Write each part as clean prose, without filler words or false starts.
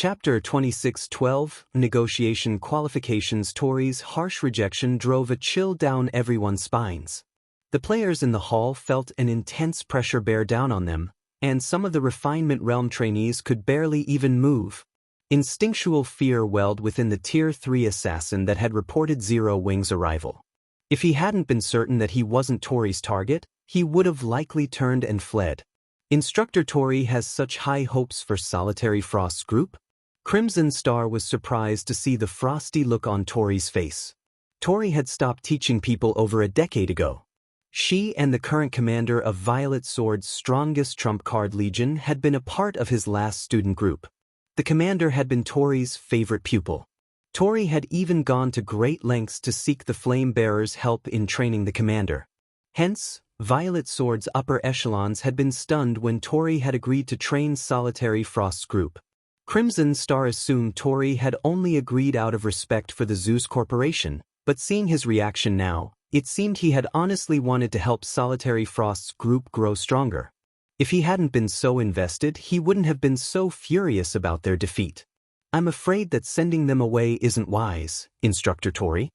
Chapter 26:12 Negotiation Qualifications. Tori's harsh rejection drove a chill down everyone's spines. The players in the hall felt an intense pressure bear down on them, and some of the Refinement Realm trainees could barely even move. Instinctual fear welled within the Tier 3 assassin that had reported Zero Wing's arrival. If he hadn't been certain that he wasn't Tori's target, he would have likely turned and fled. Instructor Tori has such high hopes for Solitary Frost's group? Crimson Star was surprised to see the frosty look on Tori's face. Tori had stopped teaching people over a decade ago. She and the current commander of Violet Sword's strongest trump card legion had been a part of his last student group. The commander had been Tori's favorite pupil. Tori had even gone to great lengths to seek the Flame Bearer's help in training the commander. Hence, Violet Sword's upper echelons had been stunned when Tori had agreed to train Solitary Frost's group. Crimson Star assumed Tori had only agreed out of respect for the Zeus Corporation, but seeing his reaction now, it seemed he had honestly wanted to help Solitary Frost's group grow stronger. If he hadn't been so invested, he wouldn't have been so furious about their defeat. I'm afraid that sending them away isn't wise, Instructor Tori.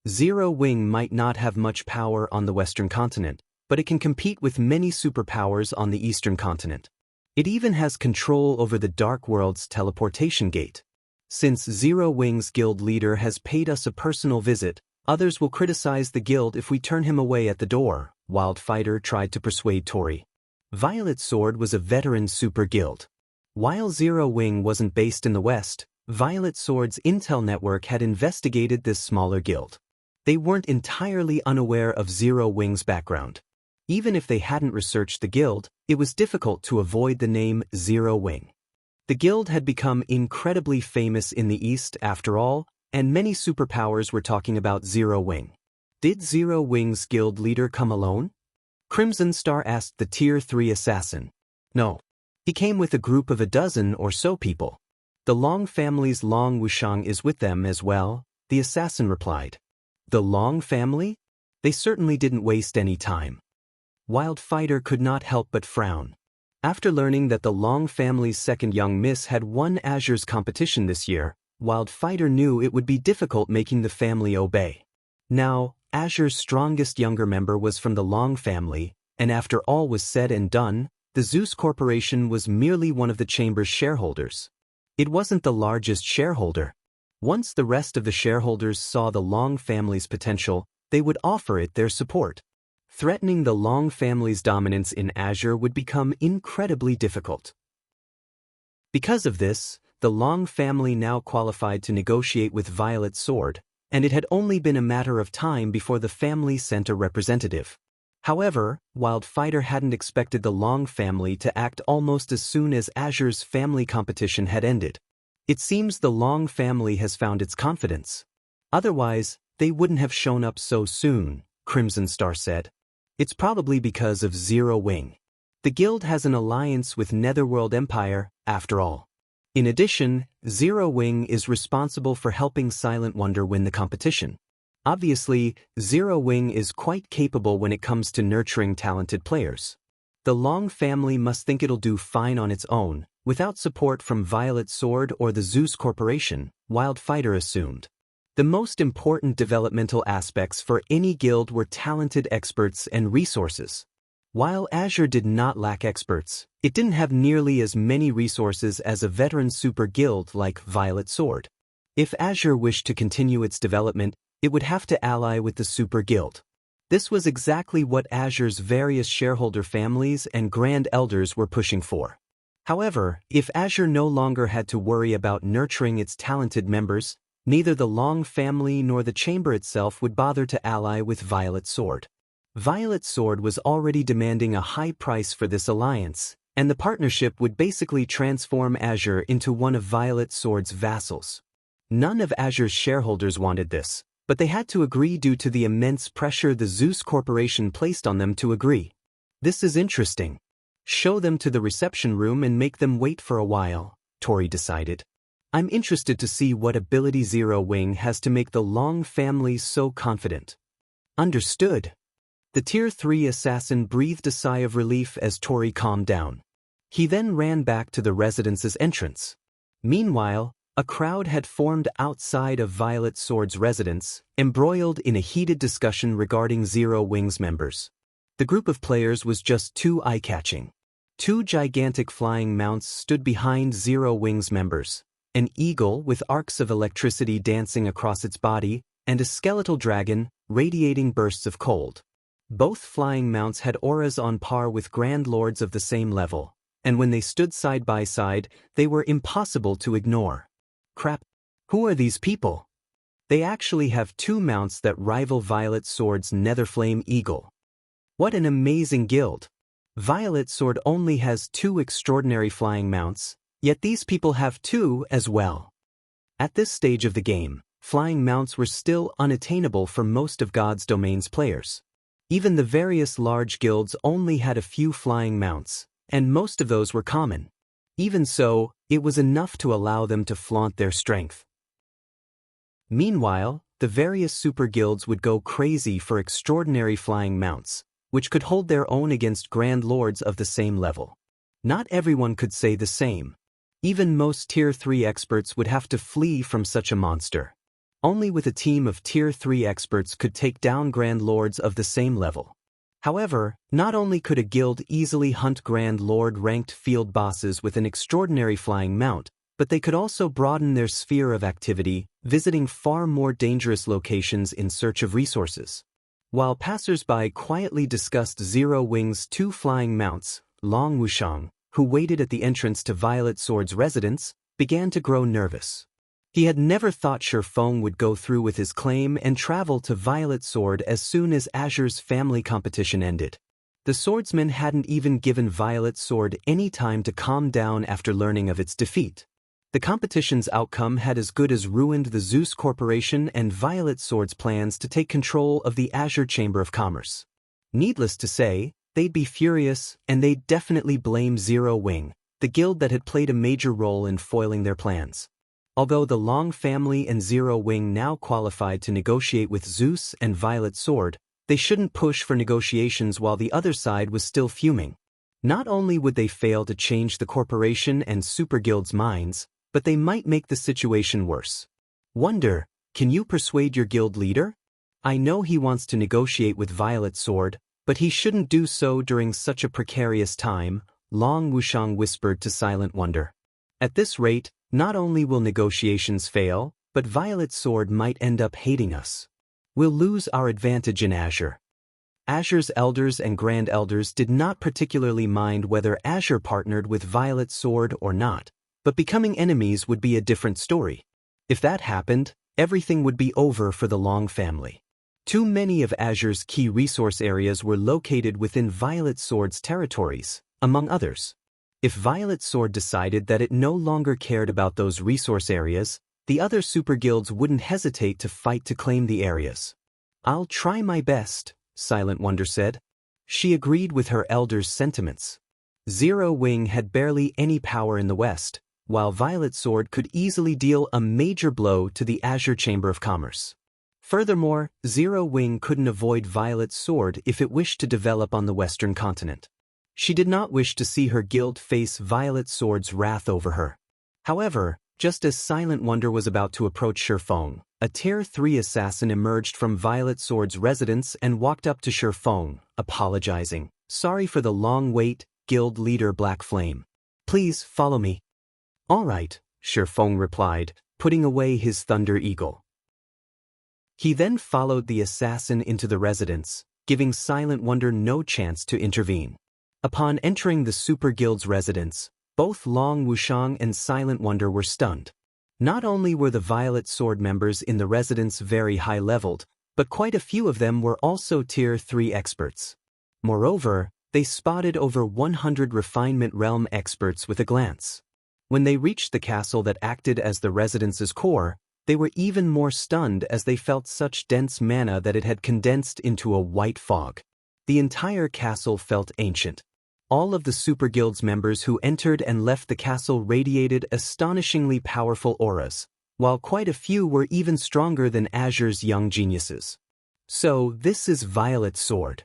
Zero Wing might not have much power on the Western continent, but it can compete with many superpowers on the Eastern continent. It even has control over the Dark World's teleportation gate. Since Zero Wing's guild leader has paid us a personal visit, others will criticize the guild if we turn him away at the door, Wildfighter tried to persuade Tori. Violet Sword was a veteran super guild. While Zero Wing wasn't based in the West, Violet Sword's intel network had investigated this smaller guild. They weren't entirely unaware of Zero Wing's background. Even if they hadn't researched the guild, it was difficult to avoid the name Zero Wing. The guild had become incredibly famous in the East after all, and many superpowers were talking about Zero Wing. Did Zero Wing's guild leader come alone? Crimson Star asked the Tier 3 assassin. No. He came with a group of a dozen or so people. The Long family's Long Wushang is with them as well, the assassin replied. The Long family? They certainly didn't waste any time. Wildfighter could not help but frown. After learning that the Long family's second young miss had won Azure's competition this year, Wildfighter knew it would be difficult making the family obey. Now, Azure's strongest younger member was from the Long family, and after all was said and done, the Zeus Corporation was merely one of the Chamber's shareholders. It wasn't the largest shareholder. Once the rest of the shareholders saw the Long family's potential, they would offer it their support. Threatening the Long family's dominance in Azure would become incredibly difficult. Because of this, the Long family now qualified to negotiate with Violet Sword, and it had only been a matter of time before the family sent a representative. However, Wildfighter hadn't expected the Long family to act almost as soon as Azure's family competition had ended. It seems the Long family has found its confidence. Otherwise, they wouldn't have shown up so soon, Crimson Star said. It's probably because of Zero Wing. The guild has an alliance with Netherworld Empire, after all. In addition, Zero Wing is responsible for helping Silent Wonder win the competition. Obviously, Zero Wing is quite capable when it comes to nurturing talented players. The Long family must think it'll do fine on its own, without support from Violet Sword or the Zeus Corporation, Wildfighter assumed. The most important developmental aspects for any guild were talented experts and resources. While Azure did not lack experts, it didn't have nearly as many resources as a veteran super guild like Violet Sword. If Azure wished to continue its development, it would have to ally with the super guild. This was exactly what Azure's various shareholder families and Grand Elders were pushing for. However, if Azure no longer had to worry about nurturing its talented members, neither the Long family nor the Chamber itself would bother to ally with Violet Sword. Violet Sword was already demanding a high price for this alliance, and the partnership would basically transform Azure into one of Violet Sword's vassals. None of Azure's shareholders wanted this, but they had to agree due to the immense pressure the Zeus Corporation placed on them to agree. This is interesting. Show them to the reception room and make them wait for a while, Tori decided. I'm interested to see what ability Zero Wing has to make the Long family so confident. Understood. The Tier 3 assassin breathed a sigh of relief as Tori calmed down. He then ran back to the residence's entrance. Meanwhile, a crowd had formed outside of Violet Sword's residence, embroiled in a heated discussion regarding Zero Wing's members. The group of players was just too eye-catching. Two gigantic flying mounts stood behind Zero Wing's members, an eagle with arcs of electricity dancing across its body, and a skeletal dragon, radiating bursts of cold. Both flying mounts had auras on par with Grand Lords of the same level, and when they stood side by side, they were impossible to ignore. Crap, who are these people? They actually have two mounts that rival Violet Sword's Netherflame Eagle. What an amazing guild! Violet Sword only has two extraordinary flying mounts, yet these people have two as well. At this stage of the game, flying mounts were still unattainable for most of God's Domain's players. Even the various large guilds only had a few flying mounts, and most of those were common. Even so, it was enough to allow them to flaunt their strength. Meanwhile, the various super guilds would go crazy for extraordinary flying mounts, which could hold their own against Grand Lords of the same level. Not everyone could say the same. Even most Tier 3 experts would have to flee from such a monster. Only with a team of Tier 3 experts could take down Grand Lords of the same level. However, not only could a guild easily hunt Grand Lord-ranked field bosses with an extraordinary flying mount, but they could also broaden their sphere of activity, visiting far more dangerous locations in search of resources. While passers-by quietly discussed Zero Wing's two flying mounts, Long Wushang, who waited at the entrance to Violet Sword's residence, began to grow nervous. He had never thought Feng would go through with his claim and travel to Violet Sword as soon as Azure's family competition ended. The swordsman hadn't even given Violet Sword any time to calm down after learning of its defeat. The competition's outcome had as good as ruined the Zeus Corporation and Violet Sword's plans to take control of the Azure Chamber of Commerce. Needless to say, they'd be furious, and they'd definitely blame Zero Wing, the guild that had played a major role in foiling their plans. Although the Long family and Zero Wing now qualified to negotiate with Zeus and Violet Sword, they shouldn't push for negotiations while the other side was still fuming. Not only would they fail to change the corporation and super guild's minds, but they might make the situation worse. Wonder, can you persuade your guild leader? I know he wants to negotiate with Violet Sword, but he shouldn't do so during such a precarious time, Long Wushang whispered to Silent Wonder. At this rate, not only will negotiations fail, but Violet Sword might end up hating us. We'll lose our advantage in Azure. Azure's elders and grand elders did not particularly mind whether Azure partnered with Violet Sword or not, but becoming enemies would be a different story. If that happened, everything would be over for the Long family. Too many of Azure's key resource areas were located within Violet Sword's territories, among others. If Violet Sword decided that it no longer cared about those resource areas, the other super guilds wouldn't hesitate to fight to claim the areas. I'll try my best, Silent Wonder said. She agreed with her elders' sentiments. Zero Wing had barely any power in the West, while Violet Sword could easily deal a major blow to the Azure Chamber of Commerce. Furthermore, Zero Wing couldn't avoid Violet Sword if it wished to develop on the Western continent. She did not wish to see her guild face Violet Sword's wrath over her. However, just as Silent Wonder was about to approach Feng, a Tier 3 assassin emerged from Violet Sword's residence and walked up to Feng, apologizing. Sorry for the long wait, guild leader Black Flame. Please follow me. All right, Feng replied, putting away his Thunder Eagle. He then followed the assassin into the residence, giving Silent Wonder no chance to intervene. Upon entering the Super Guild's residence, both Long Wushang and Silent Wonder were stunned. Not only were the Violet Sword members in the residence very high-leveled, but quite a few of them were also Tier 3 experts. Moreover, they spotted over 100 Refinement Realm experts with a glance. When they reached the castle that acted as the residence's core, they were even more stunned as they felt such dense mana that it had condensed into a white fog. The entire castle felt ancient. All of the Super Guild's members who entered and left the castle radiated astonishingly powerful auras, while quite a few were even stronger than Azure's young geniuses. So, this is Violet Sword.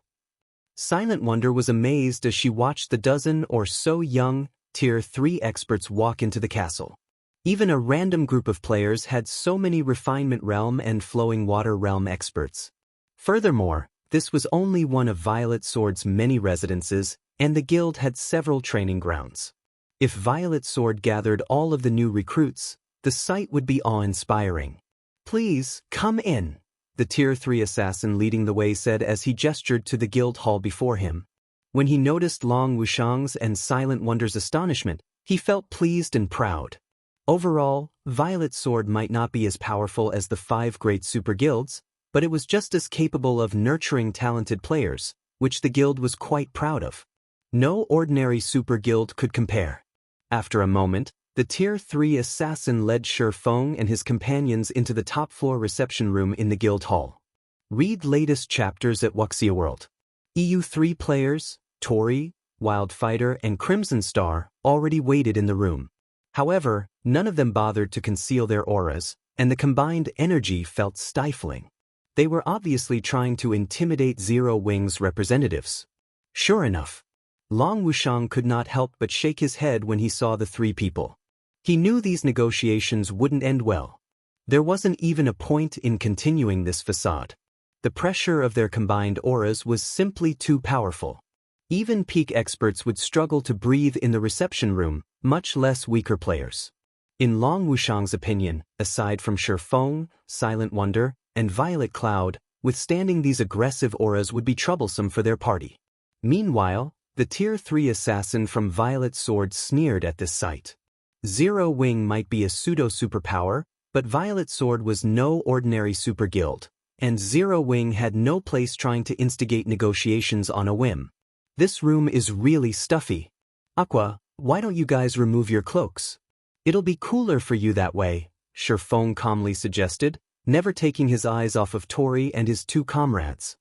Silent Wonder was amazed as she watched the dozen or so young, Tier 3 experts walk into the castle. Even a random group of players had so many Refinement Realm and Flowing Water Realm experts. Furthermore, this was only one of Violet Sword's many residences, and the guild had several training grounds. If Violet Sword gathered all of the new recruits, the sight would be awe-inspiring. "Please, come in," the Tier 3 assassin leading the way said as he gestured to the guild hall before him. When he noticed Long Wushang's and Silent Wonder's astonishment, he felt pleased and proud. Overall, Violet Sword might not be as powerful as the 5 great super guilds, but it was just as capable of nurturing talented players, which the guild was quite proud of. No ordinary super guild could compare. After a moment, the Tier 3 assassin led Feng and his companions into the top-floor reception room in the guild hall. Read latest chapters at Wuxia World. EU3 players, Tori, Wildfighter, and Crimson Star already waited in the room. However, none of them bothered to conceal their auras, and the combined energy felt stifling. They were obviously trying to intimidate Zero Wing's representatives. Sure enough, Long Wushang could not help but shake his head when he saw the 3 people. He knew these negotiations wouldn't end well. There wasn't even a point in continuing this facade. The pressure of their combined auras was simply too powerful. Even peak experts would struggle to breathe in the reception room, much less weaker players. In Long Wushang's opinion, aside from Feng, Silent Wonder, and Violet Cloud, withstanding these aggressive auras would be troublesome for their party. Meanwhile, the Tier 3 assassin from Violet Sword sneered at this sight. Zero Wing might be a pseudo-superpower, but Violet Sword was no ordinary super guild, and Zero Wing had no place trying to instigate negotiations on a whim. "This room is really stuffy. Aqua, why don't you guys remove your cloaks? It'll be cooler for you that way," Feng calmly suggested, never taking his eyes off of Tori and his 2 comrades.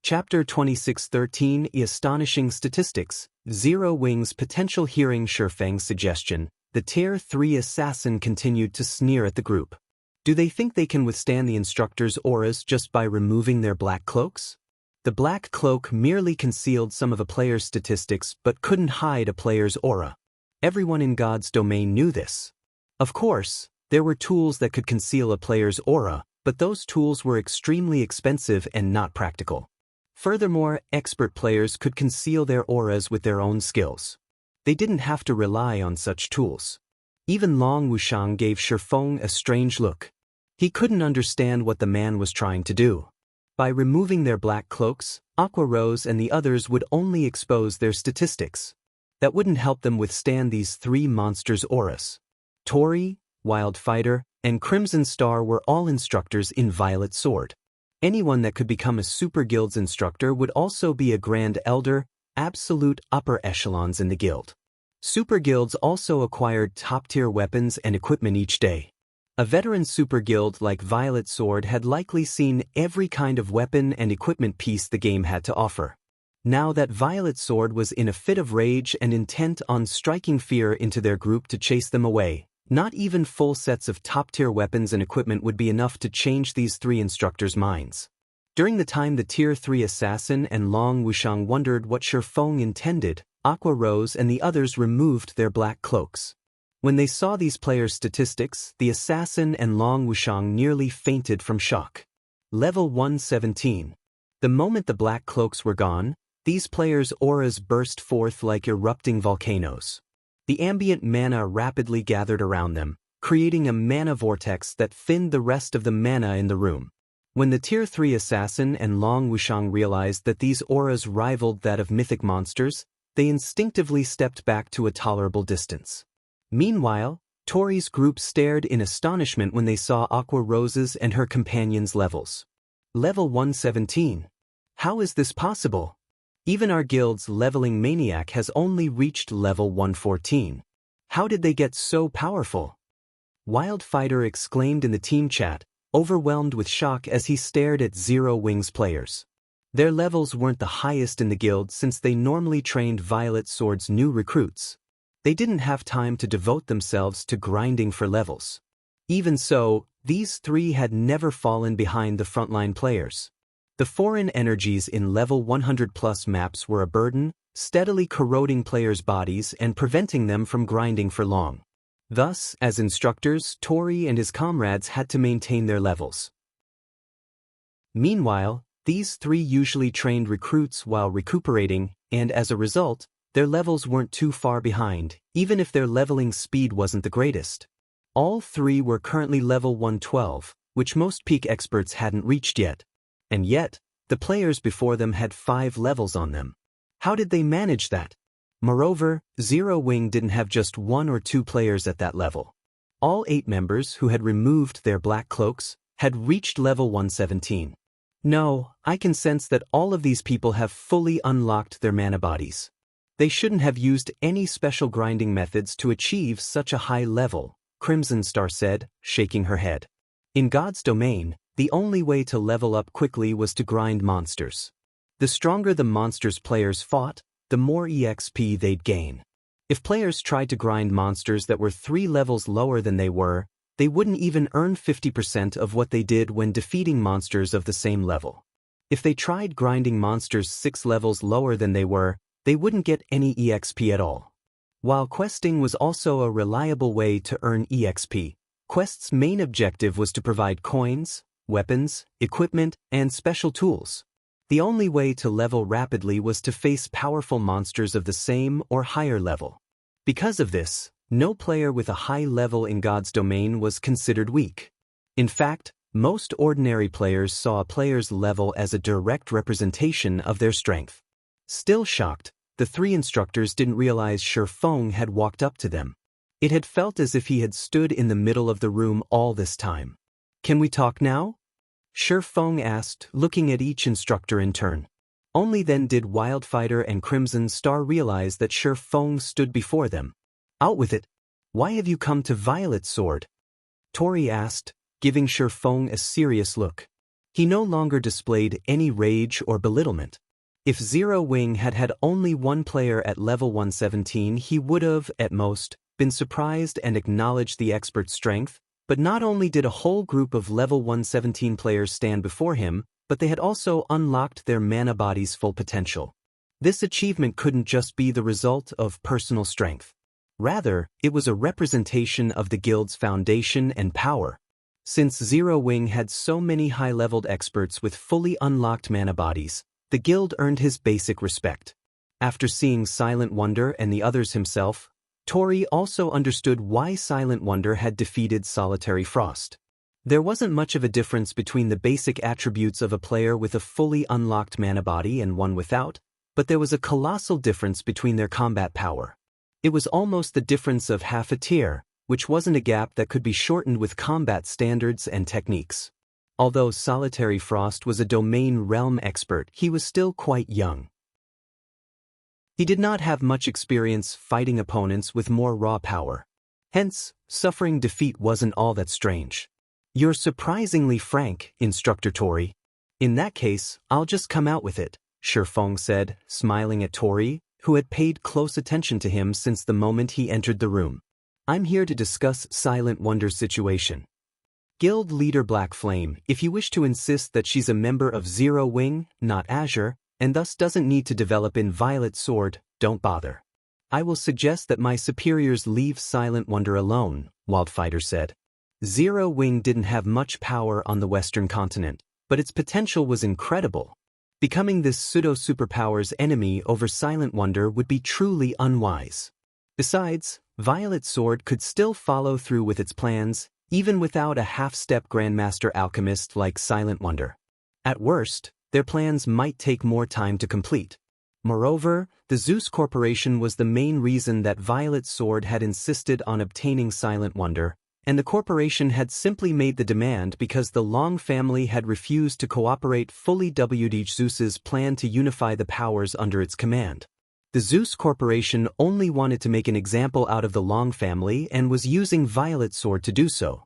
Chapter 26:13 Astonishing Statistics. Zero Wing's potential. Hearing Feng's suggestion, the Tier 3 assassin continued to sneer at the group. Do they think they can withstand the instructor's auras just by removing their black cloaks? The black cloak merely concealed some of a player's statistics but couldn't hide a player's aura. Everyone in God's domain knew this. Of course, there were tools that could conceal a player's aura, but those tools were extremely expensive and not practical. Furthermore, expert players could conceal their auras with their own skills. They didn't have to rely on such tools. Even Long Wushang gave Feng a strange look. He couldn't understand what the man was trying to do. By removing their black cloaks, Aqua Rose and the others would only expose their statistics. That wouldn't help them withstand these 3 monsters' auras. Tori, Wildfighter, and Crimson Star were all instructors in Violet Sword. Anyone that could become a super guild's instructor would also be a Grand Elder, absolute upper echelons in the guild. Super guilds also acquired top-tier weapons and equipment each day. A veteran super guild like Violet Sword had likely seen every kind of weapon and equipment piece the game had to offer. Now that Violet Sword was in a fit of rage and intent on striking fear into their group to chase them away, not even full sets of top-tier weapons and equipment would be enough to change these 3 instructors' minds. During the time the Tier 3 assassin and Long Wushang wondered what Feng intended, Aqua Rose and the others removed their black cloaks. When they saw these players' statistics, the assassin and Long Wushang nearly fainted from shock. Level 117. The moment the black cloaks were gone, these players' auras burst forth like erupting volcanoes. The ambient mana rapidly gathered around them, creating a mana vortex that thinned the rest of the mana in the room. When the Tier 3 assassin and Long Wushang realized that these auras rivaled that of mythic monsters, they instinctively stepped back to a tolerable distance. Meanwhile, Tori's group stared in astonishment when they saw Aqua Rose's and her companions' levels. Level 117. How is this possible? Even our guild's leveling maniac has only reached level 114. How did they get so powerful? Wildfighter exclaimed in the team chat, overwhelmed with shock as he stared at Zero Wing's players. Their levels weren't the highest in the guild since they normally trained Violet Sword's new recruits. They didn't have time to devote themselves to grinding for levels. Even so, these 3 had never fallen behind the frontline players. The foreign energies in level 100+ maps were a burden, steadily corroding players' bodies and preventing them from grinding for long. Thus, as instructors, Tori and his comrades had to maintain their levels. Meanwhile, these three usually trained recruits while recuperating, and as a result, their levels weren't too far behind, even if their leveling speed wasn't the greatest. All three were currently level 112, which most peak experts hadn't reached yet. And yet, the players before them had 5 levels on them. How did they manage that? Moreover, Zero Wing didn't have just 1 or 2 players at that level. All 8 members who had removed their black cloaks had reached level 117. No, I can sense that all of these people have fully unlocked their mana bodies. They shouldn't have used any special grinding methods to achieve such a high level, Crimson Star said, shaking her head. In God's domain, the only way to level up quickly was to grind monsters. The stronger the monsters players fought, the more EXP they'd gain. If players tried to grind monsters that were 3 levels lower than they were, they wouldn't even earn 50% of what they did when defeating monsters of the same level. If they tried grinding monsters 6 levels lower than they were, they wouldn't get any EXP at all. While questing was also a reliable way to earn EXP, Quest's main objective was to provide coins, weapons, equipment, and special tools. The only way to level rapidly was to face powerful monsters of the same or higher level. Because of this, no player with a high level in God's domain was considered weak. In fact, most ordinary players saw a player's level as a direct representation of their strength. Still shocked, the 3 instructors didn't realize Feng had walked up to them. It had felt as if he had stood in the middle of the room all this time. "Can we talk now?" Feng asked, looking at each instructor in turn. Only then did Wildfighter and Crimson Star realize that Feng stood before them. "Out with it. Why have you come to Violet Sword?" Tori asked, giving Feng a serious look. He no longer displayed any rage or belittlement. If Zero Wing had had only 1 player at level 117, he would have, at most, been surprised and acknowledged the expert's strength, but not only did a whole group of level 117 players stand before him, but they had also unlocked their mana body's full potential. This achievement couldn't just be the result of personal strength. Rather, it was a representation of the guild's foundation and power. Since Zero Wing had so many high-leveled experts with fully unlocked mana bodies, the guild earned his basic respect. After seeing Silent Wonder and the others himself, Tori also understood why Silent Wonder had defeated Solitary Frost. There wasn't much of a difference between the basic attributes of a player with a fully unlocked mana body and one without, but there was a colossal difference between their combat power. It was almost the difference of half a tier, which wasn't a gap that could be shortened with combat standards and techniques. Although Solitary Frost was a domain realm expert, he was still quite young. He did not have much experience fighting opponents with more raw power. Hence, suffering defeat wasn't all that strange. "You're surprisingly frank, Instructor Tori. In that case, I'll just come out with it," Feng said, smiling at Tori, who had paid close attention to him since the moment he entered the room. "I'm here to discuss Silent Wonder's situation. Guild Leader Black Flame, if you wish to insist that she's a member of Zero Wing, not Azure, and thus doesn't need to develop in Violet Sword, don't bother. I will suggest that my superiors leave Silent Wonder alone," Wildfighter said. Zero Wing didn't have much power on the Western continent, but its potential was incredible. Becoming this pseudo-superpower's enemy over Silent Wonder would be truly unwise. Besides, Violet Sword could still follow through with its plans, even without a half-step Grandmaster Alchemist like Silent Wonder. At worst, their plans might take more time to complete. Moreover, the Zeus Corporation was the main reason that Violet Sword had insisted on obtaining Silent Wonder, and the corporation had simply made the demand because the Long family had refused to cooperate fully with Zeus's plan to unify the powers under its command. The Zeus Corporation only wanted to make an example out of the Long family and was using Violet Sword to do so.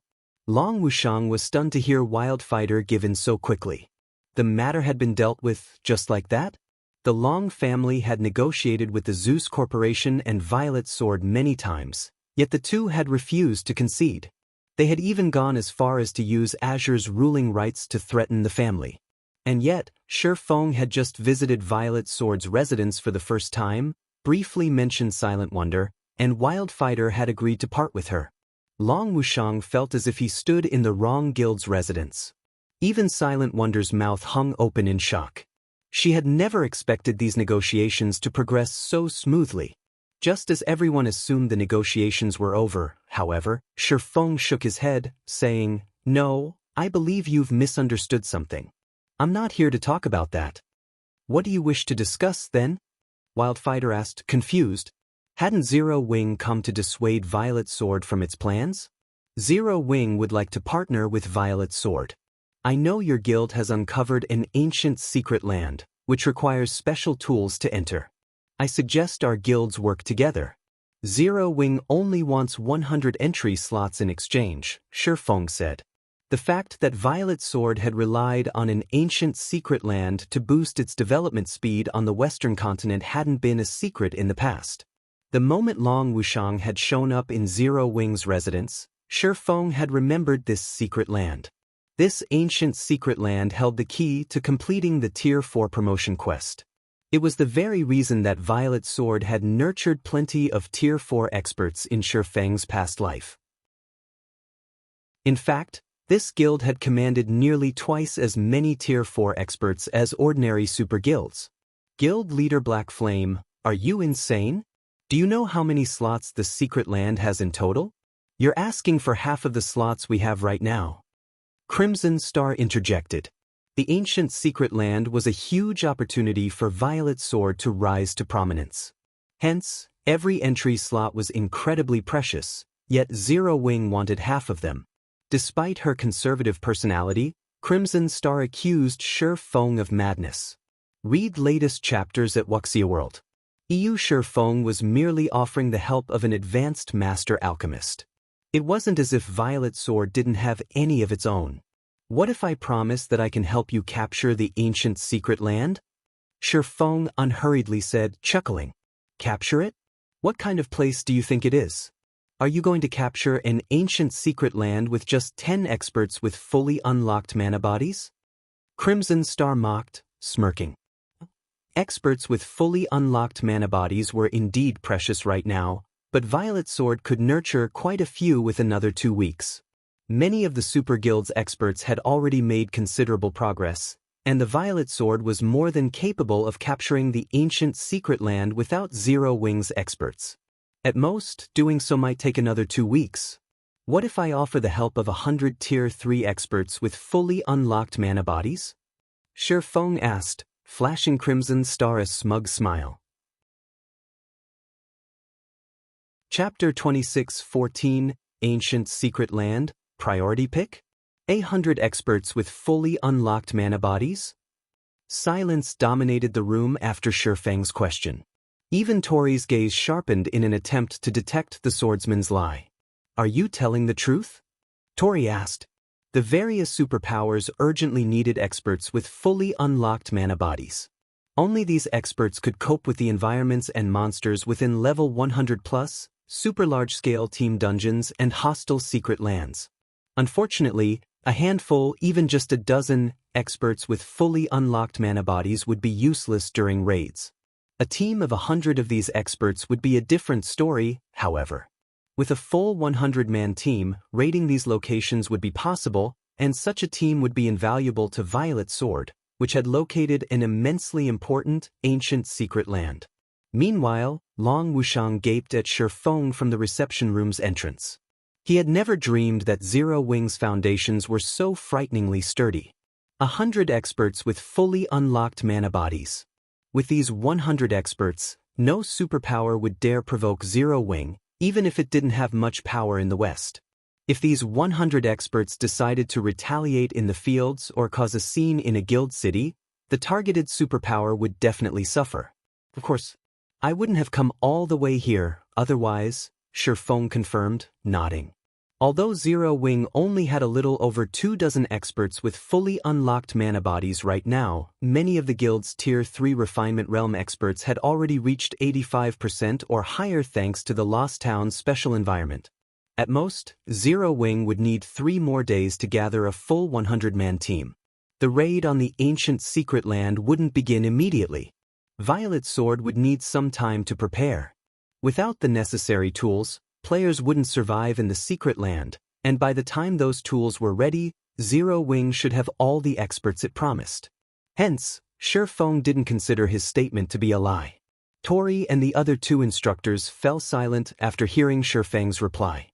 Long Wushang was stunned to hear Wildfighter give in so quickly. The matter had been dealt with just like that? The Long family had negotiated with the Zeus Corporation and Violet Sword many times, yet the two had refused to concede. They had even gone as far as to use Azure's ruling rights to threaten the family. And yet, Feng had just visited Violet Sword's residence for the first time, briefly mentioned Silent Wonder, and Wildfighter had agreed to part with her. Long Wushang felt as if he stood in the wrong guild's residence. Even Silent Wonder's mouth hung open in shock. She had never expected these negotiations to progress so smoothly. Just as everyone assumed the negotiations were over, however, Feng shook his head, saying, "No, I believe you've misunderstood something. I'm not here to talk about that." "What do you wish to discuss, then?" Wildfighter asked, confused. Hadn't Zero Wing come to dissuade Violet Sword from its plans? Zero Wing would like to partner with Violet Sword. "I know your guild has uncovered an ancient secret land, which requires special tools to enter. I suggest our guilds work together." Zero Wing only wants 100 entry slots in exchange, Feng said. The fact that Violet Sword had relied on an ancient secret land to boost its development speed on the western continent hadn't been a secret in the past. The moment Long Wushang had shown up in Zero Wing's residence, Feng had remembered this secret land. This ancient secret land held the key to completing the Tier 4 promotion quest. It was the very reason that Violet Sword had nurtured plenty of Tier 4 experts in Feng's past life. In fact, this guild had commanded nearly twice as many Tier 4 experts as ordinary super guilds. Guild leader Black Flame, are you insane? Do you know how many slots the secret land has in total? You're asking for half of the slots we have right now. Crimson Star interjected. The ancient secret land was a huge opportunity for Violet Sword to rise to prominence. Hence, every entry slot was incredibly precious, yet Zero Wing wanted half of them. Despite her conservative personality, Crimson Star accused Feng of madness. Read latest chapters at Wuxia World. EU Feng was merely offering the help of an advanced master alchemist. It wasn't as if Violet Sword didn't have any of its own. What if I promise that I can help you capture the ancient secret land? Feng unhurriedly said, chuckling. Capture it? What kind of place do you think it is? Are you going to capture an ancient secret land with just 10 experts with fully unlocked mana bodies? Crimson Star mocked, smirking. Experts with fully unlocked mana bodies were indeed precious right now, but Violet Sword could nurture quite a few with another 2 weeks. Many of the Super Guild's experts had already made considerable progress, and the Violet Sword was more than capable of capturing the ancient secret land without Zero Wing's experts. At most, doing so might take another 2 weeks. What if I offer the help of 100 Tier 3 experts with fully unlocked mana bodies? Feng asked, flashing Crimson Star a smug smile. Chapter 26:14, Ancient Secret Land, Priority Pick? 100 experts with fully unlocked mana bodies? Silence dominated the room after Feng's question. Even Tori's gaze sharpened in an attempt to detect the swordsman's lie. Are you telling the truth? Tori asked. The various superpowers urgently needed experts with fully unlocked mana bodies. Only these experts could cope with the environments and monsters within level 100+, super large-scale team dungeons and hostile secret lands. Unfortunately, a handful, even just a dozen, experts with fully unlocked mana bodies would be useless during raids. A team of 100 of these experts would be a different story, however. With a full 100-man team, raiding these locations would be possible, and such a team would be invaluable to Violet Sword, which had located an immensely important, ancient secret land. Meanwhile, Long Wushang gaped at Feng from the reception room's entrance. He had never dreamed that Zero Wing's foundations were so frighteningly sturdy. 100 experts with fully unlocked mana bodies. With these 100 experts, no superpower would dare provoke Zero Wing, even if it didn't have much power in the West. If these 100 experts decided to retaliate in the fields or cause a scene in a guild city, the targeted superpower would definitely suffer. Of course, I wouldn't have come all the way here, otherwise, Feng confirmed, nodding. Although Zero Wing only had a little over 24 experts with fully unlocked mana bodies right now, many of the guild's Tier 3 Refinement Realm experts had already reached 85% or higher thanks to the Lost Town's special environment. At most, Zero Wing would need 3 more days to gather a full 100-man team. The raid on the ancient secret land wouldn't begin immediately. Violet Sword would need some time to prepare. Without the necessary tools, players wouldn't survive in the secret land, and by the time those tools were ready, Zero Wing should have all the experts it promised. Hence, Feng didn't consider his statement to be a lie. Tori and the other two instructors fell silent after hearing Feng's reply.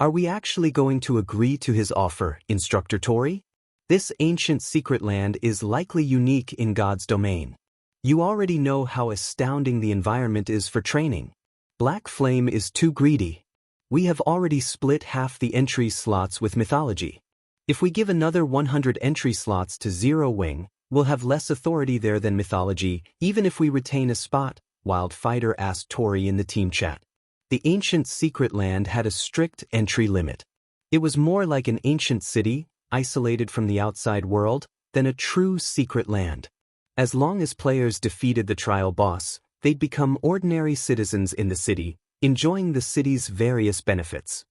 Are we actually going to agree to his offer, Instructor Tori? This ancient secret land is likely unique in God's domain. You already know how astounding the environment is for training. Black Flame is too greedy. We have already split half the entry slots with mythology. If we give another 100 entry slots to Zero Wing, we'll have less authority there than mythology, even if we retain a spot, Wildfighter asked Tori in the team chat. The ancient secret land had a strict entry limit. It was more like an ancient city, isolated from the outside world, than a true secret land. As long as players defeated the trial boss, they'd become ordinary citizens in the city, enjoying the city's various benefits.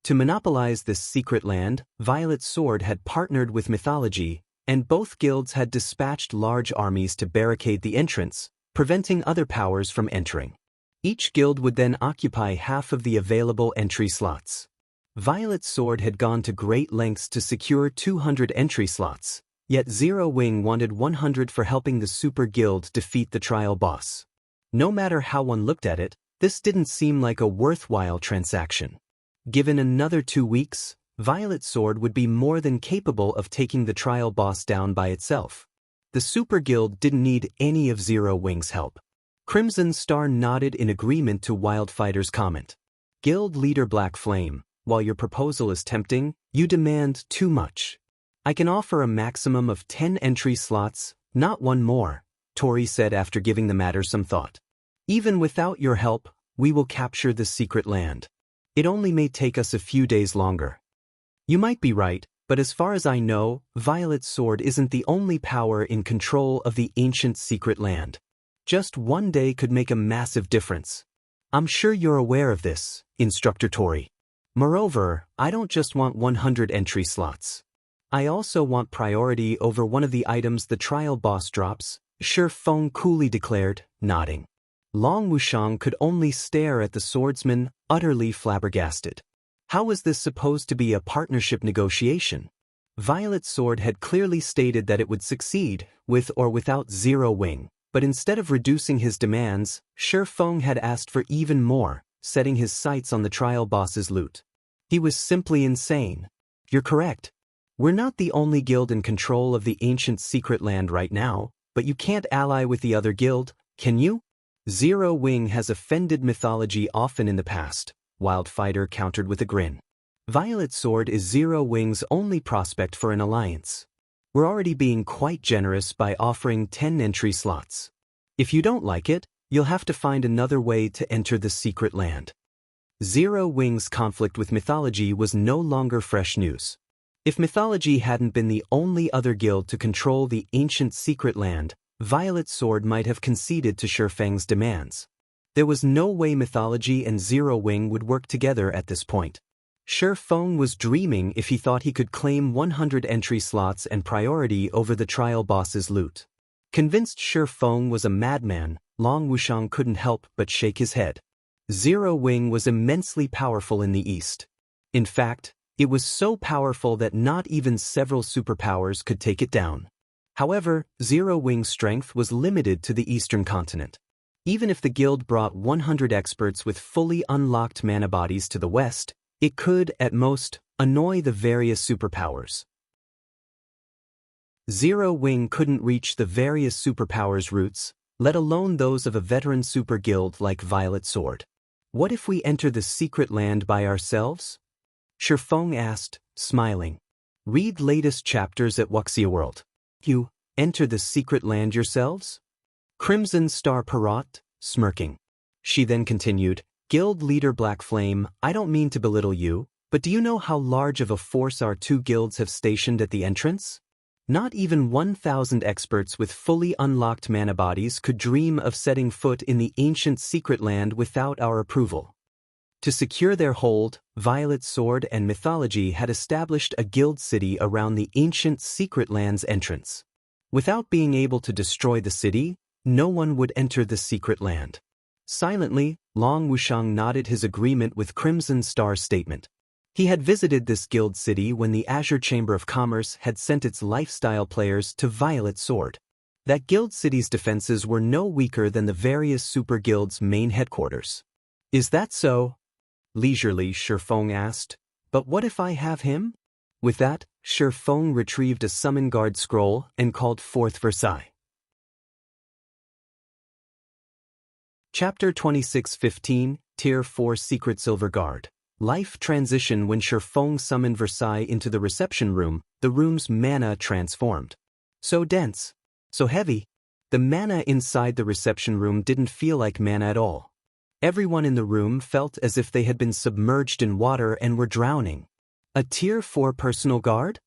To monopolize this secret land, Violet Sword had partnered with mythology, and both guilds had dispatched large armies to barricade the entrance, preventing other powers from entering. Each guild would then occupy half of the available entry slots. Violet Sword had gone to great lengths to secure 200 entry slots, yet Zero Wing wanted 100 for helping the Super Guild defeat the trial boss. No matter how one looked at it, this didn't seem like a worthwhile transaction. Given another 2 weeks, Violet Sword would be more than capable of taking the trial boss down by itself. The Super Guild didn't need any of Zero Wing's help. Crimson Star nodded in agreement to Wildfighter's comment. Guild leader Black Flame, while your proposal is tempting, you demand too much. I can offer a maximum of 10 entry slots, not one more, Tori said after giving the matter some thought. Even without your help, we will capture the secret land. It only may take us a few days longer. You might be right, but as far as I know, Violet Sword isn't the only power in control of the ancient secret land. Just one day could make a massive difference. I'm sure you're aware of this, Instructor Tori. Moreover, I don't just want 100 entry slots. I also want priority over one of the items the trial boss drops, Feng coolly declared, nodding. Long Wushang could only stare at the swordsman, utterly flabbergasted. How was this supposed to be a partnership negotiation? Violet Sword had clearly stated that it would succeed, with or without Zero Wing, but instead of reducing his demands, Feng had asked for even more, setting his sights on the trial boss's loot. He was simply insane. You're correct. We're not the only guild in control of the ancient secret land right now, but you can't ally with the other guild, can you? Zero Wing has offended mythology often in the past, Wildfighter countered with a grin. Violet Sword is Zero Wing's only prospect for an alliance. We're already being quite generous by offering 10 entry slots. If you don't like it, you'll have to find another way to enter the secret land. Zero Wing's conflict with mythology was no longer fresh news. If mythology hadn't been the only other guild to control the ancient secret land, Violet Sword might have conceded to Feng's demands. There was no way mythology and Zero Wing would work together at this point. Feng was dreaming if he thought he could claim 100 entry slots and priority over the trial boss's loot. Convinced Feng was a madman, Long Wushang couldn't help but shake his head. Zero Wing was immensely powerful in the East. In fact, it was so powerful that not even several superpowers could take it down. However, Zero Wing's strength was limited to the Eastern continent. Even if the guild brought 100 experts with fully unlocked mana bodies to the West, it could, at most, annoy the various superpowers. Zero Wing couldn't reach the various superpowers' roots, let alone those of a veteran super guild like Violet Sword. What if we enter the secret land by ourselves? Feng asked, smiling. Read latest chapters at Wuxia World. You enter the secret land yourselves? Crimson Star parrot, smirking. She then continued, Guild leader Black Flame, I don't mean to belittle you, but do you know how large of a force our two guilds have stationed at the entrance? Not even 1,000 experts with fully unlocked mana bodies could dream of setting foot in the ancient secret land without our approval. To secure their hold, Violet Sword and Mythology had established a guild city around the ancient Secret Land's entrance. Without being able to destroy the city, no one would enter the Secret Land. Silently, Long Wushang nodded his agreement with Crimson Star's statement. He had visited this guild city when the Azure Chamber of Commerce had sent its lifestyle players to Violet Sword. That guild city's defenses were no weaker than the various super guilds' main headquarters. Is that so? Leisurely, Feng asked. But what if I have him? With that, Feng retrieved a summon guard scroll and called forth Versailles. Chapter 26:15, Tier 4 Secret Silver Guard. Life transition. When Feng summoned Versailles into the reception room, the room's mana transformed. So dense, so heavy. The mana inside the reception room didn't feel like mana at all. Everyone in the room felt as if they had been submerged in water and were drowning. A Tier 4 personal guard?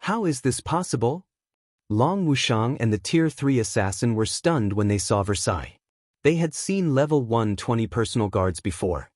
How is this possible? Long Wushang and the Tier 3 assassin were stunned when they saw Versailles. They had seen level 120 personal guards before.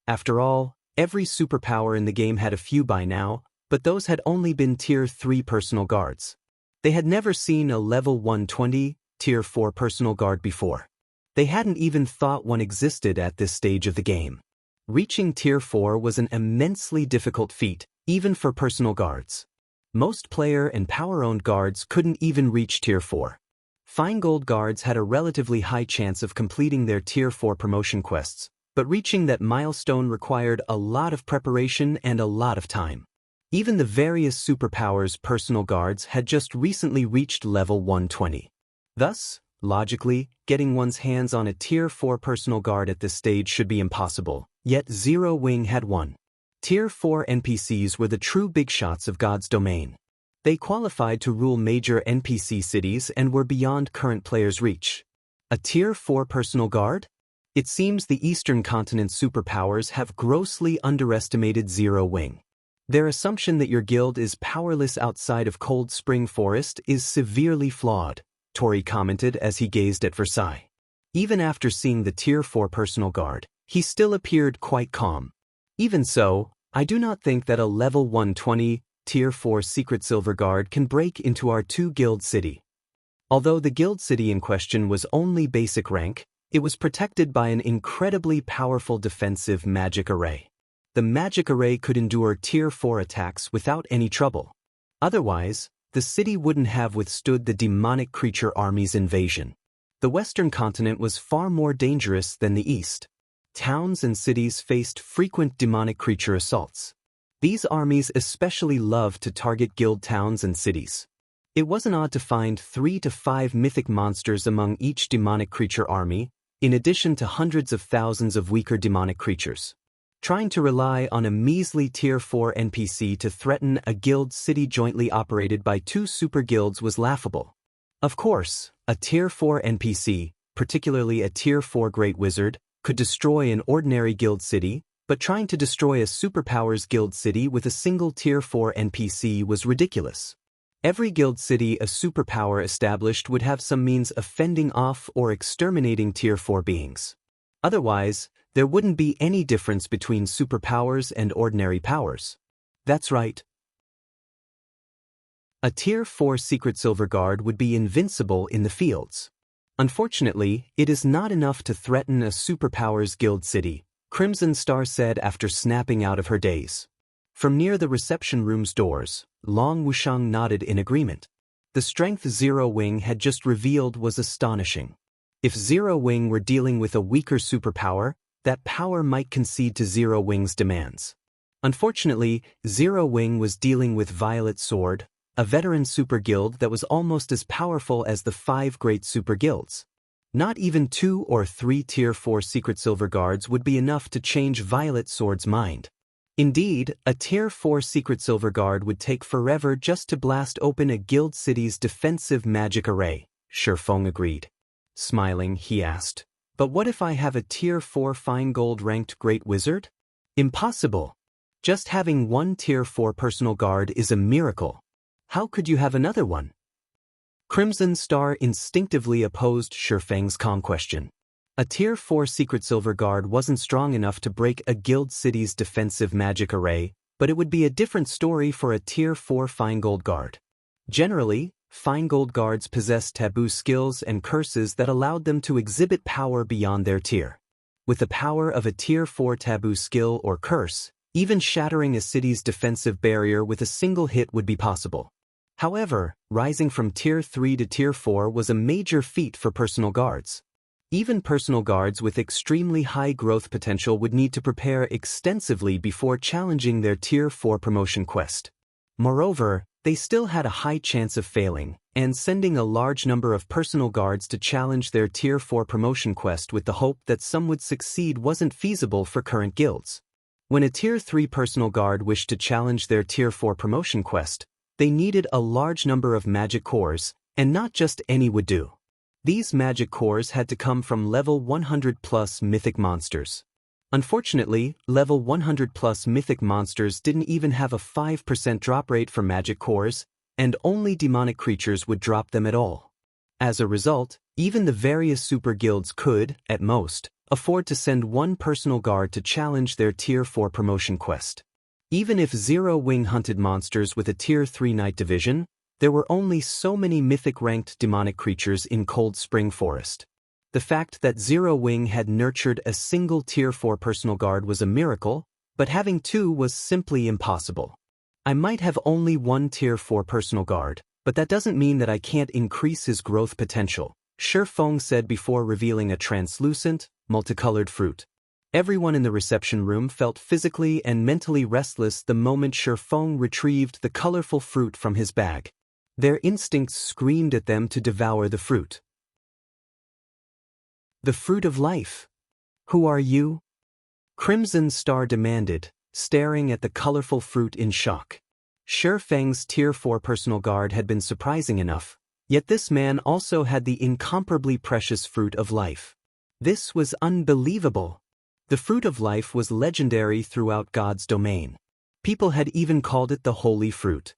After all, every superpower in the game had a few by now, but those had only been Tier 3 personal guards. They had never seen a level 120, Tier 4 personal guard before. They hadn't even thought one existed at this stage of the game. Reaching Tier 4 was an immensely difficult feat, even for personal guards. Most player and power-owned guards couldn't even reach Tier 4. Feingold guards had a relatively high chance of completing their Tier 4 promotion quests, but reaching that milestone required a lot of preparation and a lot of time. Even the various superpowers' personal guards had just recently reached level 120. Thus, logically, getting one's hands on a Tier 4 personal guard at this stage should be impossible, yet Zero Wing had one. Tier 4 NPCs were the true big shots of God's domain. They qualified to rule major NPC cities and were beyond current players' reach. A Tier 4 personal guard? It seems the Eastern Continent's superpowers have grossly underestimated Zero Wing. Their assumption that your guild is powerless outside of Cold Spring Forest is severely flawed, Tori commented as he gazed at Versailles. Even after seeing the Tier 4 personal guard, he still appeared quite calm. Even so, I do not think that a level 120, Tier 4 Secret Silver Guard can break into our two-guild city. Although the guild city in question was only basic rank, it was protected by an incredibly powerful defensive magic array. The magic array could endure Tier 4 attacks without any trouble. Otherwise, the city wouldn't have withstood the demonic creature army's invasion. The Western continent was far more dangerous than the East. Towns and cities faced frequent demonic creature assaults. These armies especially loved to target guild towns and cities. It wasn't odd to find 3 to 5 mythic monsters among each demonic creature army, in addition to hundreds of thousands of weaker demonic creatures. Trying to rely on a measly Tier 4 NPC to threaten a guild city jointly operated by 2 super guilds was laughable. Of course, a Tier 4 NPC, particularly a Tier 4 Great Wizard, could destroy an ordinary guild city, but trying to destroy a superpowers guild city with a single Tier 4 NPC was ridiculous. Every guild city a superpower established would have some means of fending off or exterminating Tier 4 beings. Otherwise, there wouldn't be any difference between superpowers and ordinary powers. That's right. A Tier 4 Secret Silver Guard would be invincible in the fields. Unfortunately, it is not enough to threaten a superpowers guild city, Crimson Star said after snapping out of her daze. From near the reception room's doors, Long Wushang nodded in agreement. The strength Zero Wing had just revealed was astonishing. If Zero Wing were dealing with a weaker superpower, that power might concede to Zero Wing's demands. Unfortunately, Zero Wing was dealing with Violet Sword, a veteran super guild that was almost as powerful as the 5 great super guilds. Not even 2 or 3 Tier 4 Secret Silver Guards would be enough to change Violet Sword's mind. Indeed, a Tier 4 Secret Silver Guard would take forever just to blast open a guild city's defensive magic array, Feng agreed. Smiling, he asked, "But what if I have a Tier 4 Feingold ranked Great Wizard?" Impossible. Just having one Tier 4 personal guard is a miracle. How could you have another one? Crimson Star instinctively opposed Feng's calm question. A Tier 4 Secret Silver Guard wasn't strong enough to break a guild city's defensive magic array, but it would be a different story for a Tier 4 Fine Gold Guard. Generally, Fine Gold Guards possessed taboo skills and curses that allowed them to exhibit power beyond their tier. With the power of a Tier 4 taboo skill or curse, even shattering a city's defensive barrier with a single hit would be possible. However, rising from Tier 3 to Tier 4 was a major feat for personal guards. Even personal guards with extremely high growth potential would need to prepare extensively before challenging their Tier 4 promotion quest. Moreover, they still had a high chance of failing, and sending a large number of personal guards to challenge their Tier 4 promotion quest with the hope that some would succeed wasn't feasible for current guilds. When a Tier 3 personal guard wished to challenge their Tier 4 promotion quest, they needed a large number of magic cores, and not just any would do. These magic cores had to come from level 100 plus mythic monsters. Unfortunately, level 100 plus mythic monsters didn't even have a 5% drop rate for magic cores, and only demonic creatures would drop them at all. As a result, even the various super guilds could, at most, afford to send one personal guard to challenge their Tier 4 promotion quest. Even if Zero Wing hunted monsters with a Tier 3 Night Division, there were only so many mythic-ranked demonic creatures in Cold Spring Forest. The fact that Zero Wing had nurtured a single Tier 4 personal guard was a miracle, but having two was simply impossible. I might have only one Tier 4 personal guard, but that doesn't mean that I can't increase his growth potential, Feng said before revealing a translucent, multicolored fruit. Everyone in the reception room felt physically and mentally restless the moment Feng retrieved the colorful fruit from his bag. Their instincts screamed at them to devour the fruit. The fruit of life. Who are you? Crimson Star demanded, staring at the colorful fruit in shock. Feng's Tier 4 personal guard had been surprising enough, yet this man also had the incomparably precious fruit of life. This was unbelievable. The fruit of life was legendary throughout God's domain. People had even called it the holy fruit.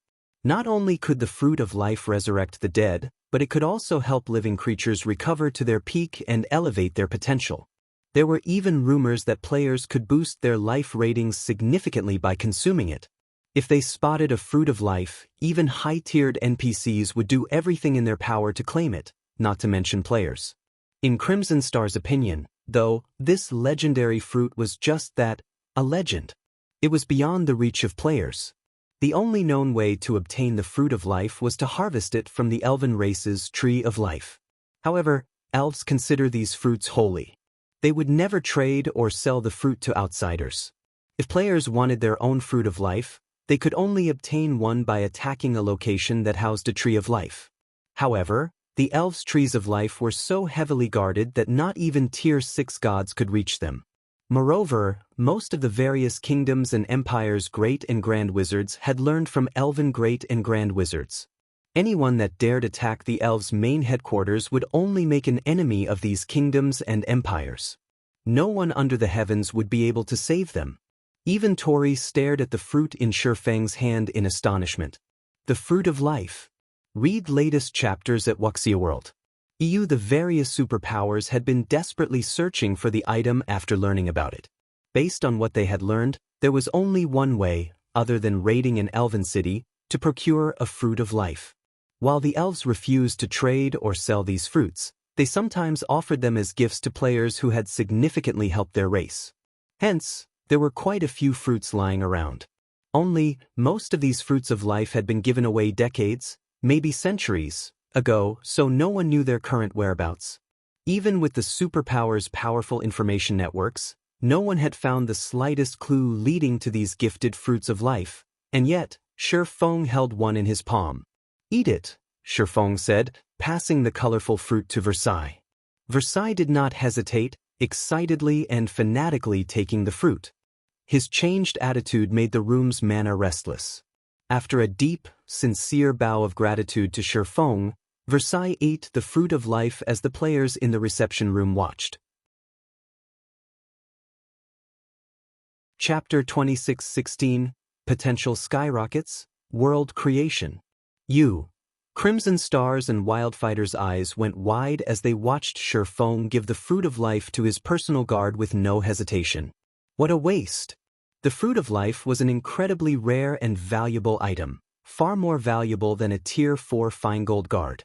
Not only could the fruit of life resurrect the dead, but it could also help living creatures recover to their peak and elevate their potential. There were even rumors that players could boost their life ratings significantly by consuming it. If they spotted a fruit of life, even high-tiered NPCs would do everything in their power to claim it, not to mention players. In Crimson Star's opinion, though, this legendary fruit was just that, a legend. It was beyond the reach of players. The only known way to obtain the fruit of life was to harvest it from the elven race's tree of life. However, elves consider these fruits holy. They would never trade or sell the fruit to outsiders. If players wanted their own fruit of life, they could only obtain one by attacking a location that housed a tree of life. However, the elves' trees of life were so heavily guarded that not even Tier 6 gods could reach them. Moreover, most of the various kingdoms and empires' great and grand wizards had learned from elven great and grand wizards. Anyone that dared attack the elves' main headquarters would only make an enemy of these kingdoms and empires. No one under the heavens would be able to save them. Even Tori stared at the fruit in Feng's hand in astonishment. The fruit of life. Read latest chapters at Wuxia World. The various superpowers had been desperately searching for the item after learning about it. Based on what they had learned, there was only one way, other than raiding an elven city, to procure a fruit of life. While the elves refused to trade or sell these fruits, they sometimes offered them as gifts to players who had significantly helped their race. Hence, there were quite a few fruits lying around. Only, most of these fruits of life had been given away decades, maybe centuries, ago, so no one knew their current whereabouts. Even with the superpowers' powerful information networks, no one had found the slightest clue leading to these gifted fruits of life, and yet, Feng held one in his palm. "Eat it," Feng said, passing the colorful fruit to Versailles. Versailles did not hesitate, excitedly and fanatically taking the fruit. His changed attitude made the room's mana restless. After a deep, sincere bow of gratitude to Feng, Versailles ate the fruit of life as the players in the reception room watched. Chapter 26:16, Potential Skyrockets, World Creation. Crimson Star's and Wildfighter's eyes went wide as they watched Feng give the Fruit of Life to his personal guard with no hesitation. What a waste! The Fruit of Life was an incredibly rare and valuable item, far more valuable than a Tier 4 Fine Gold Guard.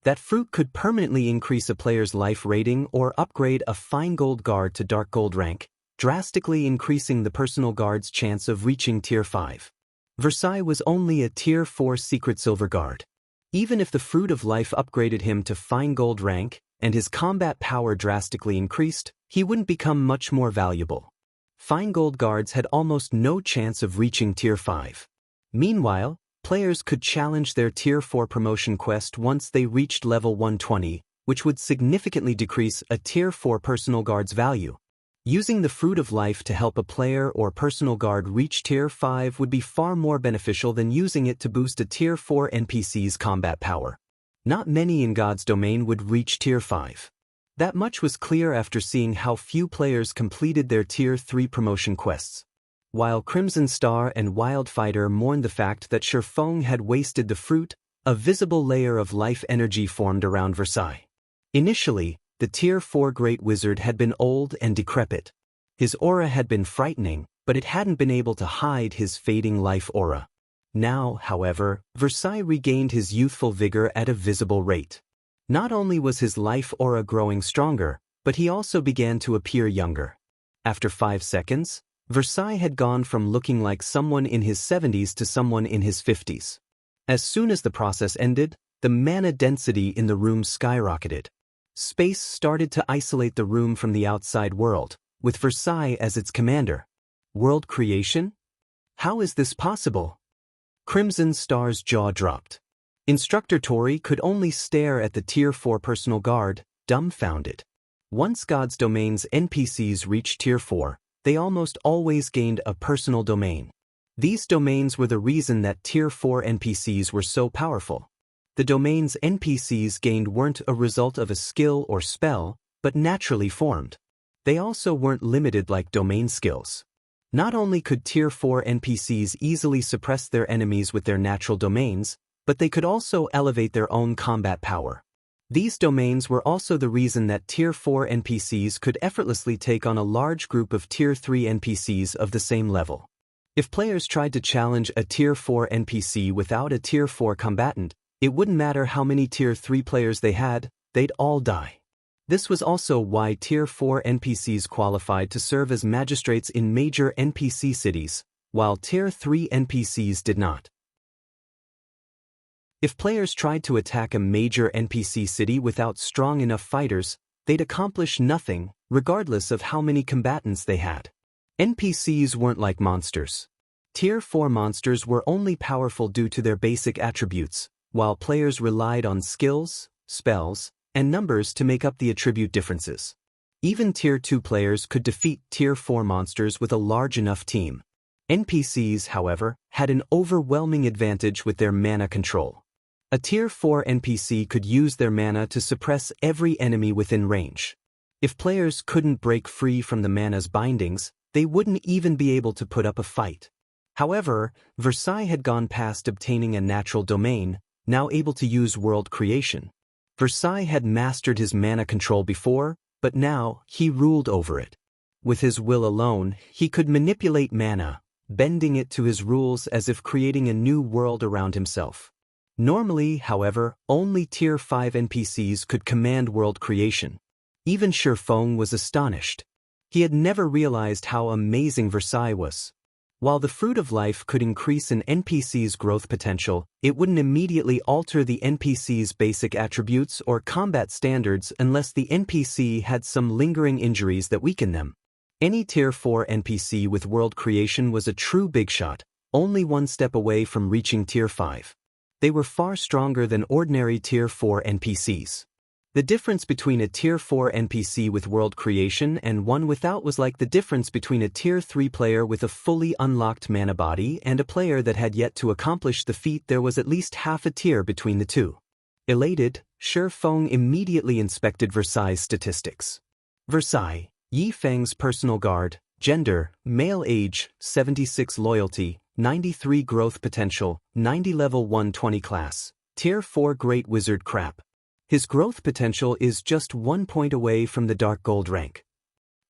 That fruit could permanently increase a player's life rating or upgrade a Fine Gold Guard to Dark Gold rank, drastically increasing the personal guard's chance of reaching Tier 5. Versailles was only a Tier 4 Secret Silver Guard. Even if the Fruit of Life upgraded him to Fine Gold rank and his combat power drastically increased, he wouldn't become much more valuable. Fine Gold Guards had almost no chance of reaching Tier 5. Meanwhile, players could challenge their Tier 4 promotion quest once they reached level 120, which would significantly decrease a Tier 4 personal guard's value. Using the Fruit of Life to help a player or personal guard reach Tier 5 would be far more beneficial than using it to boost a Tier 4 NPC's combat power. Not many in God's domain would reach Tier 5. That much was clear after seeing how few players completed their Tier 3 promotion quests. While Crimson Star and Wildfighter mourned the fact that Feng had wasted the fruit, a visible layer of life energy formed around Versailles. Initially, the Tier 4 Great Wizard had been old and decrepit. His aura had been frightening, but it hadn't been able to hide his fading life aura. Now, however, Versailles regained his youthful vigor at a visible rate. Not only was his life aura growing stronger, but he also began to appear younger. After 5 seconds, Versailles had gone from looking like someone in his 70s to someone in his 50s. As soon as the process ended, the mana density in the room skyrocketed. Space started to isolate the room from the outside world, with Versailles as its commander. World creation? How is this possible? Crimson Star's jaw dropped. Instructor Tori could only stare at the Tier 4 personal guard, dumbfounded. Once God's domain's NPCs reached Tier 4, they almost always gained a personal domain. These domains were the reason that Tier 4 NPCs were so powerful. The domains NPCs gained weren't a result of a skill or spell, but naturally formed. They also weren't limited like domain skills. Not only could Tier 4 NPCs easily suppress their enemies with their natural domains, but they could also elevate their own combat power. These domains were also the reason that Tier 4 NPCs could effortlessly take on a large group of Tier 3 NPCs of the same level. If players tried to challenge a Tier 4 NPC without a Tier 4 combatant, it wouldn't matter how many Tier 3 players they had, they'd all die. This was also why Tier 4 NPCs qualified to serve as magistrates in major NPC cities, while Tier 3 NPCs did not. If players tried to attack a major NPC city without strong enough fighters, they'd accomplish nothing, regardless of how many combatants they had. NPCs weren't like monsters. Tier 4 monsters were only powerful due to their basic attributes, while players relied on skills, spells, and numbers to make up the attribute differences. Even Tier 2 players could defeat Tier 4 monsters with a large enough team. NPCs, however, had an overwhelming advantage with their mana control. A Tier 4 NPC could use their mana to suppress every enemy within range. If players couldn't break free from the mana's bindings, they wouldn't even be able to put up a fight. However, Versailles had gone past obtaining a natural domain, now able to use world creation. Versailles had mastered his mana control before, but now he ruled over it. With his will alone, he could manipulate mana, bending it to his rules as if creating a new world around himself. Normally, however, only Tier 5 NPCs could command world creation. Even Feng was astonished. He had never realized how amazing Versailles was. While the Fruit of Life could increase an NPC's growth potential, it wouldn't immediately alter the NPC's basic attributes or combat standards unless the NPC had some lingering injuries that weakened them. Any Tier 4 NPC with world creation was a true big shot, only one step away from reaching Tier 5. They were far stronger than ordinary Tier 4 NPCs. The difference between a Tier 4 NPC with world creation and one without was like the difference between a Tier 3 player with a fully unlocked mana body and a player that had yet to accomplish the feat. There was at least half a tier between the two. Elated, Feng immediately inspected Versailles' statistics. Versailles, Yi Feng's personal guard, gender, male, age, 76, loyalty, 93 growth potential, 90 level 120 class, Tier 4 Great Wizard Crap. His growth potential is just 1 point away from the Dark Gold rank.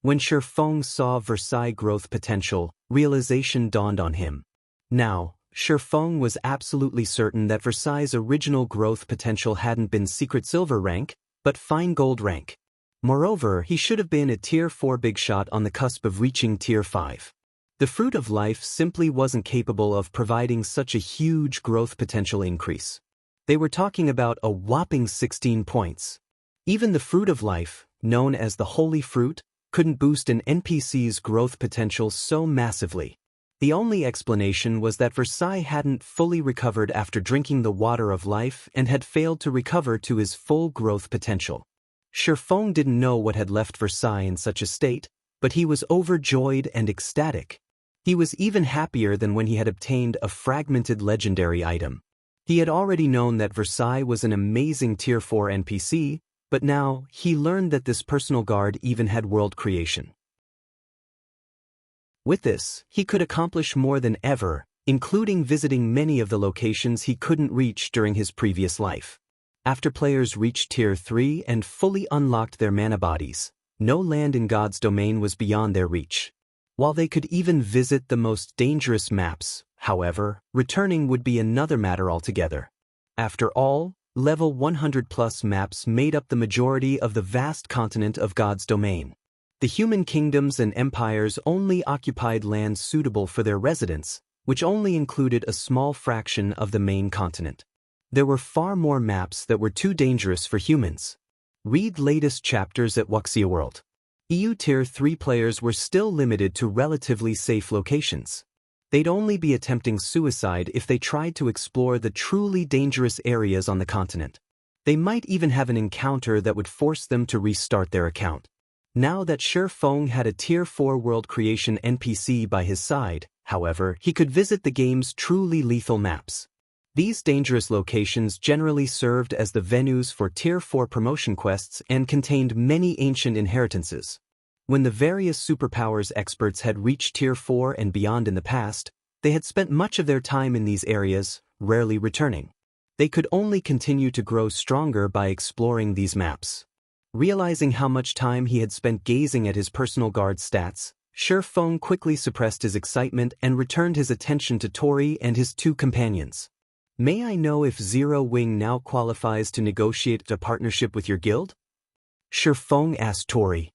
When Feng saw Versailles' growth potential, realization dawned on him. Now, Feng was absolutely certain that Versailles' original growth potential hadn't been Secret Silver rank, but Fine Gold rank. Moreover, he should have been a Tier 4 big shot on the cusp of reaching Tier 5. The Fruit of Life simply wasn't capable of providing such a huge growth potential increase. They were talking about a whopping 16 points. Even the Fruit of Life, known as the Holy Fruit, couldn't boost an NPC's growth potential so massively. The only explanation was that Versailles hadn't fully recovered after drinking the Water of Life and had failed to recover to his full growth potential. Feng didn't know what had left Versailles in such a state, but he was overjoyed and ecstatic. He was even happier than when he had obtained a fragmented legendary item. He had already known that Versailles was an amazing Tier 4 NPC, but now he learned that this personal guard even had world creation. With this, he could accomplish more than ever, including visiting many of the locations he couldn't reach during his previous life. After players reached Tier 3 and fully unlocked their mana bodies, no land in God's domain was beyond their reach. While they could even visit the most dangerous maps, however, returning would be another matter altogether. After all, level 100+ maps made up the majority of the vast continent of God's domain. The human kingdoms and empires only occupied lands suitable for their residents, which only included a small fraction of the main continent. There were far more maps that were too dangerous for humans. Read latest chapters at Wuxia World. EU Tier 3 players were still limited to relatively safe locations. They'd only be attempting suicide if they tried to explore the truly dangerous areas on the continent. They might even have an encounter that would force them to restart their account. Now that Feng had a Tier 4 world creation NPC by his side, however, he could visit the game's truly lethal maps. These dangerous locations generally served as the venues for Tier 4 promotion quests and contained many ancient inheritances. When the various superpowers experts had reached Tier 4 and beyond in the past, they had spent much of their time in these areas, rarely returning. They could only continue to grow stronger by exploring these maps. Realizing how much time he had spent gazing at his personal guard stats, Feng quickly suppressed his excitement and returned his attention to Tori and his two companions. May I know if Zero Wing now qualifies to negotiate a partnership with your guild? Feng asked Tori.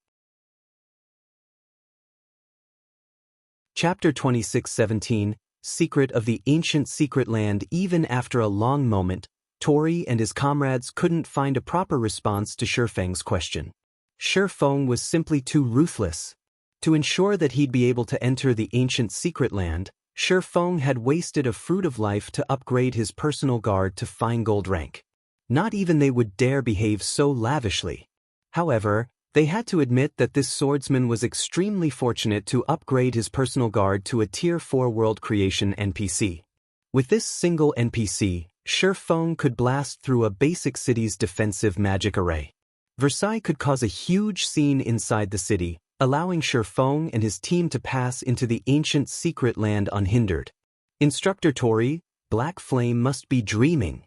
Chapter 26:17, Secret of the Ancient Secret Land. Even after a long moment, Tori and his comrades couldn't find a proper response to Feng's question. Feng was simply too ruthless. To ensure that he'd be able to enter the Ancient Secret Land, Feng had wasted a Fruit of Life to upgrade his personal guard to Fine Gold rank. Not even they would dare behave so lavishly. However, they had to admit that this swordsman was extremely fortunate to upgrade his personal guard to a Tier 4 world creation NPC. With this single NPC, Feng could blast through a basic city's defensive magic array. Versailles could cause a huge scene inside the city, allowing Feng and his team to pass into the ancient secret land unhindered. Instructor Tori, Black Flame must be dreaming,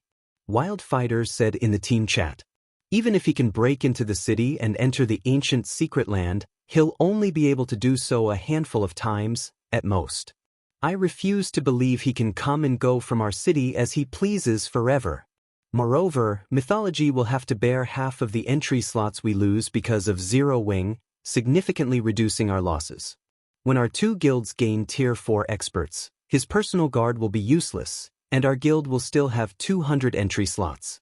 Wildfighter said in the team chat. Even if he can break into the city and enter the ancient secret land, he'll only be able to do so a handful of times, at most. I refuse to believe he can come and go from our city as he pleases forever. Moreover, mythology will have to bear half of the entry slots we lose because of Zero Wing, significantly reducing our losses. When our two guilds gain Tier 4 experts, his personal guard will be useless, and our guild will still have 200 entry slots.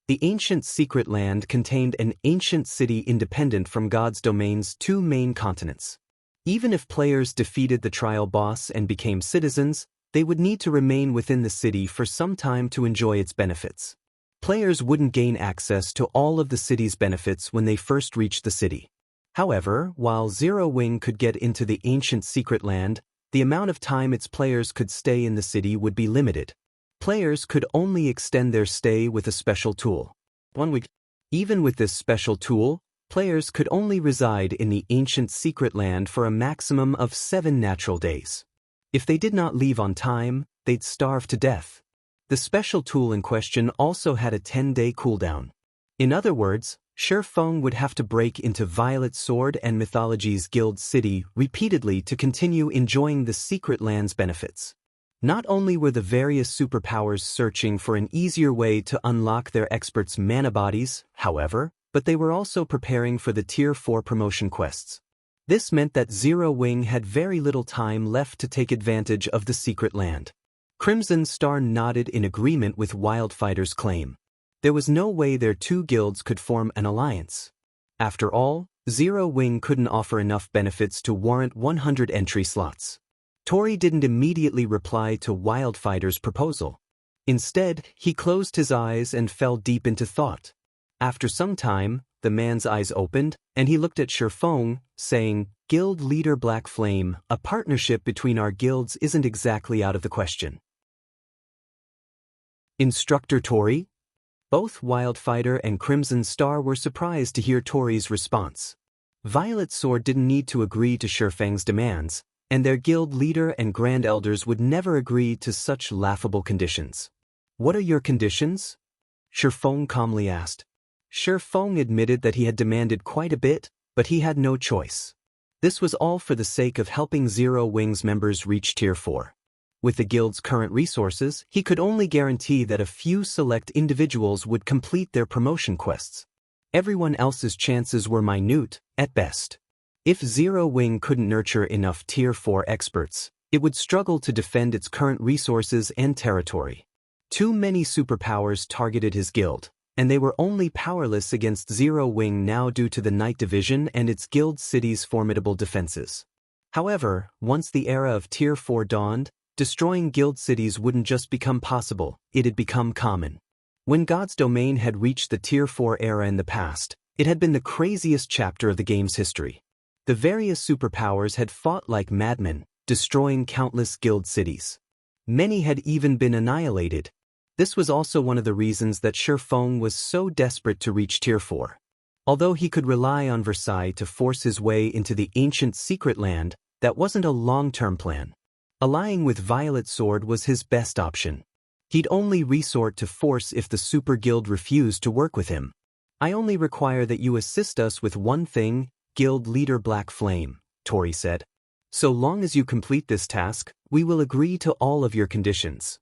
The ancient secret land contained an ancient city independent from God's domain's two main continents. Even if players defeated the trial boss and became citizens, they would need to remain within the city for some time to enjoy its benefits. Players wouldn't gain access to all of the city's benefits when they first reached the city. However, while Zero Wing could get into the ancient secret land, the amount of time its players could stay in the city would be limited. Players could only extend their stay with a special tool. 1 week. Even with this special tool, players could only reside in the ancient secret land for a maximum of 7 natural days. If they did not leave on time, they'd starve to death. The special tool in question also had a 10-day cooldown. In other words, Feng would have to break into Violet Sword and Mythology's Guild City repeatedly to continue enjoying the Secret Land's benefits. Not only were the various superpowers searching for an easier way to unlock their experts' mana bodies, however, but they were also preparing for the Tier 4 promotion quests. This meant that Zero Wing had very little time left to take advantage of the Secret Land. Crimson Star nodded in agreement with Wildfighter's claim. There was no way their two guilds could form an alliance. After all, Zero Wing couldn't offer enough benefits to warrant 100 entry slots. Tori didn't immediately reply to Wildfighter's proposal. Instead, he closed his eyes and fell deep into thought. After some time, the man's eyes opened, and he looked at Feng, saying, "Guild leader Black Flame, a partnership between our guilds isn't exactly out of the question." Instructor Tori? Both Wildfighter and Crimson Star were surprised to hear Tori's response. Violet Sword didn't need to agree to Feng's demands, and their guild leader and grand elders would never agree to such laughable conditions. "What are your conditions?" Feng calmly asked. Feng admitted that he had demanded quite a bit, but he had no choice. This was all for the sake of helping Zero Wing's members reach Tier 4. With the guild's current resources, he could only guarantee that a few select individuals would complete their promotion quests. Everyone else's chances were minute, at best. If Zero Wing couldn't nurture enough Tier 4 experts, it would struggle to defend its current resources and territory. Too many superpowers targeted his guild, and they were only powerless against Zero Wing now due to the Night Division and its guild city's formidable defenses. However, once the era of Tier 4 dawned, destroying guild cities wouldn't just become possible, it had become common. When God's Domain had reached the Tier 4 era in the past, it had been the craziest chapter of the game's history. The various superpowers had fought like madmen, destroying countless guild cities. Many had even been annihilated. This was also one of the reasons that Feng was so desperate to reach Tier 4. Although he could rely on Versailles to force his way into the ancient Secret Land, that wasn't a long-term plan. Allying with Violet Sword was his best option. He'd only resort to force if the Super Guild refused to work with him. "I only require that you assist us with one thing, Guild Leader Black Flame," Tori said. "So long as you complete this task, we will agree to all of your conditions."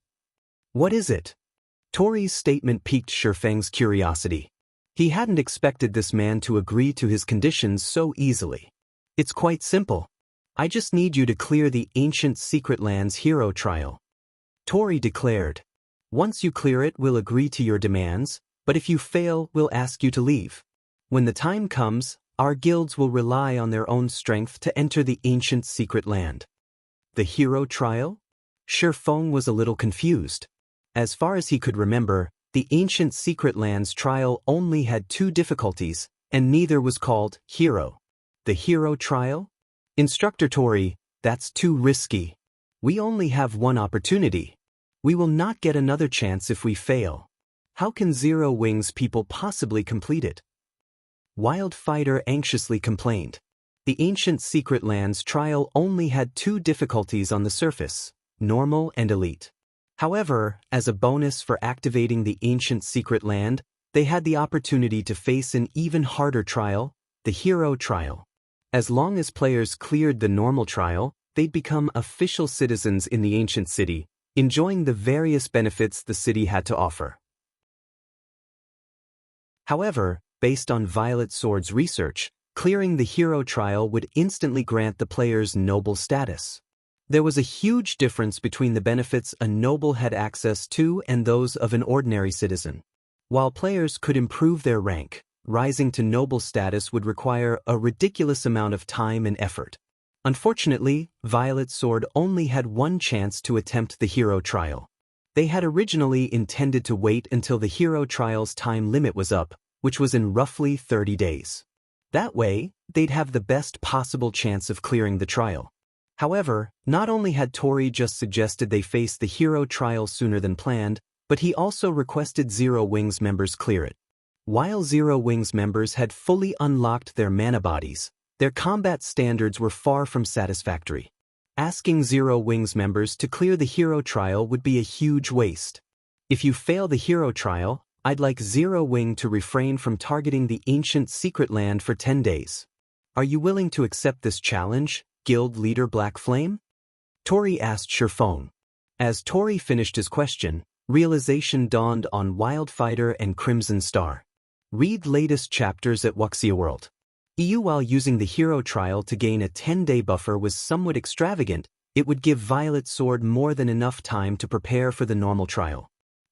"What is it?" Tori's statement piqued Feng's curiosity. He hadn't expected this man to agree to his conditions so easily. "It's quite simple. I just need you to clear the ancient Secret Land's hero trial," Tori declared. "Once you clear it, we'll agree to your demands, but if you fail, we'll ask you to leave. When the time comes, our guilds will rely on their own strength to enter the ancient Secret Land." The hero trial? Feng was a little confused. As far as he could remember, the ancient Secret Land's trial only had two difficulties, and neither was called hero. The hero trial? "Instructor Tori, that's too risky. We only have one opportunity. We will not get another chance if we fail. How can Zero Wing's people possibly complete it?" Wildfighter anxiously complained. The ancient Secret Land's trial only had two difficulties on the surface, normal and elite. However, as a bonus for activating the ancient Secret Land, they had the opportunity to face an even harder trial, the hero trial. As long as players cleared the normal trial, they'd become official citizens in the ancient city, enjoying the various benefits the city had to offer. However, based on Violet Sword's research, clearing the hero trial would instantly grant the players noble status. There was a huge difference between the benefits a noble had access to and those of an ordinary citizen. While players could improve their rank, rising to noble status would require a ridiculous amount of time and effort. Unfortunately, Violet Sword only had one chance to attempt the hero trial. They had originally intended to wait until the hero trial's time limit was up, which was in roughly 30 days. That way, they'd have the best possible chance of clearing the trial. However, not only had Tori just suggested they face the hero trial sooner than planned, but he also requested Zero Wing's members clear it. While Zero Wing's members had fully unlocked their mana bodies, their combat standards were far from satisfactory. Asking Zero Wing's members to clear the hero trial would be a huge waste. If you fail the hero trial, I'd like Zero Wing to refrain from targeting the ancient secret land for 10 days. Are you willing to accept this challenge, Guild Leader Black Flame? Tori asked Feng. As Tori finished his question, realization dawned on Wildfighter and Crimson Star. Read latest chapters at Wuxia World. EU. While using the hero trial to gain a 10-day buffer was somewhat extravagant, it would give Violet Sword more than enough time to prepare for the normal trial.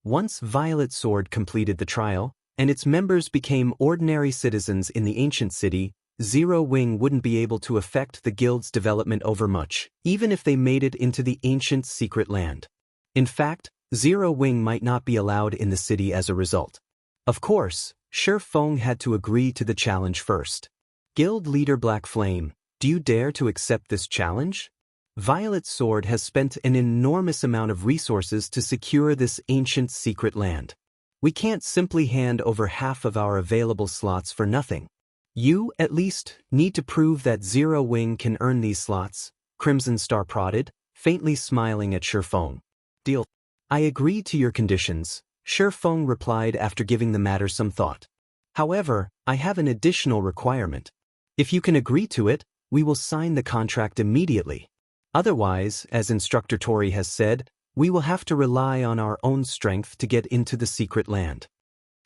Once Violet Sword completed the trial, and its members became ordinary citizens in the ancient city, Zero Wing wouldn't be able to affect the guild's development overmuch, even if they made it into the ancient secret land. In fact, Zero Wing might not be allowed in the city as a result. Of course, Feng had to agree to the challenge first. Guild Leader Black Flame, do you dare to accept this challenge? Violet Sword has spent an enormous amount of resources to secure this ancient secret land. We can't simply hand over half of our available slots for nothing. You, at least, need to prove that Zero Wing can earn these slots, Crimson Star prodded, faintly smiling at Feng. Deal. I agree to your conditions, Feng replied after giving the matter some thought. However, I have an additional requirement. If you can agree to it, we will sign the contract immediately. Otherwise, as Instructor Tori has said, we will have to rely on our own strength to get into the secret land.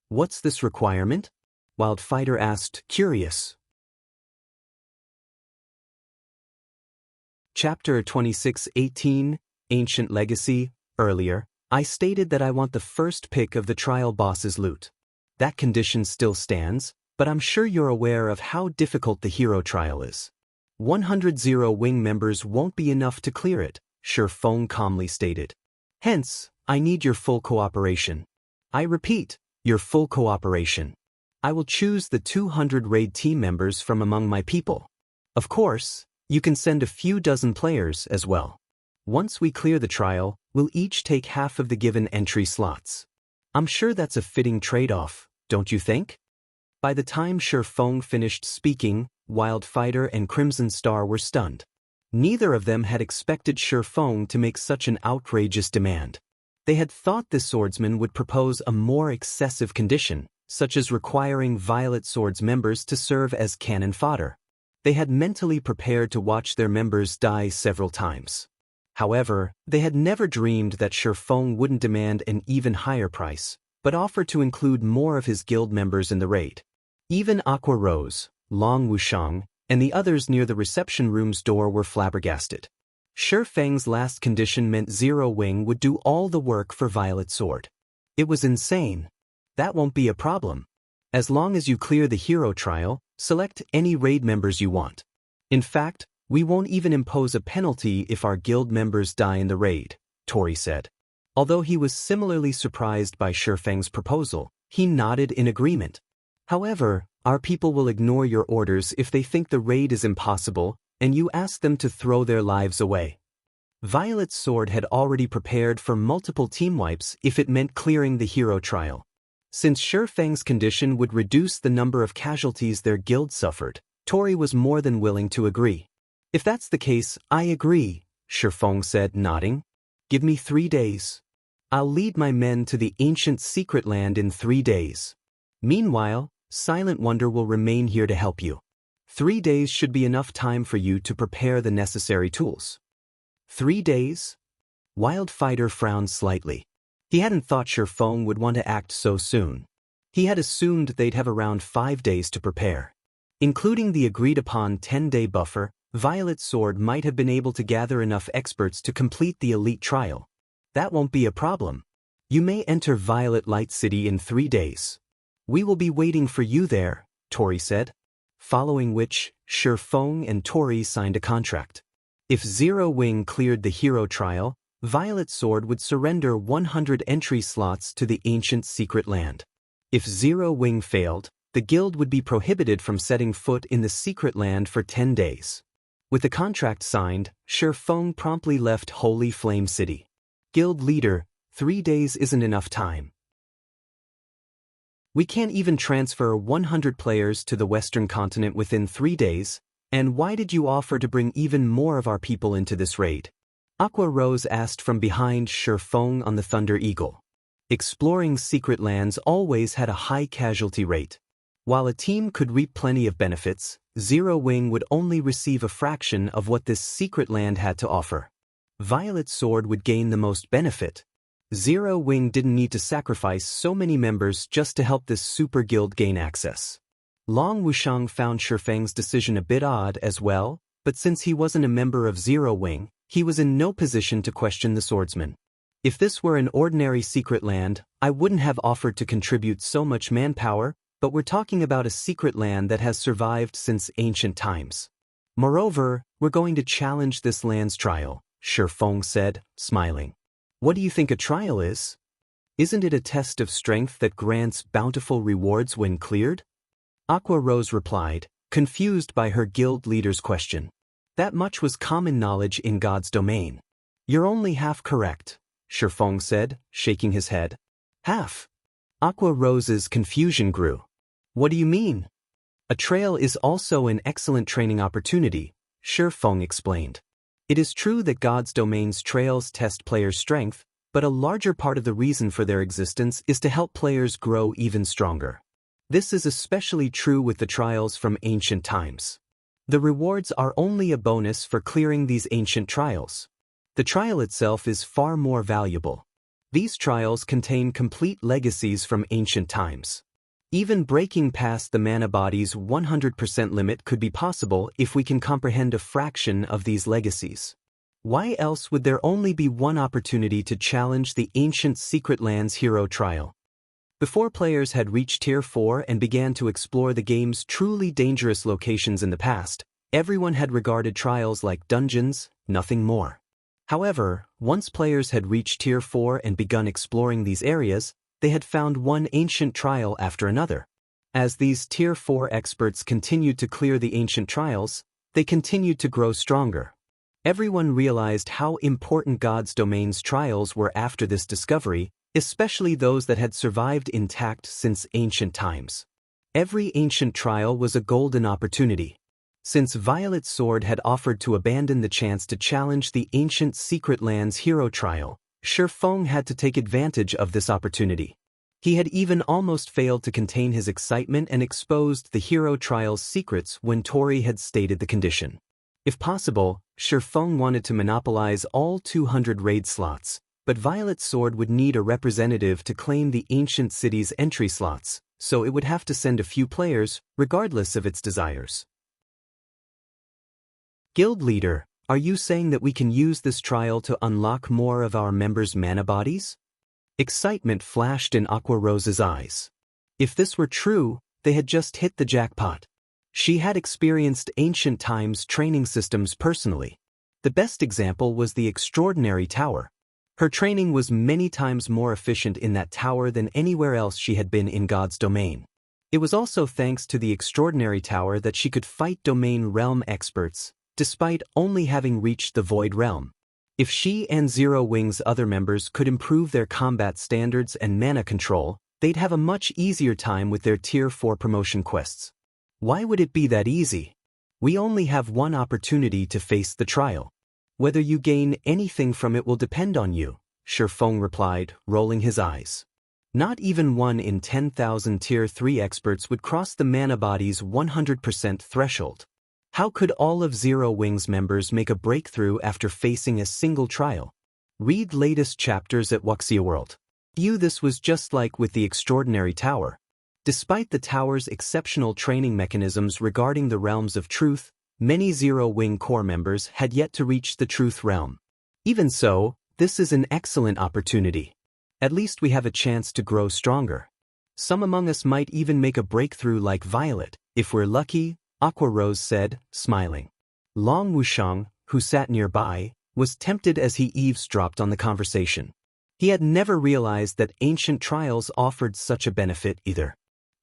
What's this requirement? Wildfighter asked, curious. Chapter 26:18, Ancient Legacy. Earlier, I stated that I want the first pick of the trial boss's loot. That condition still stands, but I'm sure you're aware of how difficult the hero trial is. 100 Zero Wing members won't be enough to clear it, Feng calmly stated. Hence, I need your full cooperation. I repeat, your full cooperation. I will choose the 200 raid team members from among my people. Of course, you can send a few dozen players as well. Once we clear the trial, we'll each take half of the given entry slots. I'm sure that's a fitting trade-off, don't you think? By the time Feng finished speaking, Wildfighter and Crimson Star were stunned. Neither of them had expected Feng to make such an outrageous demand. They had thought the swordsman would propose a more excessive condition, such as requiring Violet Sword's members to serve as cannon fodder. They had mentally prepared to watch their members die several times. However, they had never dreamed that Feng wouldn't demand an even higher price, but offered to include more of his guild members in the raid. Even Aqua Rose, Long Wushang, and the others near the reception room's door were flabbergasted. Feng's last condition meant Zero Wing would do all the work for Violet Sword. It was insane. That won't be a problem. As long as you clear the hero trial, select any raid members you want. In fact, we won't even impose a penalty if our guild members die in the raid, Tori said. Although he was similarly surprised by Feng's proposal, he nodded in agreement. However, our people will ignore your orders if they think the raid is impossible, and you ask them to throw their lives away. Violet's Sword had already prepared for multiple team wipes if it meant clearing the hero trial. Since Feng's condition would reduce the number of casualties their guild suffered, Tori was more than willing to agree. If that's the case, I agree, Feng said, nodding. Give me 3 days. I'll lead my men to the ancient secret land in 3 days. Meanwhile, Silent Wonder will remain here to help you. 3 days should be enough time for you to prepare the necessary tools. 3 days? Wildfighter frowned slightly. He hadn't thought Feng would want to act so soon. He had assumed they'd have around 5 days to prepare. Including the agreed-upon 10-day buffer, Violet Sword might have been able to gather enough experts to complete the elite trial. That won't be a problem. You may enter Violet Light City in 3 days. We will be waiting for you there, Tori said. Following which, Feng and Tori signed a contract. If Zero Wing cleared the hero trial, Violet Sword would surrender 100 entry slots to the ancient secret land. If Zero Wing failed, the guild would be prohibited from setting foot in the secret land for 10 days. With the contract signed, Feng promptly left Holy Flame City. Guild leader, 3 days isn't enough time. We can't even transfer 100 players to the Western continent within 3 days, and why did you offer to bring even more of our people into this raid? Aqua Rose asked from behind Feng on the Thunder Eagle. Exploring secret lands always had a high casualty rate. While a team could reap plenty of benefits, Zero Wing would only receive a fraction of what this secret land had to offer. Violet Sword would gain the most benefit. Zero Wing didn't need to sacrifice so many members just to help this super guild gain access. Long Wushang found Feng's decision a bit odd as well, but since he wasn't a member of Zero Wing, he was in no position to question the swordsman. If this were an ordinary secret land, I wouldn't have offered to contribute so much manpower, but we're talking about a secret land that has survived since ancient times. Moreover, we're going to challenge this land's trial, Feng said, smiling. What do you think a trial is? Isn't it a test of strength that grants bountiful rewards when cleared? Aqua Rose replied, confused by her guild leader's question. That much was common knowledge in God's domain. You're only half correct, Feng said, shaking his head. Half? Aqua Rose's confusion grew. What do you mean? A trail is also an excellent training opportunity, Feng explained. It is true that God's domain's trails test players' strength, but a larger part of the reason for their existence is to help players grow even stronger. This is especially true with the trials from ancient times. The rewards are only a bonus for clearing these ancient trials. The trial itself is far more valuable. These trials contain complete legacies from ancient times. Even breaking past the mana body's 100% limit could be possible if we can comprehend a fraction of these legacies. Why else would there only be one opportunity to challenge the ancient Secret Lands hero trial? Before players had reached Tier 4 and began to explore the game's truly dangerous locations in the past, everyone had regarded trials like dungeons, nothing more. However, once players had reached Tier 4 and begun exploring these areas, they had found one ancient trial after another. As these Tier 4 experts continued to clear the ancient trials, they continued to grow stronger. Everyone realized how important God's domain's trials were after this discovery, especially those that had survived intact since ancient times. Every ancient trial was a golden opportunity. Since Violet Sword had offered to abandon the chance to challenge the ancient Secret Lands hero trial, Feng had to take advantage of this opportunity. He had even almost failed to contain his excitement and exposed the hero trial's secrets when Tori had stated the condition. If possible, Feng wanted to monopolize all 200 raid slots, but Violet Sword would need a representative to claim the ancient city's entry slots, so it would have to send a few players, regardless of its desires. Guild Leader, are you saying that we can use this trial to unlock more of our members' mana bodies? Excitement flashed in Aqua Rose's eyes. If this were true, they had just hit the jackpot. She had experienced ancient times training systems personally. The best example was the Extraordinary Tower. Her training was many times more efficient in that tower than anywhere else she had been in God's domain. It was also thanks to the Extraordinary Tower that she could fight domain realm experts, despite only having reached the Void Realm. If she and Zero Wing's other members could improve their combat standards and mana control, they'd have a much easier time with their Tier 4 promotion quests. Why would it be that easy? We only have one opportunity to face the trial. Whether you gain anything from it will depend on you, Feng replied, rolling his eyes. Not even 1 in 10,000 Tier 3 experts would cross the mana body's 100% threshold. How could all of Zero Wing's members make a breakthrough after facing a single trial? Read latest chapters at Wuxia World. This was just like with the Extraordinary Tower. Despite the tower's exceptional training mechanisms regarding the realms of truth, many Zero Wing core members had yet to reach the truth realm. Even so, this is an excellent opportunity. At least we have a chance to grow stronger. Some among us might even make a breakthrough like Violet, if we're lucky, Aqua Rose said, smiling. Long Wushang, who sat nearby, was tempted as he eavesdropped on the conversation. He had never realized that ancient trials offered such a benefit either.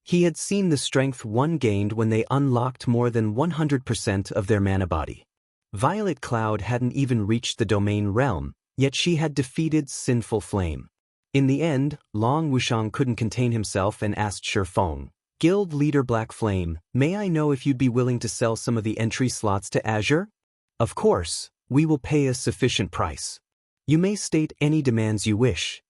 He had seen the strength one gained when they unlocked more than 100% of their mana body. Violet Cloud hadn't even reached the domain realm, yet she had defeated Sinful Flame. In the end, Long Wushang couldn't contain himself and asked Feng, Guild Leader Black Flame, may I know if you'd be willing to sell some of the entry slots to Azure? Of course, we will pay a sufficient price. You may state any demands you wish.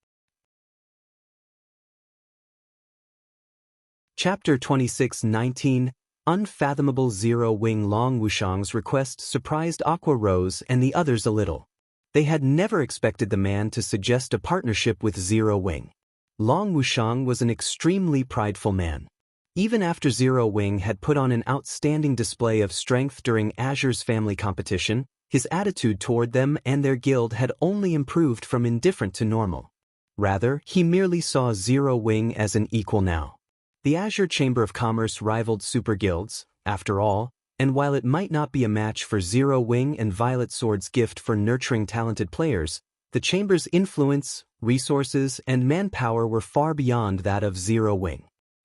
Chapter 26:19 Unfathomable. Zero Wing. Long Wushang's request surprised Aqua Rose and the others a little. They had never expected the man to suggest a partnership with Zero Wing. Long Wushang was an extremely prideful man. Even after Zero Wing had put on an outstanding display of strength during Azure's family competition, his attitude toward them and their guild had only improved from indifferent to normal. Rather, he merely saw Zero Wing as an equal now. The Azure Chamber of Commerce rivaled super guilds, after all, and while it might not be a match for Zero Wing and Violet Sword's gift for nurturing talented players, the Chamber's influence, resources, and manpower were far beyond that of Zero Wing.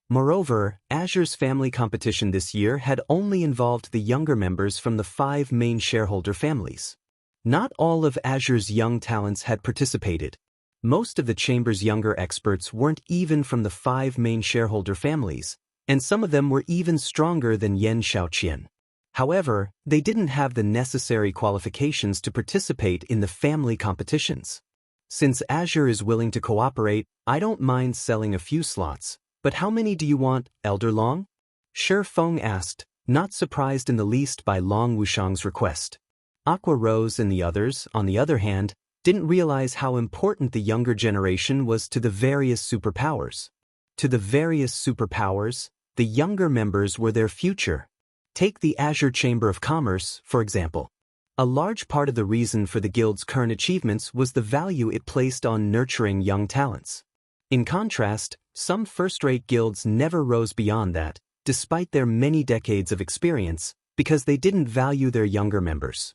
Moreover, Azure's family competition this year had only involved the younger members from the 5 main shareholder families. Not all of Azure's young talents had participated. Most of the Chamber's younger experts weren't even from the 5 main shareholder families, and some of them were even stronger than Xiaoqian. However, they didn't have the necessary qualifications to participate in the family competitions. Since Azure is willing to cooperate, I don't mind selling a few slots. But how many do you want, Elder Long? Feng asked, not surprised in the least by Long Wushang's request. Aqua Rose and the others, on the other hand, didn't realize how important the younger generation was to the various superpowers. To the various superpowers, the younger members were their future. Take the Azure Chamber of Commerce, for example. A large part of the reason for the guild's current achievements was the value it placed on nurturing young talents. In contrast, some first-rate guilds never rose beyond that, despite their many decades of experience, because they didn't value their younger members.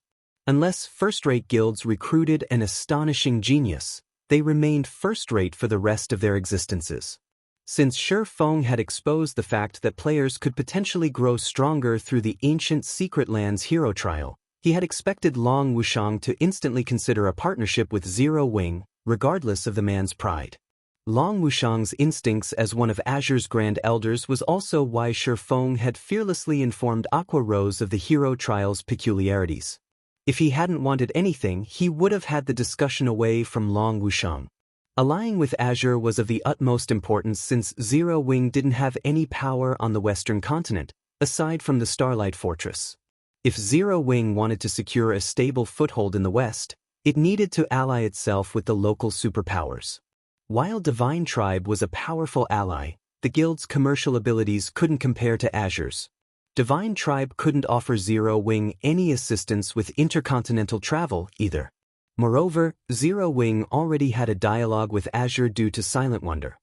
Unless first-rate guilds recruited an astonishing genius, they remained first-rate for the rest of their existences. Since Feng had exposed the fact that players could potentially grow stronger through the ancient Secret Lands hero trial, he had expected Long Wushang to instantly consider a partnership with Zero Wing, regardless of the man's pride. Long Wushang's instincts as one of Azure's Grand Elders was also why Feng had fearlessly informed Aqua Rose of the hero trial's peculiarities. If he hadn't wanted anything, he would have had the discussion away from Long Wushang. Allying with Azure was of the utmost importance since Zero Wing didn't have any power on the Western continent, aside from the Starlight Fortress. If Zero Wing wanted to secure a stable foothold in the West, it needed to ally itself with the local superpowers. While Divine Tribe was a powerful ally, the guild's commercial abilities couldn't compare to Azure's. Divine Tribe couldn't offer Zero Wing any assistance with intercontinental travel either. Moreover, Zero Wing already had a dialogue with Azure due to Silent Wonder.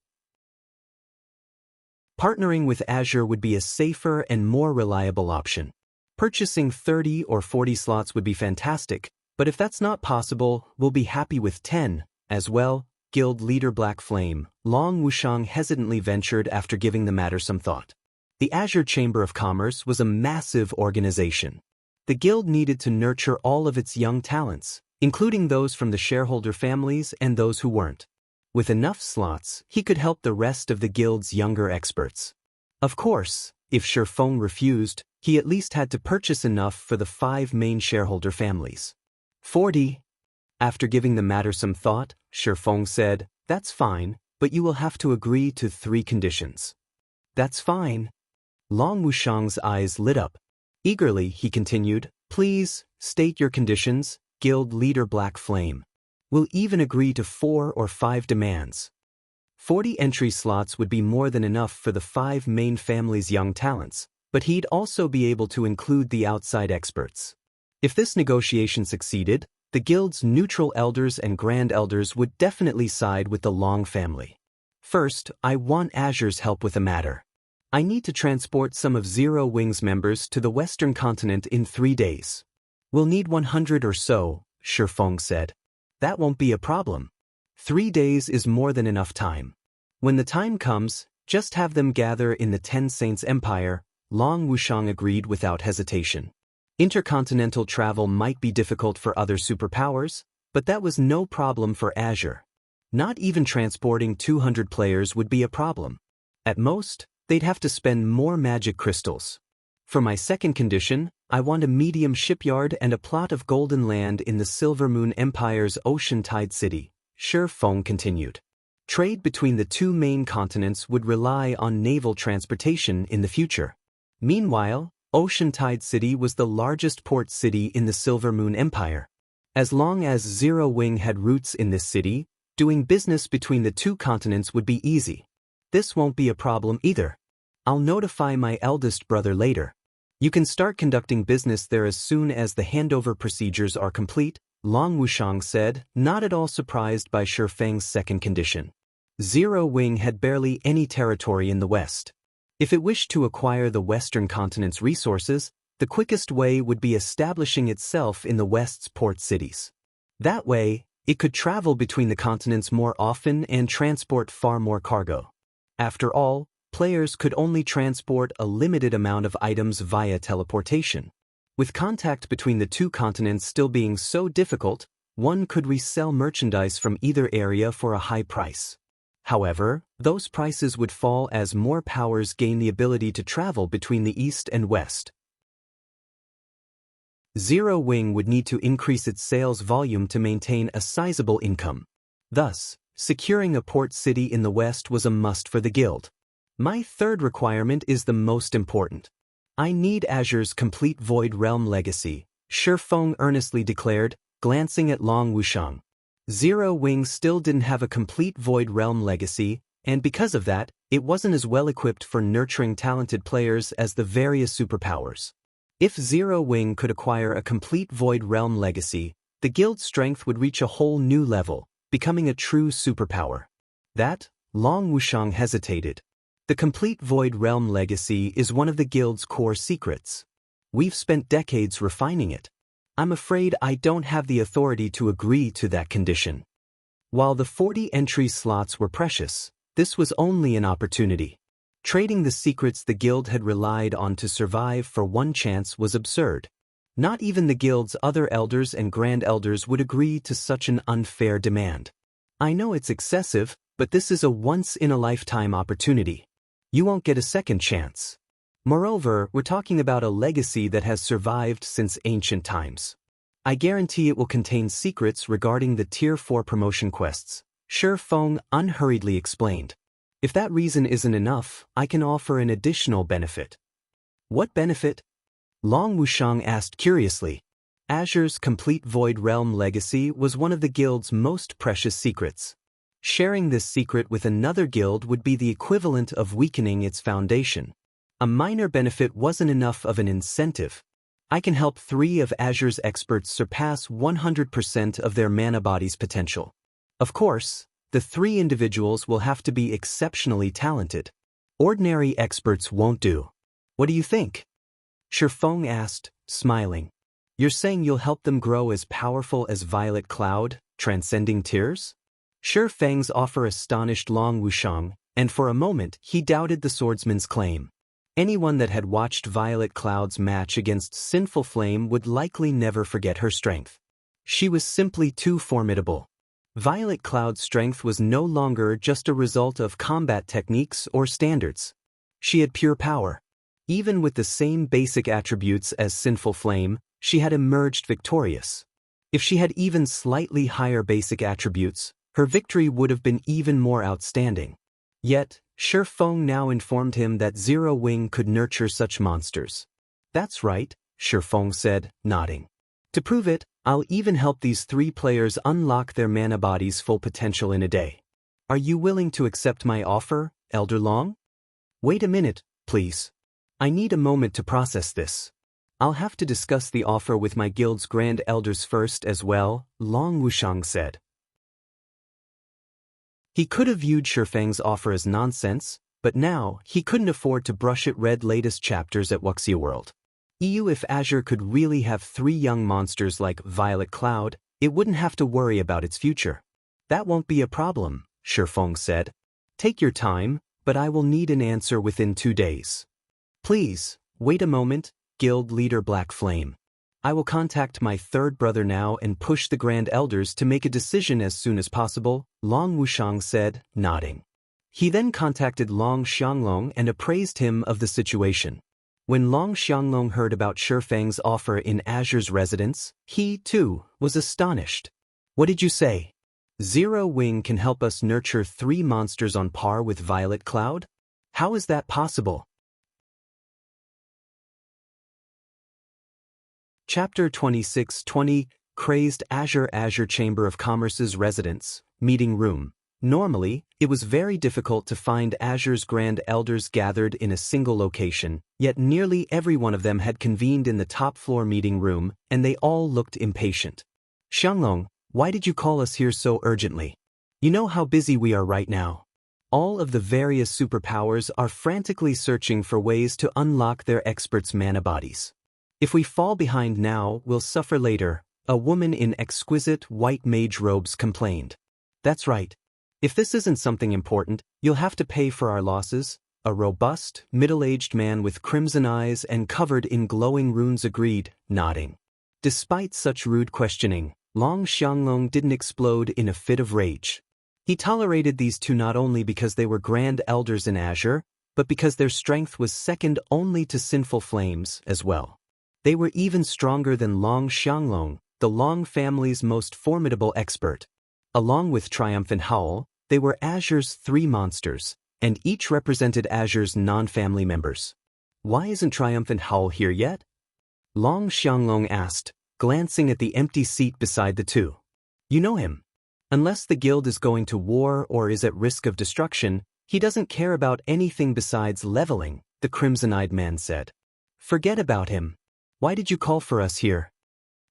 Partnering with Azure would be a safer and more reliable option. Purchasing 30 or 40 slots would be fantastic, but if that's not possible, we'll be happy with 10, as well. Guild leader Black Flame, Long Wushang hesitantly ventured after giving the matter some thought. The Azure Chamber of Commerce was a massive organization. The guild needed to nurture all of its young talents, including those from the shareholder families and those who weren't. With enough slots, he could help the rest of the guild's younger experts. Of course, if Feng refused, he at least had to purchase enough for the 5 main shareholder families. 40. After giving the matter some thought, Feng said, "That's fine, but you will have to agree to 3 conditions." "That's fine." Long Wushang's eyes lit up. Eagerly, he continued, "Please, state your conditions, guild leader Black Flame. We'll even agree to 4 or 5 demands." 40 entry slots would be more than enough for the 5 main families' young talents, but he'd also be able to include the outside experts. If this negotiation succeeded, the guild's neutral elders and grand elders would definitely side with the Long family. First, I want Azure's help with a matter. I need to transport some of Zero Wing's members to the Western continent in 3 days. We'll need 100 or so, Feng said. That won't be a problem. 3 days is more than enough time. When the time comes, just have them gather in the Ten Saints Empire, Long Wushang agreed without hesitation. Intercontinental travel might be difficult for other superpowers, but that was no problem for Azure. Not even transporting 200 players would be a problem. At most, they'd have to spend more magic crystals. For my second condition, I want a medium shipyard and a plot of golden land in the Silver Moon Empire's Ocean Tide City, Feng continued. Trade between the two main continents would rely on naval transportation in the future. Meanwhile, Oceantide City was the largest port city in the Silver Moon Empire. As long as Zero Wing had roots in this city, doing business between the two continents would be easy. This won't be a problem either. I'll notify my eldest brother later. You can start conducting business there as soon as the handover procedures are complete, Long Wushang said, not at all surprised by Shi Feng's second condition. Zero Wing had barely any territory in the west. If it wished to acquire the western continent's resources, the quickest way would be establishing itself in the west's port cities. That way, it could travel between the continents more often and transport far more cargo. After all, players could only transport a limited amount of items via teleportation. With contact between the two continents still being so difficult, one could resell merchandise from either area for a high price. However, those prices would fall as more powers gain the ability to travel between the east and west. Zero Wing would need to increase its sales volume to maintain a sizable income. Thus, securing a port city in the west was a must for the guild. My third requirement is the most important. I need Azure's complete Void Realm legacy, Shi Feng earnestly declared, glancing at Long Wushang. Zero Wing still didn't have a complete Void Realm legacy, and because of that, it wasn't as well equipped for nurturing talented players as the various superpowers. If Zero Wing could acquire a complete Void Realm legacy, the guild's strength would reach a whole new level, becoming a true superpower. That, Long Wushang hesitated. The complete Void Realm legacy is one of the guild's core secrets. We've spent decades refining it. I'm afraid I don't have the authority to agree to that condition. While the 40 entry slots were precious, this was only an opportunity. Trading the secrets the guild had relied on to survive for one chance was absurd. Not even the guild's other elders and grand elders would agree to such an unfair demand. I know it's excessive, but this is a once-in-a-lifetime opportunity. You won't get a second chance. Moreover, we're talking about a legacy that has survived since ancient times. I guarantee it will contain secrets regarding the Tier 4 promotion quests, Shi Feng unhurriedly explained. If that reason isn't enough, I can offer an additional benefit. What benefit? Long Wushang asked curiously. Azure's complete Void Realm legacy was one of the guild's most precious secrets. Sharing this secret with another guild would be the equivalent of weakening its foundation. A minor benefit wasn't enough of an incentive. I can help 3 of Azure's experts surpass 100% of their mana body's potential. Of course, the 3 individuals will have to be exceptionally talented. Ordinary experts won't do. What do you think? Shi Feng asked, smiling. You're saying you'll help them grow as powerful as Violet Cloud, transcending tiers? Shi Feng's offer astonished Long Wushang, and for a moment he doubted the swordsman's claim. Anyone that had watched Violet Cloud's match against Sinful Flame would likely never forget her strength. She was simply too formidable. Violet Cloud's strength was no longer just a result of combat techniques or standards. She had pure power. Even with the same basic attributes as Sinful Flame, she had emerged victorious. If she had even slightly higher basic attributes, her victory would have been even more outstanding. Yet, Shi Feng now informed him that Zero Wing could nurture such monsters. That's right, Shi Feng said, nodding. To prove it, I'll even help these 3 players unlock their mana body's full potential in a day. Are you willing to accept my offer, Elder Long? Wait a minute, please. I need a moment to process this. I'll have to discuss the offer with my guild's grand elders first as well, Long Wushang said. He could have viewed Shi Feng's offer as nonsense, but now he couldn't afford to brush it read latest chapters at Wuxia World. If Azure could really have 3 young monsters like Violet Cloud, it wouldn't have to worry about its future. That won't be a problem, Shi Feng said. Take your time, but I will need an answer within 2 days. Please, wait a moment, Guild Leader Black Flame. I will contact my 3rd brother now and push the Grand Elders to make a decision as soon as possible, Long Wushang said, nodding. He then contacted Long Xianglong and appraised him of the situation. When Long Xianglong heard about Shi Feng's offer in Azure's residence, he, too, was astonished. What did you say? Zero Wing can help us nurture 3 monsters on par with Violet Cloud? How is that possible? Chapter 2620, Crazed. Azure Chamber of Commerce's residence, meeting room. Normally, it was very difficult to find Azure's Grand Elders gathered in a single location, yet nearly every one of them had convened in the top-floor meeting room, and they all looked impatient. Xianglong, why did you call us here so urgently? You know how busy we are right now. All of the various superpowers are frantically searching for ways to unlock their experts' mana bodies. If we fall behind now, we'll suffer later, a woman in exquisite white mage robes complained. That's right. If this isn't something important, you'll have to pay for our losses, a robust, middle-aged man with crimson eyes and covered in glowing runes agreed, nodding. Despite such rude questioning, Long Xianglong didn't explode in a fit of rage. He tolerated these two not only because they were Grand Elders in Azure, but because their strength was second only to sinful flames as well. They were even stronger than Long Xianglong, the Long family's most formidable expert. Along with Triumphant Howl, they were Azure's 3 monsters, and each represented Azure's non-family members. Why isn't Triumphant Howl here yet? Long Xianglong asked, glancing at the empty seat beside the two. You know him. Unless the guild is going to war or is at risk of destruction, he doesn't care about anything besides leveling, the crimson-eyed man said. Forget about him. Why did you call for us here?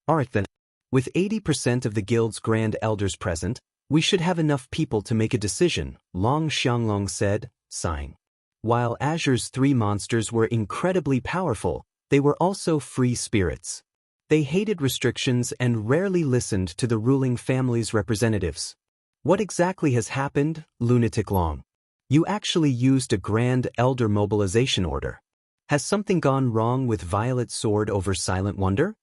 Alright then. With 80% of the guild's Grand Elders present, we should have enough people to make a decision, Long Xianglong said, sighing. While Azure's 3 monsters were incredibly powerful, they were also free spirits. They hated restrictions and rarely listened to the ruling family's representatives. What exactly has happened, Lunatic Long? You actually used a Grand Elder mobilization order. Has something gone wrong with Violet Sword over Silent Wonder?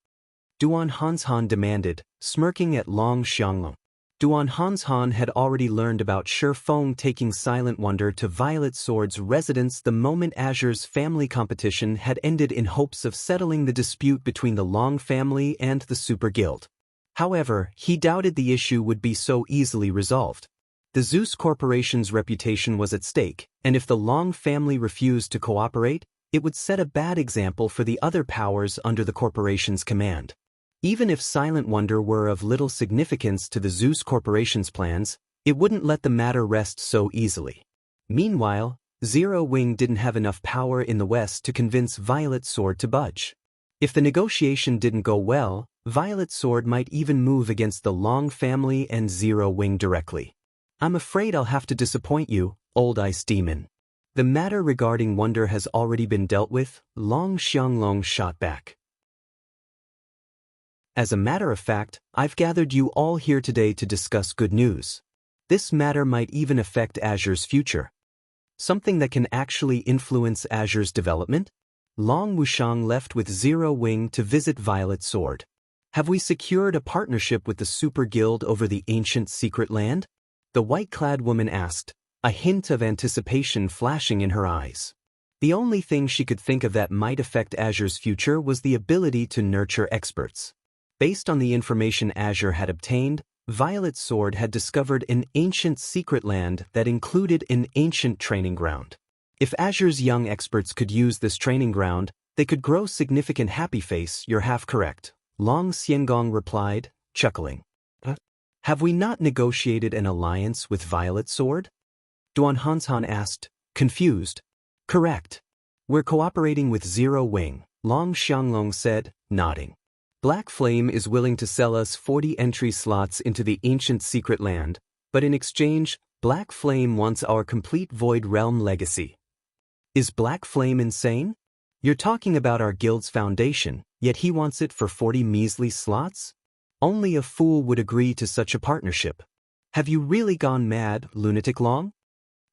Duan Hanshan demanded, smirking at Long Xianglong. Duan Hanshan had already learned about Feng taking Silent Wonder to Violet Sword's residence the moment Azure's family competition had ended in hopes of settling the dispute between the Long family and the Super Guild. However, he doubted the issue would be so easily resolved. The Zeus Corporation's reputation was at stake, and if the Long family refused to cooperate, it would set a bad example for the other powers under the corporation's command. Even if Silent Wonder were of little significance to the Zeus Corporation's plans, it wouldn't let the matter rest so easily. Meanwhile, Zero Wing didn't have enough power in the West to convince Violet Sword to budge. If the negotiation didn't go well, Violet Sword might even move against the Long family and Zero Wing directly. I'm afraid I'll have to disappoint you, Old Ice Demon. The matter regarding Wonder has already been dealt with, Long Xianglong shot back. As a matter of fact, I've gathered you all here today to discuss good news. This matter might even affect Azure's future. Something that can actually influence Azure's development? Long Wushang left with Zero Wing to visit Violet Sword. Have we secured a partnership with the Super Guild over the ancient secret land? The white-clad woman asked, a hint of anticipation flashing in her eyes. The only thing she could think of that might affect Azure's future was the ability to nurture experts. Based on the information Azure had obtained, Violet Sword had discovered an ancient secret land that included an ancient training ground. If Azure's young experts could use this training ground, they could grow significant. Happy face, you're half correct, Long Xiangong replied, chuckling. Have we not negotiated an alliance with Violet Sword? Duan Hanshan asked, confused. Correct. We're cooperating with Zero Wing, Long Xianglong said, nodding. Black Flame is willing to sell us 40 entry slots into the ancient secret land, but in exchange, Black Flame wants our complete Void Realm legacy. Is Black Flame insane? You're talking about our guild's foundation, yet he wants it for 40 measly slots? Only a fool would agree to such a partnership. Have you really gone mad, Lunatic Long?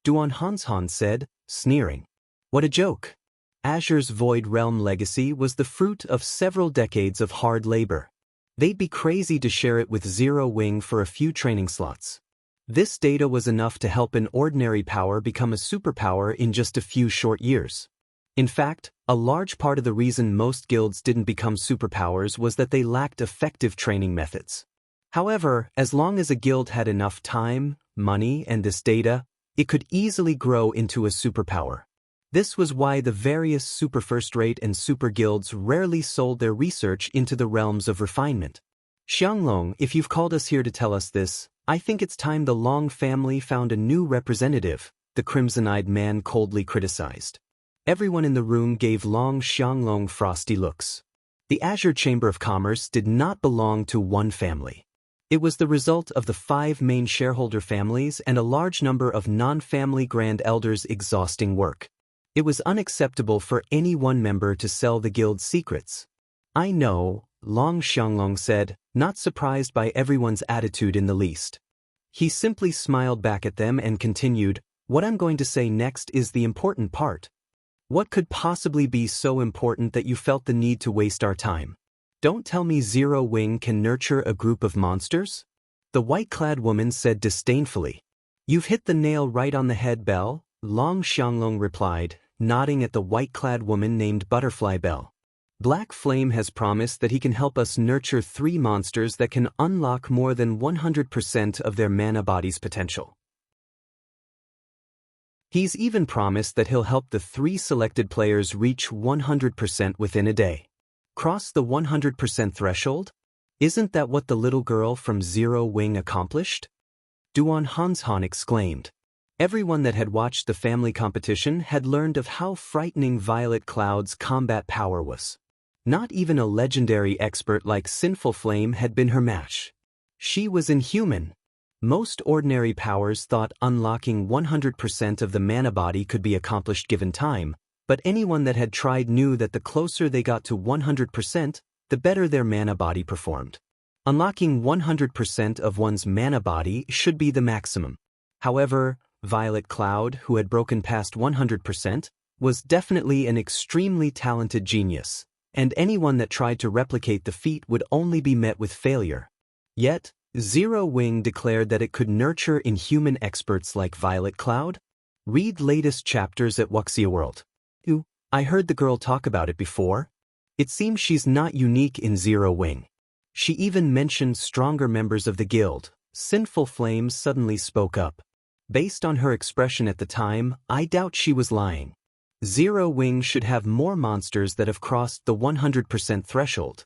Duan Hanshan said, sneering. What a joke. Azure's Void Realm legacy was the fruit of several decades of hard labor. They'd be crazy to share it with Zero Wing for a few training slots. This data was enough to help an ordinary power become a superpower in just a few short years. In fact, a large part of the reason most guilds didn't become superpowers was that they lacked effective training methods. However, as long as a guild had enough time, money, and this data, it could easily grow into a superpower. This was why the various super first-rate and super guilds rarely sold their research into the realms of refinement. Xianglong, if you've called us here to tell us this, I think it's time the Long family found a new representative, the crimson-eyed man coldly criticized. Everyone in the room gave Long Xianglong frosty looks. The Azure Chamber of Commerce did not belong to one family. It was the result of the 5 main shareholder families and a large number of non-family grand elders' exhausting work. It was unacceptable for any one member to sell the guild's secrets. I know, Long Xianglong said, not surprised by everyone's attitude in the least. He simply smiled back at them and continued, "What I'm going to say next is the important part. What could possibly be so important that you felt the need to waste our time? Don't tell me Zero Wing can nurture a group of monsters?" The white-clad woman said disdainfully. "You've hit the nail right on the head, Belle," Long Xianglong replied, nodding at the white-clad woman named Butterfly Belle. "Black Flame has promised that he can help us nurture 3 monsters that can unlock more than 100% of their mana body's potential. He's even promised that he'll help the 3 selected players reach 100% within a day. Cross the 100% threshold? Isn't that what the little girl from Zero Wing accomplished?" Duan Hanshan exclaimed. Everyone that had watched the family competition had learned of how frightening Violet Cloud's combat power was. Not even a legendary expert like Sinful Flame had been her match. She was inhuman. Most ordinary powers thought unlocking 100% of the mana body could be accomplished given time, but anyone that had tried knew that the closer they got to 100%, the better their mana body performed. Unlocking 100% of one's mana body should be the maximum. However, Violet Cloud, who had broken past 100%, was definitely an extremely talented genius, and anyone that tried to replicate the feat would only be met with failure. Yet, Zero Wing declared that it could nurture inhuman experts like Violet Cloud. Read latest chapters at Wuxia World. I heard the girl talk about it before. It seems she's not unique in Zero Wing. She even mentioned stronger members of the guild. Sinful Flame suddenly spoke up. Based on her expression at the time, I doubt she was lying. Zero Wing should have more monsters that have crossed the 100% threshold.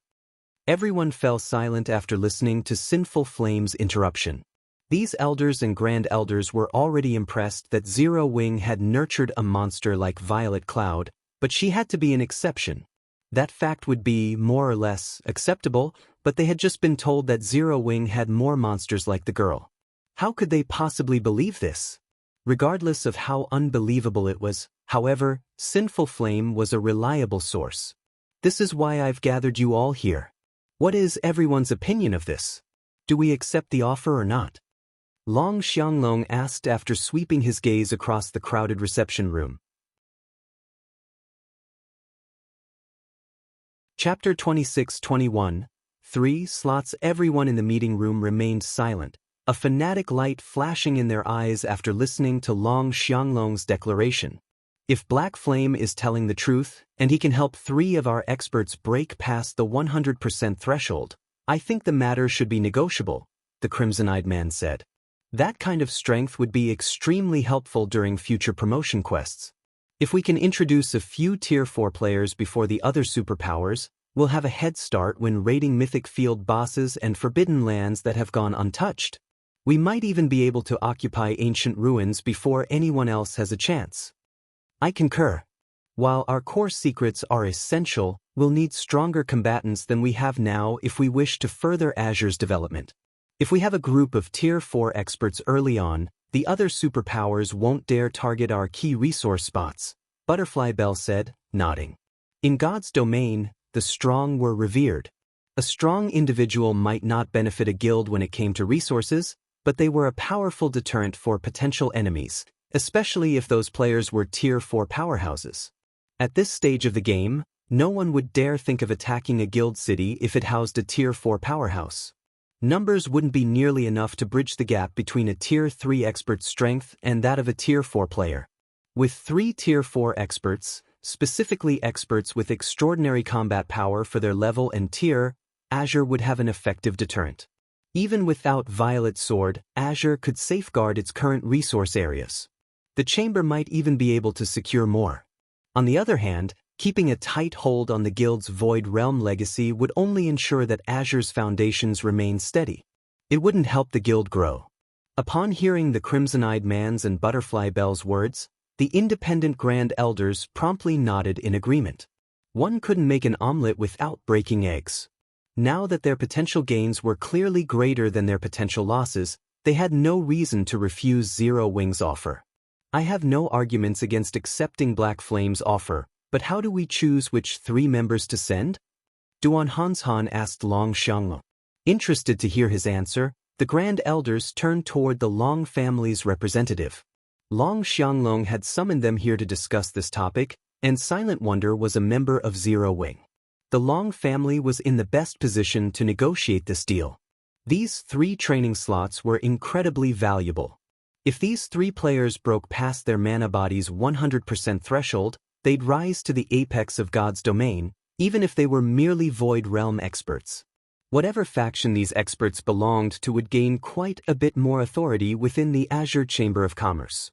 Everyone fell silent after listening to Sinful Flame's interruption. These elders and grand elders were already impressed that Zero Wing had nurtured a monster like Violet Cloud, but she had to be an exception. That fact would be, more or less, acceptable, but they had just been told that Zero Wing had more monsters like the girl. How could they possibly believe this? Regardless of how unbelievable it was, however, Sinful Flame was a reliable source. This is why I've gathered you all here. What is everyone's opinion of this? Do we accept the offer or not? Long Xianglong asked after sweeping his gaze across the crowded reception room. Chapter 26-21. 3 slots. Everyone in the meeting room remained silent, a fanatic light flashing in their eyes after listening to Long Xianglong's declaration. If Black Flame is telling the truth, and he can help 3 of our experts break past the 100% threshold, I think the matter should be negotiable, the crimson-eyed man said. That kind of strength would be extremely helpful during future promotion quests. If we can introduce a few Tier 4 players before the other superpowers, we'll have a head start when raiding mythic field bosses and forbidden lands that have gone untouched. We might even be able to occupy ancient ruins before anyone else has a chance. I concur. While our core secrets are essential, we'll need stronger combatants than we have now if we wish to further Azure's development. If we have a group of Tier 4 experts early on, the other superpowers won't dare target our key resource spots, Butterfly Belle said, nodding. In God's domain, the strong were revered. A strong individual might not benefit a guild when it came to resources, but they were a powerful deterrent for potential enemies, especially if those players were Tier 4 powerhouses. At this stage of the game, no one would dare think of attacking a guild city if it housed a Tier 4 powerhouse. Numbers wouldn't be nearly enough to bridge the gap between a Tier 3 expert's strength and that of a Tier 4 player. With 3 Tier 4 experts, specifically experts with extraordinary combat power for their level and tier, Azure would have an effective deterrent. Even without Violet Sword, Azure could safeguard its current resource areas. The chamber might even be able to secure more. On the other hand, keeping a tight hold on the guild's Void Realm legacy would only ensure that Azure's foundations remain steady. It wouldn't help the guild grow. Upon hearing the Crimson-Eyed Man's and Butterfly Bell's words, the independent Grand Elders promptly nodded in agreement. One couldn't make an omelet without breaking eggs. Now that their potential gains were clearly greater than their potential losses, they had no reason to refuse Zero Wing's offer. I have no arguments against accepting Black Flame's offer, but how do we choose which 3 members to send? Duan Hanshan asked Long Xianglong. Interested to hear his answer, the Grand Elders turned toward the Long family's representative. Long Xianglong had summoned them here to discuss this topic, and Silent Wonder was a member of Zero Wing. The Long family was in the best position to negotiate this deal. These 3 training slots were incredibly valuable. If these 3 players broke past their mana body's 100% threshold, they'd rise to the apex of God's domain, even if they were merely Void Realm experts. Whatever faction these experts belonged to would gain quite a bit more authority within the Azure Chamber of Commerce.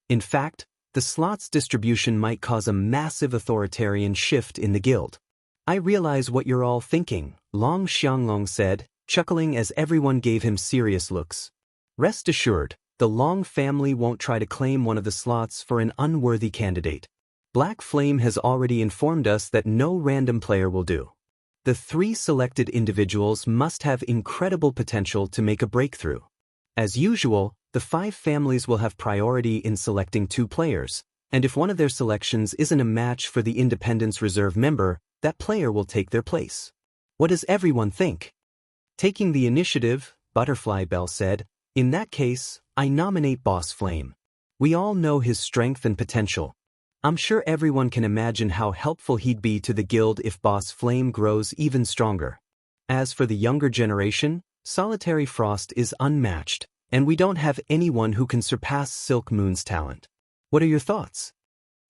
In fact, the slots distribution might cause a massive authoritarian shift in the guild. I realize what you're all thinking, Long Xianglong said, chuckling as everyone gave him serious looks. Rest assured, the Long family won't try to claim one of the slots for an unworthy candidate. Black Flame has already informed us that no random player will do. The 3 selected individuals must have incredible potential to make a breakthrough. As usual, the 5 families will have priority in selecting 2 players, and if one of their selections isn't a match for the Independence Reserve member, that player will take their place. What does everyone think? Taking the initiative, Butterfly Bell said, in that case, I nominate Boss Flame. We all know his strength and potential. I'm sure everyone can imagine how helpful he'd be to the guild if Boss Flame grows even stronger. As for the younger generation, Solitary Frost is unmatched, and we don't have anyone who can surpass Silk Moon's talent. What are your thoughts?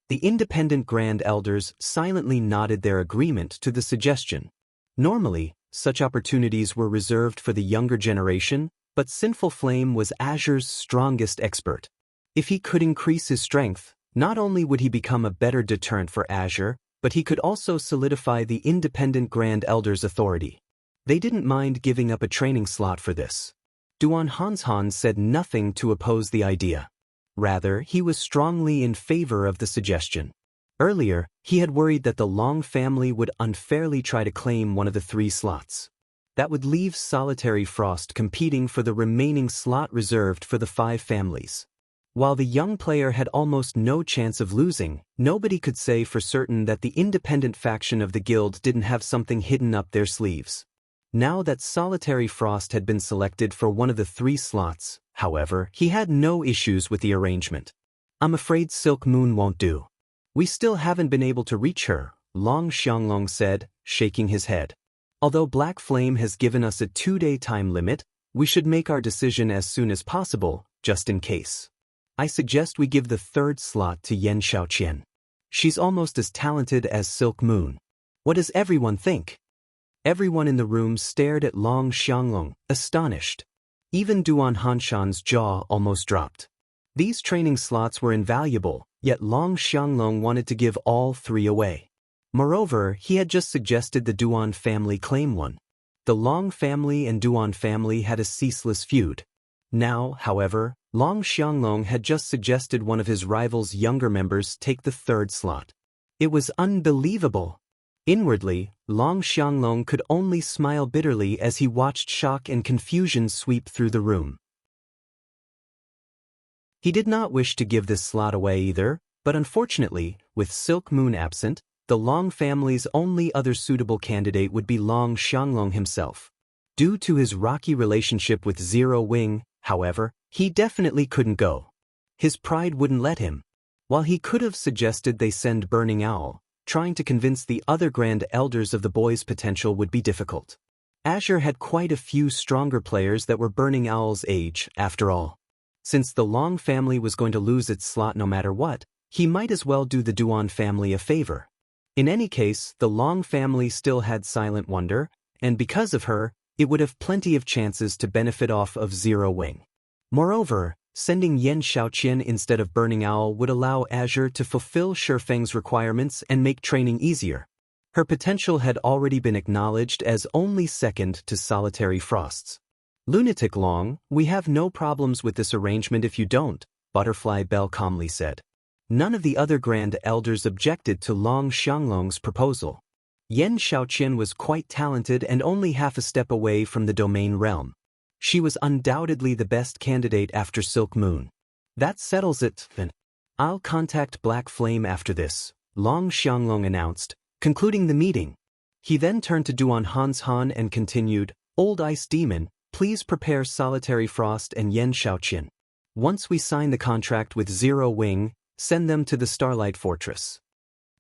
The independent Grand Elders silently nodded their agreement to the suggestion. Normally, such opportunities were reserved for the younger generation, but Sinful Flame was Azure's strongest expert. If he could increase his strength, not only would he become a better deterrent for Azure, but he could also solidify the independent Grand Elders' authority. They didn't mind giving up a training slot for this. Duan Hanshan said nothing to oppose the idea. Rather, he was strongly in favor of the suggestion. Earlier, he had worried that the Long family would unfairly try to claim one of the 3 slots. That would leave Solitary Frost competing for the remaining slot reserved for the 5 families. While the young player had almost no chance of losing, nobody could say for certain that the independent faction of the guild didn't have something hidden up their sleeves. Now that Solitary Frost had been selected for one of the 3 slots, however, he had no issues with the arrangement. I'm afraid Silk Moon won't do. We still haven't been able to reach her, Long Xianglong said, shaking his head. Although Black Flame has given us a 2-day time limit, we should make our decision as soon as possible, just in case. I suggest we give the 3rd slot to Xiaoqian. She's almost as talented as Silk Moon. What does everyone think? Everyone in the room stared at Long Xianglong, astonished. Even Duan Hanshan's jaw almost dropped. These training slots were invaluable, yet Long Xianglong wanted to give all 3 away. Moreover, he had just suggested the Duan family claim one. The Long family and Duan family had a ceaseless feud. Now, however, Long Xianglong had just suggested one of his rival's younger members take the 3rd slot. It was unbelievable. Inwardly, Long Xianglong could only smile bitterly as he watched shock and confusion sweep through the room. He did not wish to give this slot away either, but unfortunately, with Silk Moon absent, the Long family's only other suitable candidate would be Long Xianglong himself. Due to his rocky relationship with Zero Wing, however, he definitely couldn't go. His pride wouldn't let him. While he could have suggested they send Burning Owl, trying to convince the other Grand Elders of the boy's potential would be difficult. Azure had quite a few stronger players that were Burning Owl's age, after all. Since the Long family was going to lose its slot no matter what, he might as well do the Duan family a favor. In any case, the Long family still had Silent Wonder, and because of her, it would have plenty of chances to benefit off of Zero Wing. Moreover, sending Xiaoqian instead of Burning Owl would allow Azure to fulfill Feng's requirements and make training easier. Her potential had already been acknowledged as only second to Solitary Frost's. Lunatic Long, we have no problems with this arrangement if you don't, Butterfly Bell calmly said. None of the other Grand Elders objected to Long Xianglong's proposal. Xiaoqian was quite talented and only half a step away from the domain realm. She was undoubtedly the best candidate after Silk Moon. That settles it, then. I'll contact Black Flame after this, Long Xianglong announced, concluding the meeting. He then turned to Duan Han and continued, Old Ice Demon, please prepare Solitary Frost and Xiaoqian. Once we sign the contract with Zero Wing, send them to the Starlight Fortress.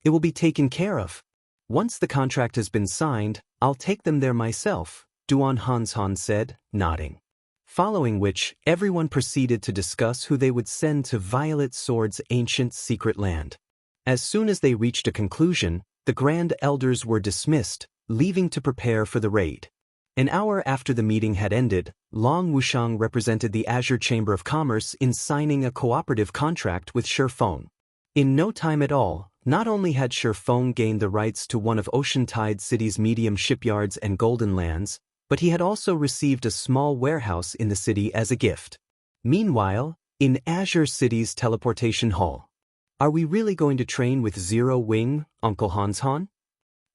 It will be taken care of. Once the contract has been signed, I'll take them there myself, Duan Han said, nodding. Following which, everyone proceeded to discuss who they would send to Violet Sword's ancient secret land. As soon as they reached a conclusion, the Grand Elders were dismissed, leaving to prepare for the raid. An hour after the meeting had ended, Long Wushang represented the Azure Chamber of Commerce in signing a cooperative contract with Feng. In no time at all, not only had Feng gained the rights to one of Ocean Tide City's medium shipyards and golden lands, but he had also received a small warehouse in the city as a gift. Meanwhile, in Azure City's teleportation hall. Are we really going to train with Zero Wing, Uncle Han?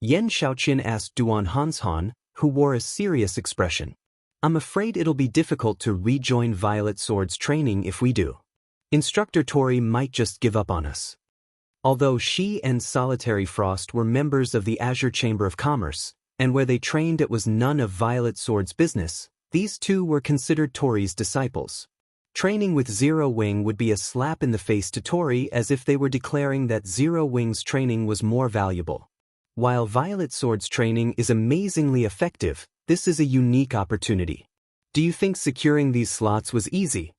Xiaoqian asked Duan Han, who wore a serious expression. I'm afraid it'll be difficult to rejoin Violet Sword's training if we do. Instructor Tori might just give up on us. Although she and Solitary Frost were members of the Azure Chamber of Commerce, and where they trained it was none of Violet Sword's business, these two were considered Tori's disciples. Training with Zero Wing would be a slap in the face to Tori, as if they were declaring that Zero Wing's training was more valuable. While Violet Sword's training is amazingly effective, this is a unique opportunity. Do you think securing these slots was easy?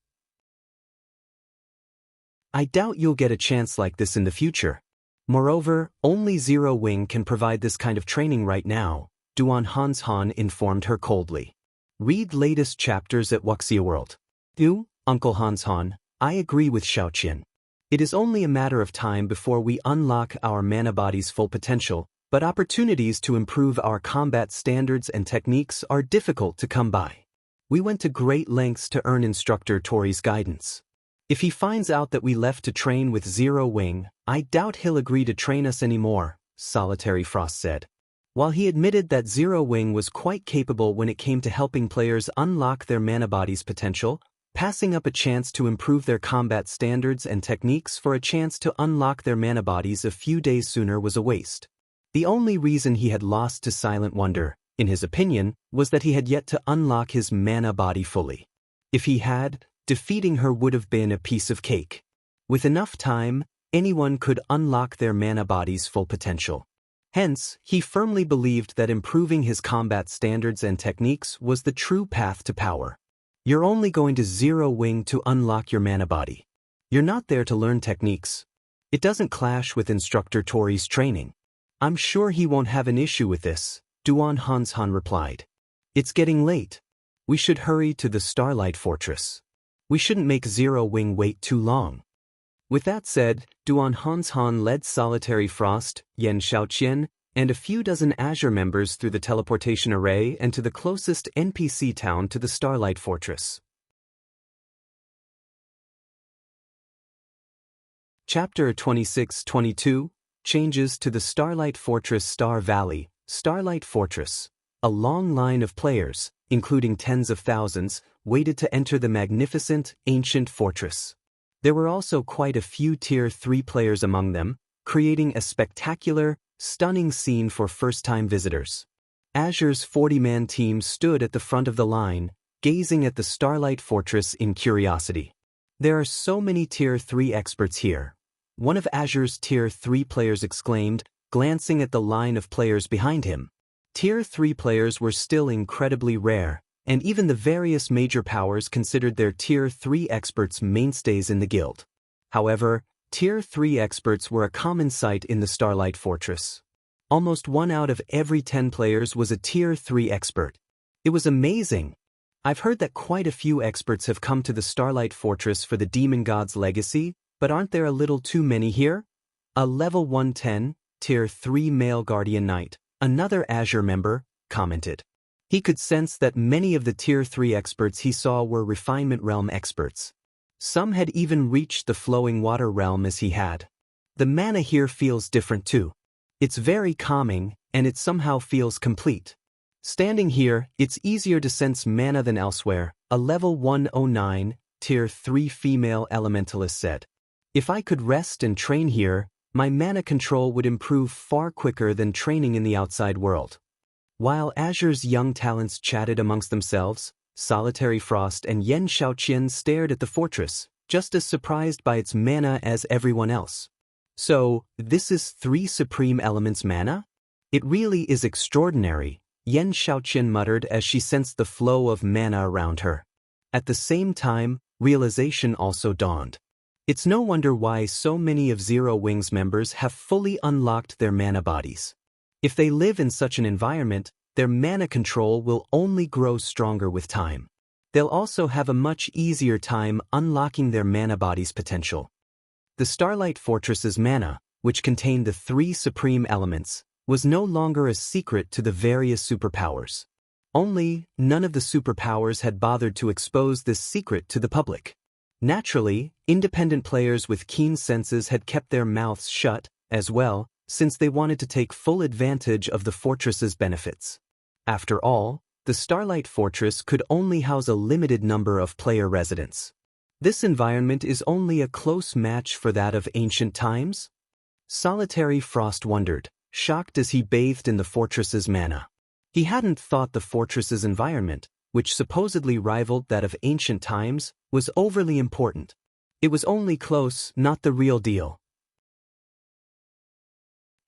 I doubt you'll get a chance like this in the future. Moreover, only Zero Wing can provide this kind of training right now, Duan Han informed her coldly. Read latest chapters at Wuxia World. Uncle Han, I agree with Xiaoqian. It is only a matter of time before we unlock our mana body's full potential, but opportunities to improve our combat standards and techniques are difficult to come by. We went to great lengths to earn Instructor Tori's guidance. If he finds out that we left to train with Zero Wing, I doubt he'll agree to train us anymore, Solitary Frost said. While he admitted that Zero Wing was quite capable when it came to helping players unlock their mana body's potential, passing up a chance to improve their combat standards and techniques for a chance to unlock their mana bodies a few days sooner was a waste. The only reason he had lost to Silent Wonder, in his opinion, was that he had yet to unlock his mana body fully. If he had, defeating her would have been a piece of cake. With enough time, anyone could unlock their mana body's full potential. Hence, he firmly believed that improving his combat standards and techniques was the true path to power. You're only going to Zero Wing to unlock your mana body. You're not there to learn techniques. It doesn't clash with Instructor Tori's training. I'm sure he won't have an issue with this, Duan Han replied. It's getting late. We should hurry to the Starlight Fortress. We shouldn't make Zero Wing wait too long. With that said, Duan Han led Solitary Frost, Xiaoqian, and a few dozen Azure members through the teleportation array and to the closest NPC town to the Starlight Fortress. Chapter 26-22, Changes to the Starlight Fortress. Star Valley, Starlight Fortress. A long line of players, including tens of thousands, waited to enter the magnificent, ancient fortress. There were also quite a few Tier 3 players among them, creating a spectacular, stunning scene for first-time visitors. Azure's 40-man team stood at the front of the line, gazing at the Starlight Fortress in curiosity. There are so many Tier 3 experts here. One of Azure's Tier 3 players exclaimed, glancing at the line of players behind him. Tier 3 players were still incredibly rare, and even the various major powers considered their Tier 3 experts mainstays in the guild. However, Tier 3 experts were a common sight in the Starlight Fortress. Almost 1 out of every 10 players was a Tier 3 expert. It was amazing. I've heard that quite a few experts have come to the Starlight Fortress for the Demon God's legacy, but aren't there a little too many here? A level 110, Tier 3 male Guardian Knight, another Azure member, commented. He could sense that many of the Tier 3 experts he saw were Refinement Realm experts. Some had even reached the Flowing Water Realm as he had. The mana here feels different too. It's very calming, and it somehow feels complete. Standing here, it's easier to sense mana than elsewhere, a level 109, Tier 3 female elementalist said. If I could rest and train here, my mana control would improve far quicker than training in the outside world. While Azure's young talents chatted amongst themselves, Solitary Frost and Xiaoqian stared at the fortress, just as surprised by its mana as everyone else. So, this is 3 supreme elements mana? It really is extraordinary, Xiaoqian muttered as she sensed the flow of mana around her. At the same time, realization also dawned. It's no wonder why so many of Zero Wing's members have fully unlocked their mana bodies. If they live in such an environment, their mana control will only grow stronger with time. They'll also have a much easier time unlocking their mana body's potential. The Starlight Fortress's mana, which contained the 3 supreme elements, was no longer a secret to the various superpowers. Only, none of the superpowers had bothered to expose this secret to the public. Naturally, independent players with keen senses had kept their mouths shut, as well, since they wanted to take full advantage of the fortress's benefits. After all, the Starlight Fortress could only house a limited number of player residents. This environment is only a close match for that of ancient times? Solitary Frost wondered, shocked as he bathed in the fortress's mana. He hadn't thought the fortress's environment, which supposedly rivaled that of ancient times, was overly important. It was only close, not the real deal.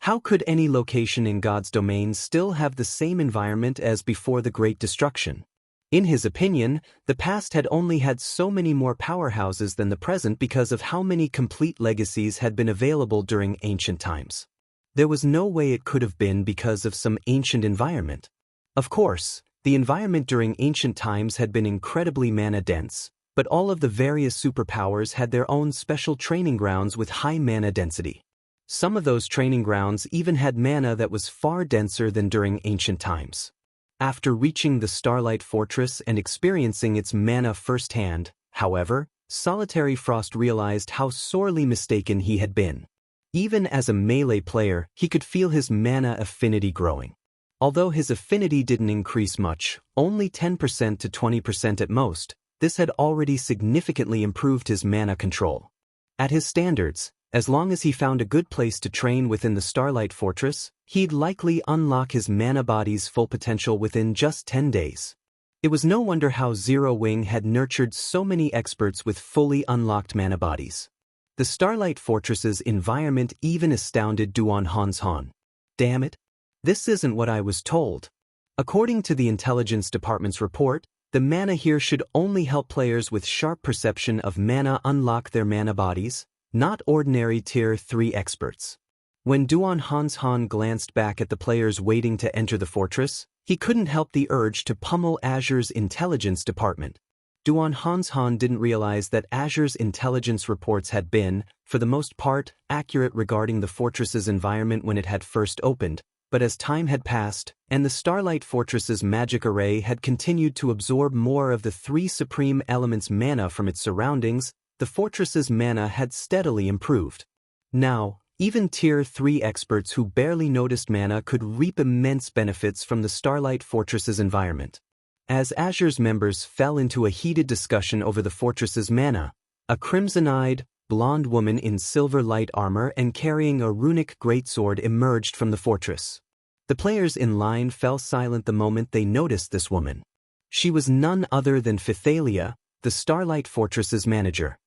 How could any location in God's domain still have the same environment as before the Great Destruction? In his opinion, the past had only had so many more powerhouses than the present because of how many complete legacies had been available during ancient times. There was no way it could have been because of some ancient environment. Of course, the environment during ancient times had been incredibly mana-dense, but all of the various superpowers had their own special training grounds with high mana density. Some of those training grounds even had mana that was far denser than during ancient times. After reaching the Starlight Fortress and experiencing its mana firsthand, however, Solitary Frost realized how sorely mistaken he had been. Even as a melee player, he could feel his mana affinity growing. Although his affinity didn't increase much, only 10% to 20% at most, this had already significantly improved his mana control. At his standards, as long as he found a good place to train within the Starlight Fortress, he'd likely unlock his mana body's full potential within just 10 days. It was no wonder how Zero Wing had nurtured so many experts with fully unlocked mana bodies. The Starlight Fortress's environment even astounded Duan Han. Damn it! This isn't what I was told. According to the Intelligence Department's report, the mana here should only help players with sharp perception of mana unlock their mana bodies, not ordinary Tier 3 experts. When Duan Han glanced back at the players waiting to enter the fortress, he couldn't help the urge to pummel Azure's Intelligence Department. Duan Han didn't realize that Azure's intelligence reports had been, for the most part, accurate regarding the fortress's environment when it had first opened, but as time had passed, and the Starlight Fortress's magic array had continued to absorb more of the 3 supreme elements' mana from its surroundings, the fortress's mana had steadily improved. Now, even Tier 3 experts who barely noticed mana could reap immense benefits from the Starlight Fortress's environment. As Azure's members fell into a heated discussion over the fortress's mana, a crimson-eyed, blonde woman in silver light armor and carrying a runic greatsword emerged from the fortress. The players in line fell silent the moment they noticed this woman. She was none other than Phythalia, the Starlight Fortress's manager.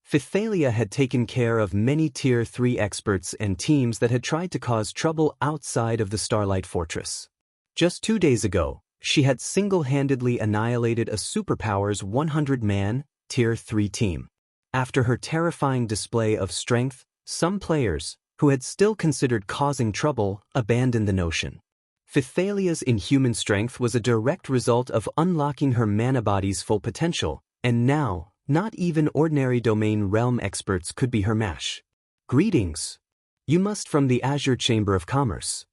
Phythalia had taken care of many Tier 3 experts and teams that had tried to cause trouble outside of the Starlight Fortress. Just 2 days ago, she had single-handedly annihilated a superpower's 100-man, Tier 3 team. After her terrifying display of strength, some players, who had still considered causing trouble, abandoned the notion. Phythalia's inhuman strength was a direct result of unlocking her mana body's full potential, and now, not even ordinary domain realm experts could be her match. Greetings. You must from the Azure Chamber of Commerce.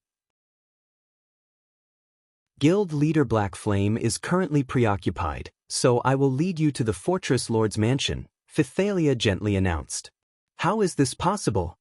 Guild leader Black Flame is currently preoccupied, so I will lead you to the Fortress Lord's mansion, Phythalia gently announced. How is this possible?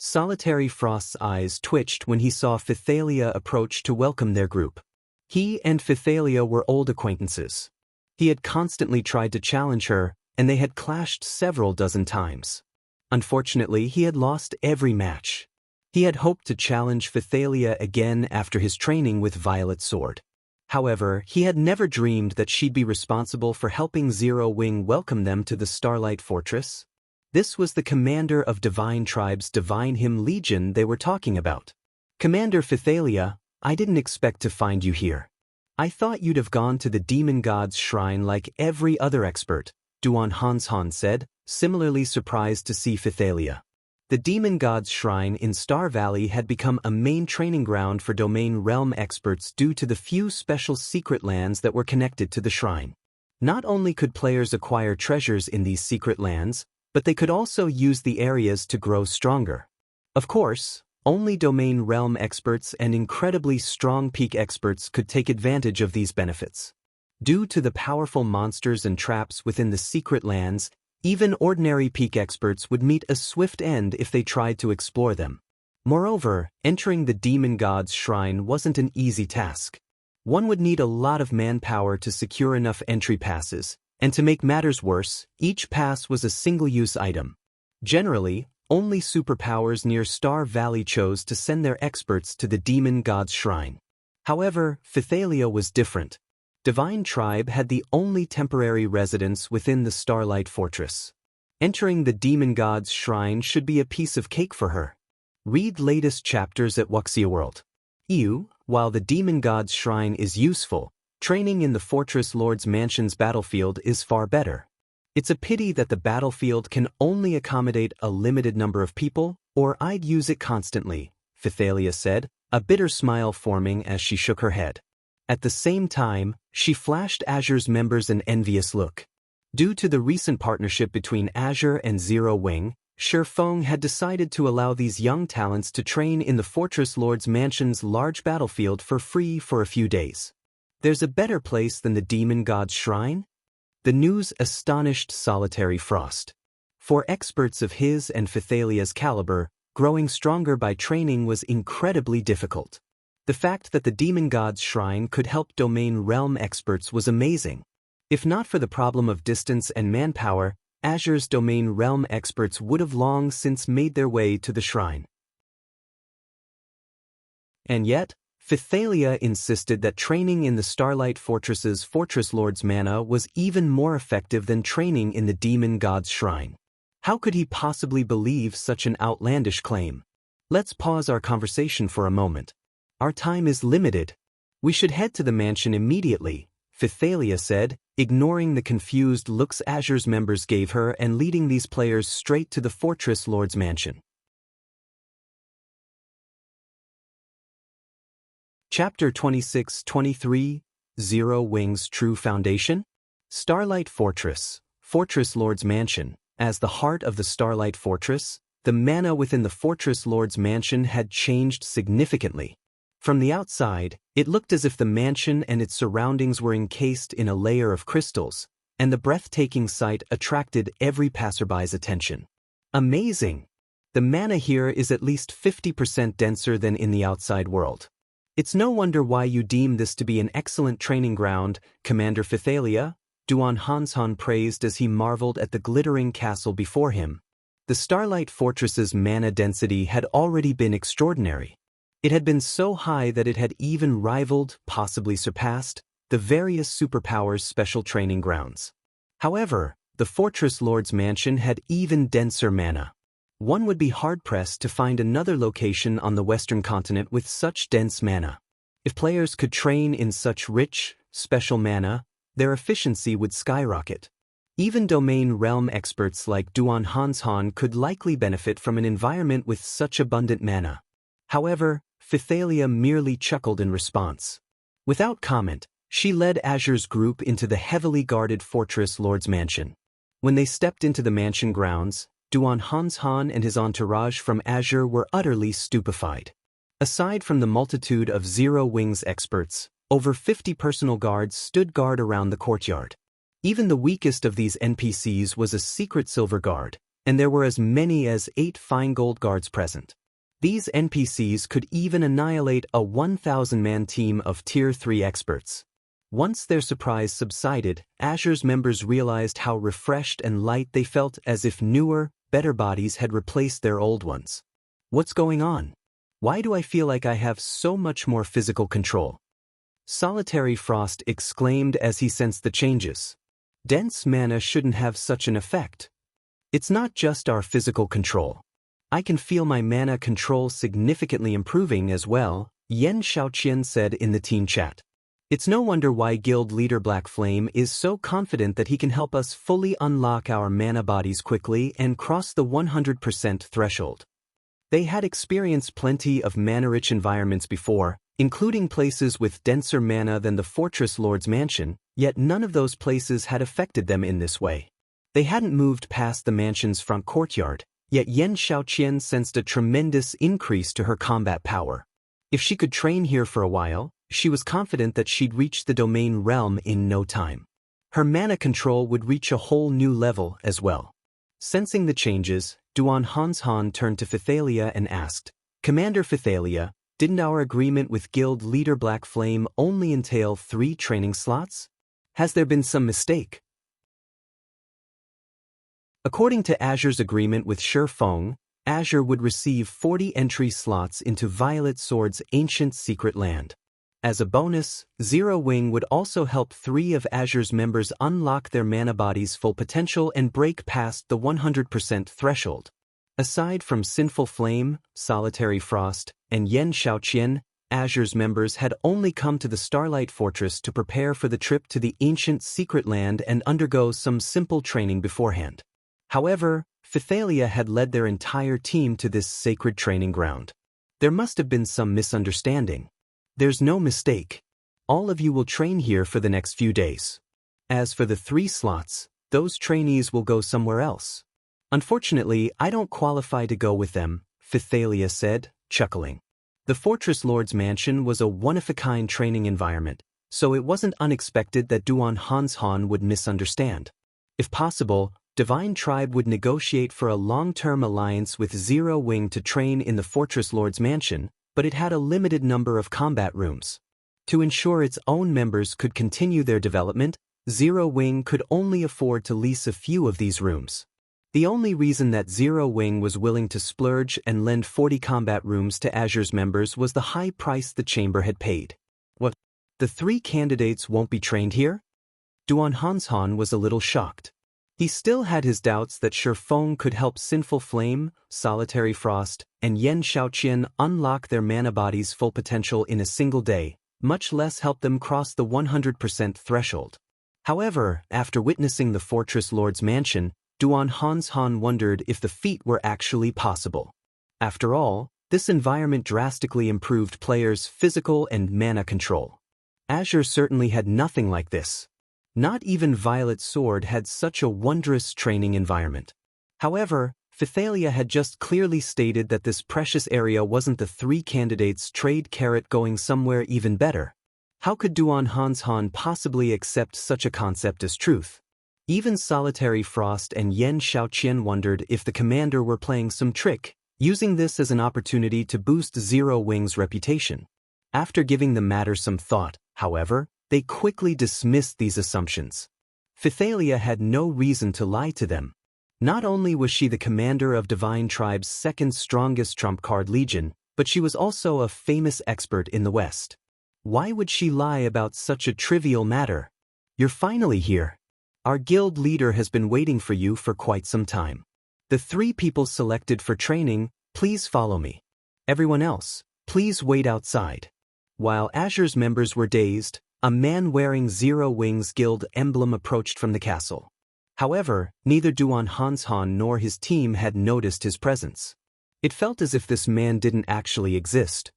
Solitary Frost's eyes twitched when he saw Phythalia approach to welcome their group. He and Phythalia were old acquaintances. He had constantly tried to challenge her, and they had clashed several dozen times. Unfortunately, he had lost every match. He had hoped to challenge Phythalia again after his training with Violet Sword. However, he had never dreamed that she'd be responsible for helping Zero Wing welcome them to the Starlight Fortress. This was the commander of Divine Tribe's Divine Hymn Legion they were talking about. Commander Phythalia, I didn't expect to find you here. I thought you'd have gone to the Demon God's shrine like every other expert, Duan Hanshan said, similarly surprised to see Phythalia. The Demon God's shrine in Star Valley had become a main training ground for domain realm experts due to the few special secret lands that were connected to the shrine. Not only could players acquire treasures in these secret lands, but they could also use the areas to grow stronger. Of course, only domain realm experts and incredibly strong peak experts could take advantage of these benefits. Due to the powerful monsters and traps within the secret lands, even ordinary peak experts would meet a swift end if they tried to explore them. Moreover, entering the Demon God's shrine wasn't an easy task. One would need a lot of manpower to secure enough entry passes, and to make matters worse, each pass was a single-use item. Generally, only superpowers near Star Valley chose to send their experts to the Demon God's shrine. However, Phythalia was different. Divine Tribe had the only temporary residence within the Starlight Fortress. Entering the Demon God's shrine should be a piece of cake for her. Read latest chapters at Wuxia World. While the Demon God's shrine is useful, training in the Fortress Lord's Mansion's battlefield is far better. It's a pity that the battlefield can only accommodate a limited number of people, or I'd use it constantly, Phythalia said, a bitter smile forming as she shook her head. At the same time, she flashed Azure's members an envious look. Due to the recent partnership between Azure and Zero Wing, Feng had decided to allow these young talents to train in the Fortress Lord's Mansion's large battlefield for free for a few days. There's a better place than the Demon God's shrine? The news astonished Solitary Frost. For experts of his and Phythalia's caliber, growing stronger by training was incredibly difficult. The fact that the Demon God's shrine could help domain realm experts was amazing. If not for the problem of distance and manpower, Azure's domain realm experts would have long since made their way to the shrine. And yet, Phythalia insisted that training in the Starlight Fortress's Fortress Lord's mana was even more effective than training in the Demon God's shrine. How could he possibly believe such an outlandish claim? Let's pause our conversation for a moment. Our time is limited. We should head to the mansion immediately, Phythalia said, ignoring the confused looks Azure's members gave her and leading these players straight to the Fortress Lord's mansion. Chapter 26-23, Zero Wing's True Foundation? Starlight Fortress, Fortress Lord's Mansion. As the heart of the Starlight Fortress, the mana within the Fortress Lord's Mansion had changed significantly. From the outside, it looked as if the mansion and its surroundings were encased in a layer of crystals, and the breathtaking sight attracted every passerby's attention. Amazing! The mana here is at least 50% denser than in the outside world. It's no wonder why you deem this to be an excellent training ground, Commander Phythalia, Duan Hanshan praised as he marveled at the glittering castle before him. The Starlight Fortress's mana density had already been extraordinary. It had been so high that it had even rivaled, possibly surpassed, the various superpowers' special training grounds. However, the Fortress Lord's Mansion had even denser mana. One would be hard-pressed to find another location on the Western continent with such dense mana. If players could train in such rich, special mana, their efficiency would skyrocket. Even domain realm experts like Duan Hanshan could likely benefit from an environment with such abundant mana. However, Phythalia merely chuckled in response. Without comment, she led Azure's group into the heavily guarded Fortress Lord's mansion. When they stepped into the mansion grounds, Duan Hanshan and his entourage from Azure were utterly stupefied. Aside from the multitude of Zero Wings experts, over 50 personal guards stood guard around the courtyard. Even the weakest of these NPCs was a secret silver guard, and there were as many as 8 fine gold guards present. These NPCs could even annihilate a 1,000-man team of Tier 3 experts. Once their surprise subsided, Azure's members realized how refreshed and light they felt, as if newer, better bodies had replaced their old ones. What's going on? Why do I feel like I have so much more physical control? Solitary Frost exclaimed as he sensed the changes. Dense mana shouldn't have such an effect. It's not just our physical control. I can feel my mana control significantly improving as well, Xiaoqian said in the team chat. It's no wonder why Guild Leader Black Flame is so confident that he can help us fully unlock our mana bodies quickly and cross the 100% threshold. They had experienced plenty of mana-rich environments before, including places with denser mana than the Fortress Lord's mansion, yet none of those places had affected them in this way. They hadn't moved past the mansion's front courtyard, yet Xiaoqian sensed a tremendous increase to her combat power. If she could train here for a while, she was confident that she'd reach the domain realm in no time. Her mana control would reach a whole new level as well. Sensing the changes, Duan Hanshan turned to Phythalia and asked, "Commander Phythalia, didn't our agreement with Guild Leader Black Flame only entail 3 training slots? Has there been some mistake?" According to Azure's agreement with Feng, Azure would receive 40 entry slots into Violet Sword's ancient secret land. As a bonus, Zero Wing would also help 3 of Azure's members unlock their mana body's full potential and break past the 100% threshold. Aside from Sinful Flame, Solitary Frost, and Xiaoqian, Azure's members had only come to the Starlight Fortress to prepare for the trip to the ancient secret land and undergo some simple training beforehand. However, Phythalia had led their entire team to this sacred training ground. There must have been some misunderstanding. There's no mistake. All of you will train here for the next few days. As for the 3 slots, those trainees will go somewhere else. Unfortunately, I don't qualify to go with them, Phythalia said, chuckling. The Fortress Lord's mansion was a one-of-a-kind training environment, so it wasn't unexpected that Duan Hanshan would misunderstand. If possible, Divine Tribe would negotiate for a long-term alliance with Zero Wing to train in the Fortress Lord's mansion, but it had a limited number of combat rooms. To ensure its own members could continue their development, Zero Wing could only afford to lease a few of these rooms. The only reason that Zero Wing was willing to splurge and lend 40 combat rooms to Azure's members was the high price the chamber had paid. What? The 3 candidates won't be trained here? Duan Hanshan was a little shocked. He still had his doubts that Feng could help Sinful Flame, Solitary Frost, and Xiaoqian unlock their mana body's full potential in a single day, much less help them cross the 100% threshold. However, after witnessing the Fortress Lord's mansion, Duan Hanshan wondered if the feat were actually possible. After all, this environment drastically improved players' physical and mana control. Azure certainly had nothing like this. Not even Violet Sword had such a wondrous training environment. However, Phythalia had just clearly stated that this precious area wasn't the 3 candidates' trade carrot going somewhere even better. How could Duan Hanshan possibly accept such a concept as truth? Even Solitary Frost and Xiaoqian wondered if the commander were playing some trick, using this as an opportunity to boost Zero Wing's reputation. After giving the matter some thought, however, they quickly dismissed these assumptions. Phythalia had no reason to lie to them. Not only was she the commander of Divine Tribe's 2nd strongest trump card legion, but she was also a famous expert in the West. Why would she lie about such a trivial matter? You're finally here. Our guild leader has been waiting for you for quite some time. The 3 people selected for training, please follow me. Everyone else, please wait outside. While Azure's members were dazed, a man wearing Zero Wing's guild emblem approached from the castle. However, neither Duan Hanshan nor his team had noticed his presence. It felt as if this man didn't actually exist.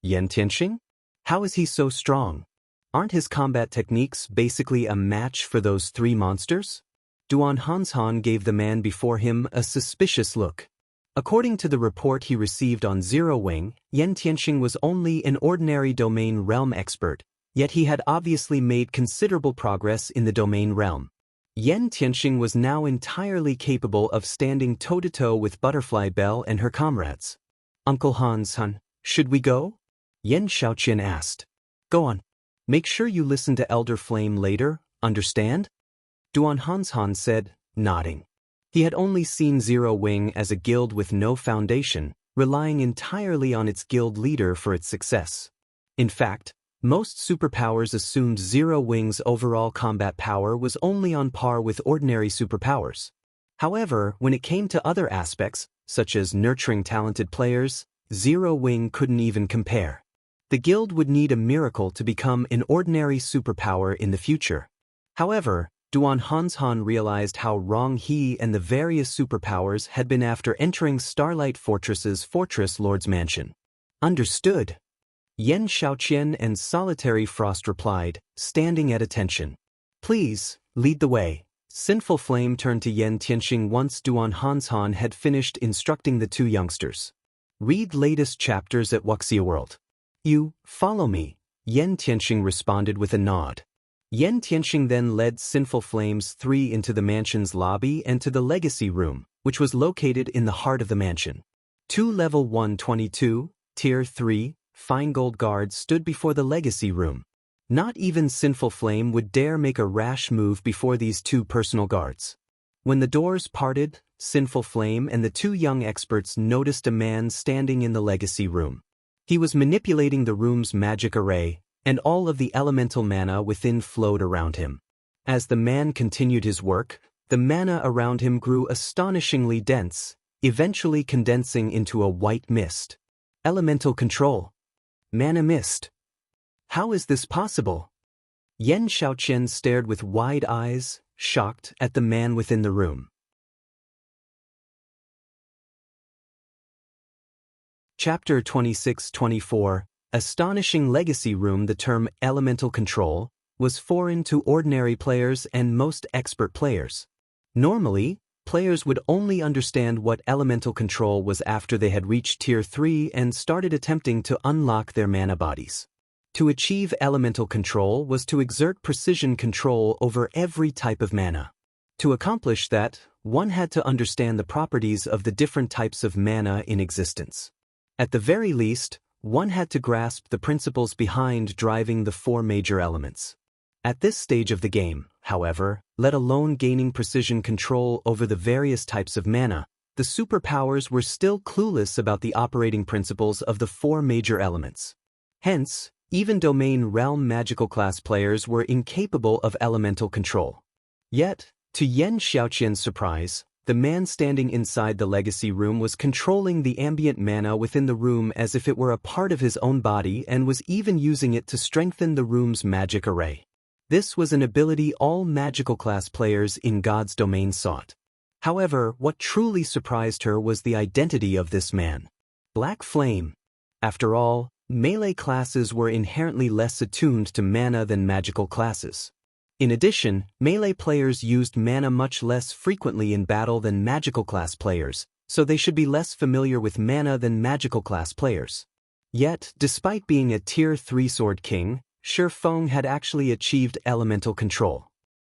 Yan Tianxing? How is he so strong? Aren't his combat techniques basically a match for those three monsters? Duan Hanshan gave the man before him a suspicious look. According to the report he received on Zero Wing, Yan Tianxing was only an ordinary domain realm expert, yet he had obviously made considerable progress in the domain realm. Yan Tianxing was now entirely capable of standing toe-to-toe with Butterfly Belle and her comrades. Uncle Hanshan, should we go? Yan Xiaoqian asked. Go on. Make sure you listen to Elder Flame later, understand? Duan Hanshan said, nodding. He had only seen Zero Wing as a guild with no foundation, relying entirely on its guild leader for its success. In fact, most superpowers assumed Zero Wing's overall combat power was only on par with ordinary superpowers. However, when it came to other aspects, such as nurturing talented players, Zero Wing couldn't even compare. The guild would need a miracle to become an ordinary superpower in the future. However, Duan Hanshan realized how wrong he and the various superpowers had been after entering Starlight Fortress's Fortress Lord's Mansion. Understood. Yan Xiaoqian and Solitary Frost replied, standing at attention. Please, lead the way. Sinful Flame turned to Yan Tianxing once Duan Hanshan had finished instructing the two youngsters. Read latest chapters at Wuxia World. You, follow me, Yan Tianxing responded with a nod. Yan Tianxing then led Sinful Flames 3 into the mansion's lobby and to the Legacy Room, which was located in the heart of the mansion. Two level 122, tier 3, fine gold guards stood before the Legacy Room. Not even Sinful Flame would dare make a rash move before these two personal guards. When the doors parted, Sinful Flame and the two young experts noticed a man standing in the Legacy Room. He was manipulating the room's magic array, and all of the elemental mana within flowed around him. As the man continued his work, the mana around him grew astonishingly dense, eventually condensing into a white mist. Elemental control. Mana mist. How is this possible? Yan Xiaoqian stared with wide eyes, shocked at the man within the room. Chapter 26-24 Astonishing Legacy Room. The term elemental control was foreign to ordinary players and most expert players. Normally, players would only understand what elemental control was after they had reached tier 3 and started attempting to unlock their mana bodies. To achieve elemental control was to exert precision control over every type of mana. To accomplish that, one had to understand the properties of the different types of mana in existence. At the very least, one had to grasp the principles behind driving the four major elements. At this stage of the game, however, let alone gaining precision control over the various types of mana, the superpowers were still clueless about the operating principles of the four major elements. Hence, even domain realm magical class players were incapable of elemental control. Yet, to Yan Xiaoqian's surprise, the man standing inside the Legacy Room was controlling the ambient mana within the room as if it were a part of his own body and was even using it to strengthen the room's magic array. This was an ability all magical class players in God's domain sought. However, what truly surprised her was the identity of this man. Black Flame. After all, melee classes were inherently less attuned to mana than magical classes. In addition, melee players used mana much less frequently in battle than magical class players, so they should be less familiar with mana than magical class players. Yet, despite being a tier 3 Sword King, Feng had actually achieved elemental control.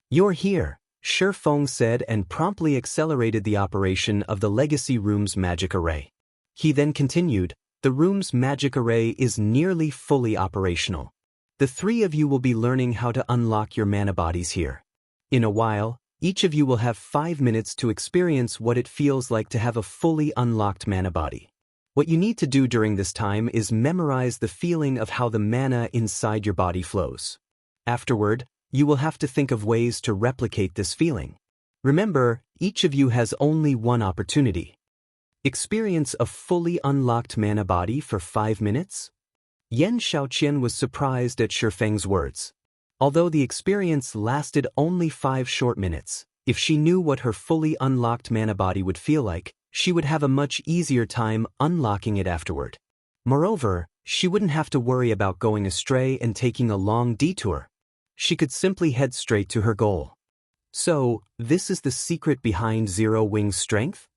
You're here, Feng said and promptly accelerated the operation of the Legacy Room's magic array. He then continued, the room's magic array is nearly fully operational. The three of you will be learning how to unlock your mana bodies here. In a while, each of you will have 5 minutes to experience what it feels like to have a fully unlocked mana body. What you need to do during this time is memorize the feeling of how the mana inside your body flows. Afterward, you will have to think of ways to replicate this feeling. Remember, each of you has only one opportunity. Experience a fully unlocked mana body for 5 minutes? Yan Xiaoqian was surprised at Feng's words. Although the experience lasted only 5 short minutes, if she knew what her fully unlocked mana body would feel like, she would have a much easier time unlocking it afterward. Moreover, she wouldn't have to worry about going astray and taking a long detour. She could simply head straight to her goal. So, this is the secret behind Zero Wing's strength?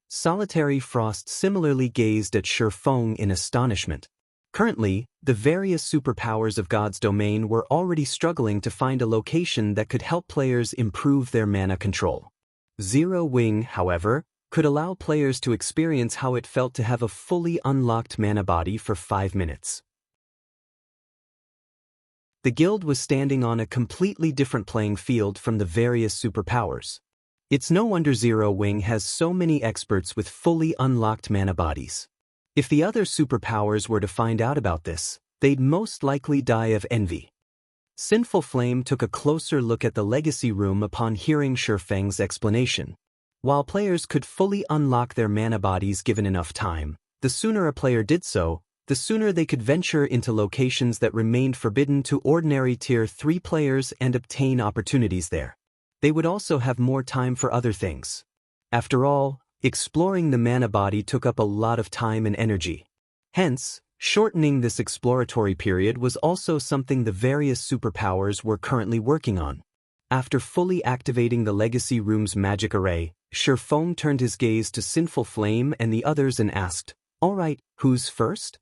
Solitary Frost similarly gazed at Feng in astonishment. Currently, the various superpowers of God's domain were already struggling to find a location that could help players improve their mana control. Zero Wing, however, could allow players to experience how it felt to have a fully unlocked mana body for 5 minutes. The guild was standing on a completely different playing field from the various superpowers. It's no wonder Zero Wing has so many experts with fully unlocked mana bodies. If the other superpowers were to find out about this, they'd most likely die of envy. Sinful Flame took a closer look at the legacy room upon hearing Feng's explanation. While players could fully unlock their mana bodies given enough time, the sooner a player did so, the sooner they could venture into locations that remained forbidden to ordinary Tier 3 players and obtain opportunities there. They would also have more time for other things. After all, exploring the mana body took up a lot of time and energy. Hence, shortening this exploratory period was also something the various superpowers were currently working on. After fully activating the legacy room's magic array, Feng turned his gaze to Sinful Flame and the others and asked, "Alright, who's first?"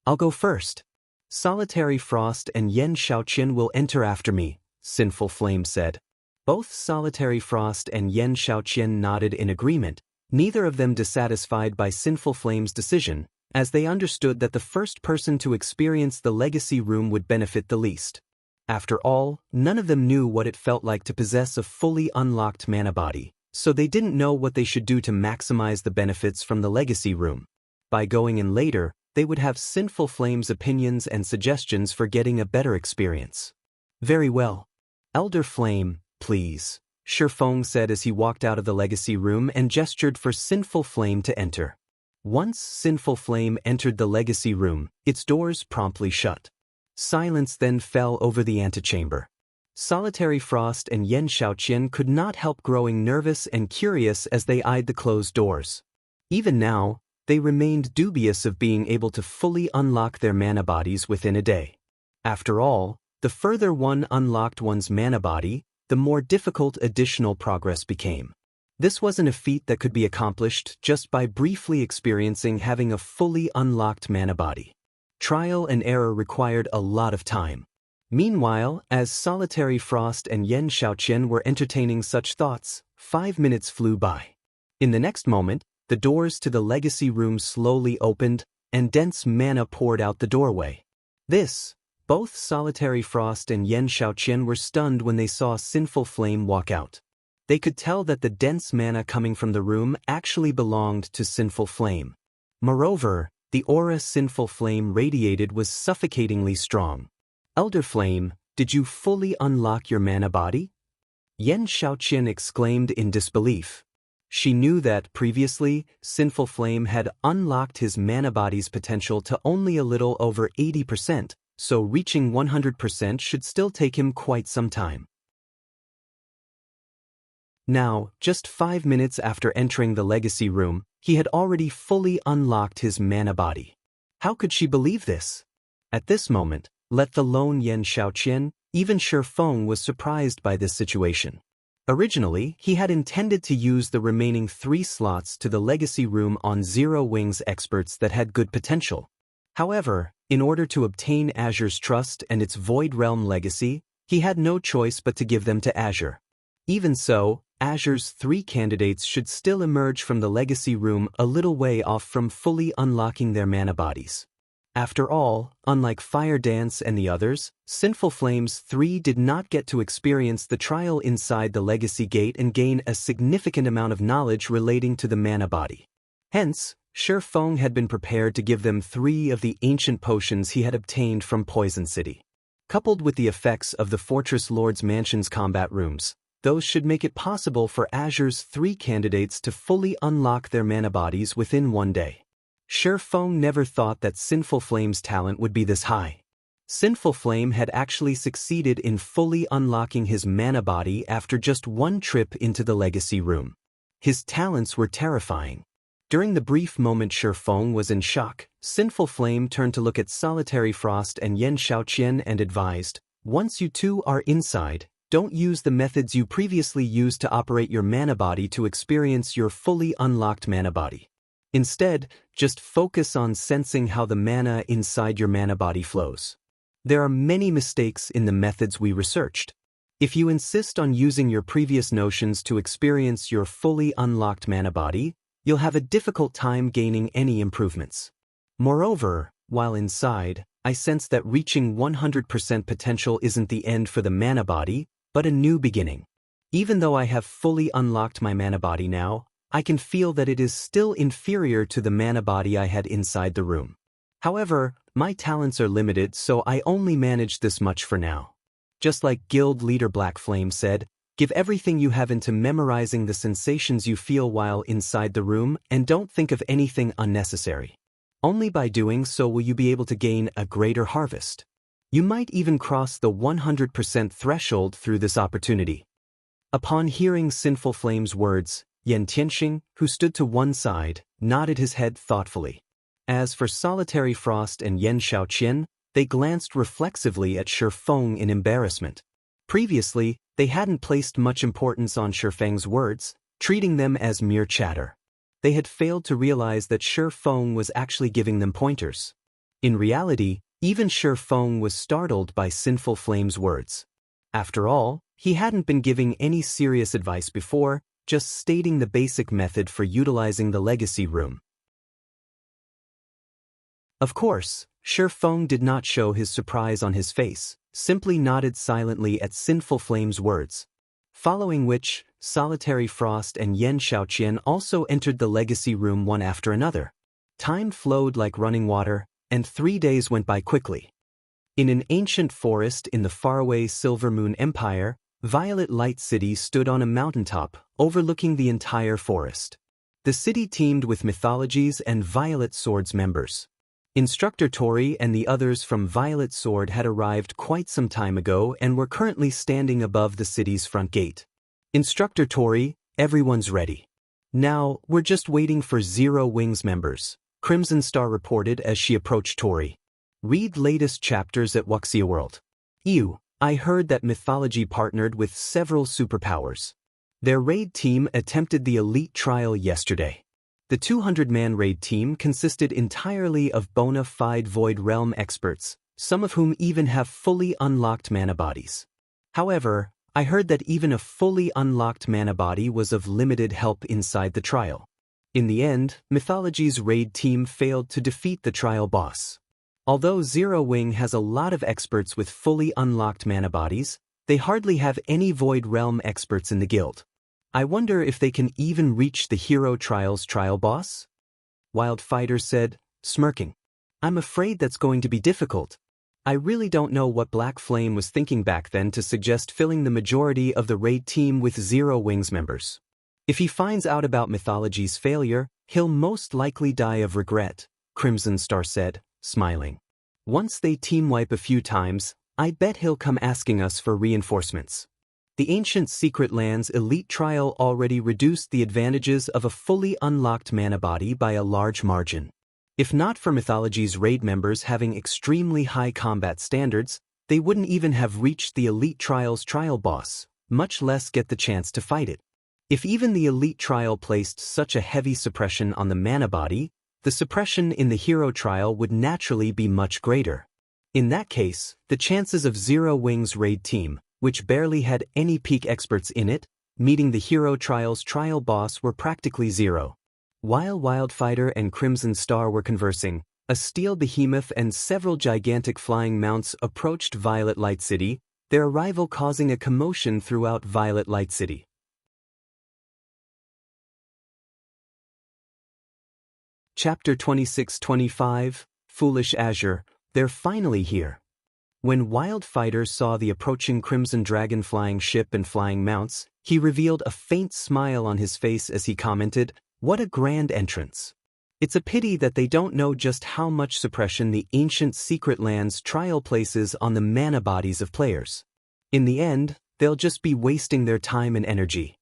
"I'll go first. Solitary Frost and Xiaoqian will enter after me," Sinful Flame said. Both Solitary Frost and Xiaoqian nodded in agreement, neither of them dissatisfied by Sinful Flame's decision, as they understood that the first person to experience the legacy room would benefit the least. After all, none of them knew what it felt like to possess a fully unlocked mana body, so they didn't know what they should do to maximize the benefits from the legacy room. By going in later, they would have Sinful Flame's opinions and suggestions for getting a better experience. "Very well. Elder Flame, please," Feng said as he walked out of the legacy room and gestured for Sinful Flame to enter. Once Sinful Flame entered the legacy room, its doors promptly shut. Silence then fell over the antechamber. Solitary Frost and Xiaoqian could not help growing nervous and curious as they eyed the closed doors. Even now, they remained dubious of being able to fully unlock their mana bodies within a day. After all, the further one unlocked one's mana body, the more difficult additional progress became. This wasn't a feat that could be accomplished just by briefly experiencing having a fully unlocked mana body. Trial and error required a lot of time. Meanwhile, as Solitary Frost and Xiaoqian were entertaining such thoughts, 5 minutes flew by. In the next moment, the doors to the legacy room slowly opened, and dense mana poured out the doorway. Both Solitary Frost and Xiaoqian were stunned when they saw Sinful Flame walk out. They could tell that the dense mana coming from the room actually belonged to Sinful Flame. Moreover, the aura Sinful Flame radiated was suffocatingly strong. "Elder Flame, did you fully unlock your mana body?" Xiaoqian exclaimed in disbelief. She knew that, previously, Sinful Flame had unlocked his mana body's potential to only a little over 80%, so reaching 100% should still take him quite some time. Now, just 5 minutes after entering the legacy room, he had already fully unlocked his mana body. How could she believe this? At this moment, let alone Xiaoqian, even Feng was surprised by this situation. Originally, he had intended to use the remaining 3 slots to the legacy room on Zero Wing's experts that had good potential. However, in order to obtain Azure's trust and its Void Realm legacy, he had no choice but to give them to Azure. Even so, Azure's 3 candidates should still emerge from the legacy room a little way off from fully unlocking their mana bodies. After all, unlike Fire Dance and the others, Sinful Flame's 3 did not get to experience the trial inside the legacy gate and gain a significant amount of knowledge relating to the mana body. Hence, Feng had been prepared to give them 3 of the ancient potions he had obtained from Poison City. Coupled with the effects of the Fortress Lord's Mansion's combat rooms, those should make it possible for Azure's 3 candidates to fully unlock their mana bodies within 1 day. Feng never thought that Sinful Flame's talent would be this high. Sinful Flame had actually succeeded in fully unlocking his mana body after just one trip into the legacy room. His talents were terrifying. During the brief moment Feng was in shock, Sinful Flame turned to look at Solitary Frost and Xiaoqian and advised, "Once you two are inside, don't use the methods you previously used to operate your mana body to experience your fully unlocked mana body. Instead, just focus on sensing how the mana inside your mana body flows. There are many mistakes in the methods we researched. If you insist on using your previous notions to experience your fully unlocked mana body, you'll have a difficult time gaining any improvements. Moreover, while inside, I sense that reaching 100% potential isn't the end for the mana body, but a new beginning. Even though I have fully unlocked my mana body now, I can feel that it is still inferior to the mana body I had inside the room. However, my talents are limited, so I only manage this much for now. Just like Guild Leader Black Flame said, give everything you have into memorizing the sensations you feel while inside the room and don't think of anything unnecessary. Only by doing so will you be able to gain a greater harvest. You might even cross the 100% threshold through this opportunity." Upon hearing Sinful Flame's words, Yan Tianxing, who stood to one side, nodded his head thoughtfully. As for Solitary Frost and Yan Xiaoqian, they glanced reflexively at Feng in embarrassment. Previously, they hadn't placed much importance on Feng's words, treating them as mere chatter. They had failed to realize that Feng was actually giving them pointers. In reality, even Feng was startled by Sinful Flame's words. After all, he hadn't been giving any serious advice before, just stating the basic method for utilizing the legacy room. Of course, Feng did not show his surprise on his face, simply nodded silently at Sinful Flame's words. Following which, Solitary Frost and Yan Xiaoqian also entered the legacy room one after another. Time flowed like running water, and 3 days went by quickly. In an ancient forest in the faraway Silver Moon Empire, Violet Light City stood on a mountaintop, overlooking the entire forest. The city teemed with mythologies and Violet Sword's members. Instructor Tori and the others from Violet Sword had arrived quite some time ago and were currently standing above the city's front gate. "Instructor Tori, everyone's ready. Now, we're just waiting for Zero Wings members," Crimson Star reported as she approached Tori. "Read latest chapters at Wuxia World. Ew, I heard that Mythology partnered with several superpowers. Their raid team attempted the elite trial yesterday. The 200-man raid team consisted entirely of bona fide Void Realm experts, some of whom even have fully unlocked mana bodies. However, I heard that even a fully unlocked mana body was of limited help inside the trial. In the end, Mythology's raid team failed to defeat the trial boss. Although Zero Wing has a lot of experts with fully unlocked mana bodies, they hardly have any Void Realm experts in the guild. I wonder if they can even reach the Hero Trial's trial boss?" Wildfighter said, smirking. "I'm afraid that's going to be difficult. I really don't know what Black Flame was thinking back then to suggest filling the majority of the raid team with Zero Wings members. If he finds out about Mythology's failure, he'll most likely die of regret," Crimson Star said, smiling. "Once they team wipe a few times, I bet he'll come asking us for reinforcements. The ancient Secret Land's elite trial already reduced the advantages of a fully unlocked mana body by a large margin. If not for Mythology's raid members having extremely high combat standards, they wouldn't even have reached the elite trial's trial boss, much less get the chance to fight it. If even the elite trial placed such a heavy suppression on the mana body, the suppression in the hero trial would naturally be much greater. In that case, the chances of Zero Wing's raid team, which barely had any peak experts in it, meeting the hero trial's trial boss were practically zero." While Wildfighter and Crimson Star were conversing, a steel behemoth and several gigantic flying mounts approached Violet Light City, their arrival causing a commotion throughout Violet Light City. Chapter 26-25, Foolish Azure, they're finally here. When Wildfighter saw the approaching Crimson Dragon flying ship and flying mounts, he revealed a faint smile on his face as he commented, "What a grand entrance." It's a pity that they don't know just how much suppression the ancient secret lands trial places on the mana bodies of players. In the end, they'll just be wasting their time and energy.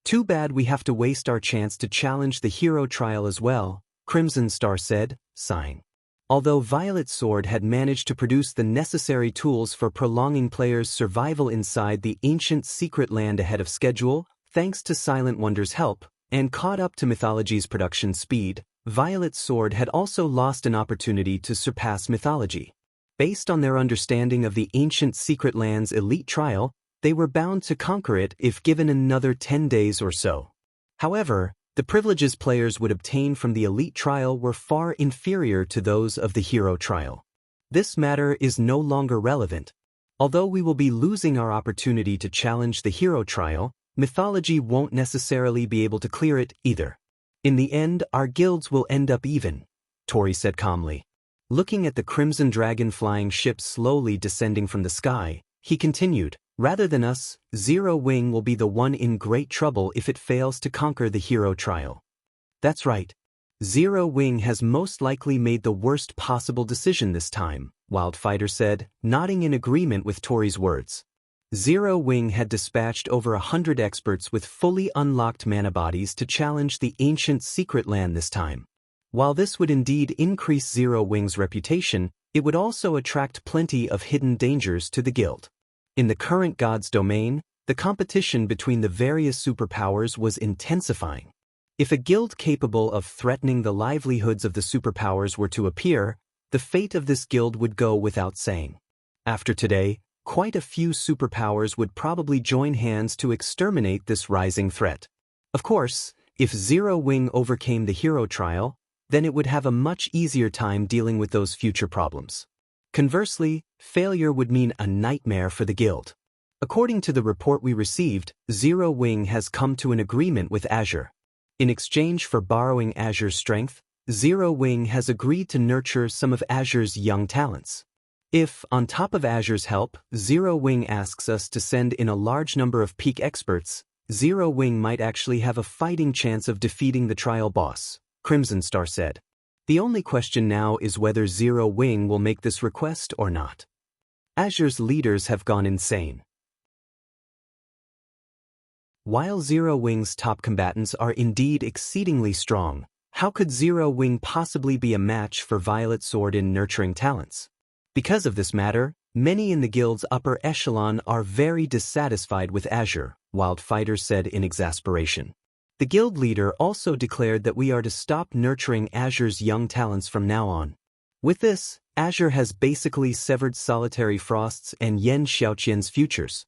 Too bad we have to waste our chance to challenge the hero trial as well, Crimson Star said, sighing. Although Violet Sword had managed to produce the necessary tools for prolonging players' survival inside the ancient secret land ahead of schedule, thanks to Silent Wonder's help, and caught up to Mythology's production speed, Violet Sword had also lost an opportunity to surpass Mythology. Based on their understanding of the ancient secret land's elite trial, they were bound to conquer it if given another 10 days or so. However, the privileges players would obtain from the elite trial were far inferior to those of the hero trial. This matter is no longer relevant. Although we will be losing our opportunity to challenge the hero trial, Mythology won't necessarily be able to clear it either. In the end, our guilds will end up even, Tori said calmly. Looking at the Crimson Dragon flying ship slowly descending from the sky, he continued, rather than us, Zero Wing will be the one in great trouble if it fails to conquer the hero trial. That's right. Zero Wing has most likely made the worst possible decision this time, Wildfighter said, nodding in agreement with Tori's words. Zero Wing had dispatched over 100 experts with fully unlocked mana bodies to challenge the ancient secret land this time. While this would indeed increase Zero Wing's reputation, it would also attract plenty of hidden dangers to the guild. In the current God's domain, the competition between the various superpowers was intensifying. If a guild capable of threatening the livelihoods of the superpowers were to appear, the fate of this guild would go without saying. After today, quite a few superpowers would probably join hands to exterminate this rising threat. Of course, if Zero Wing overcame the hero trial, then it would have a much easier time dealing with those future problems. Conversely, failure would mean a nightmare for the guild. According to the report we received, Zero Wing has come to an agreement with Azure. In exchange for borrowing Azure's strength, Zero Wing has agreed to nurture some of Azure's young talents. If, on top of Azure's help, Zero Wing asks us to send in a large number of peak experts, Zero Wing might actually have a fighting chance of defeating the trial boss, Crimson Star said. The only question now is whether Zero Wing will make this request or not. Azure's leaders have gone insane. While Zero Wing's top combatants are indeed exceedingly strong, how could Zero Wing possibly be a match for Violet Sword in nurturing talents? Because of this matter, many in the guild's upper echelon are very dissatisfied with Azure, Wildfighter said in exasperation. The guild leader also declared that we are to stop nurturing Azure's young talents from now on. With this, Azure has basically severed Solitary Frost's and Xiaoqian's futures.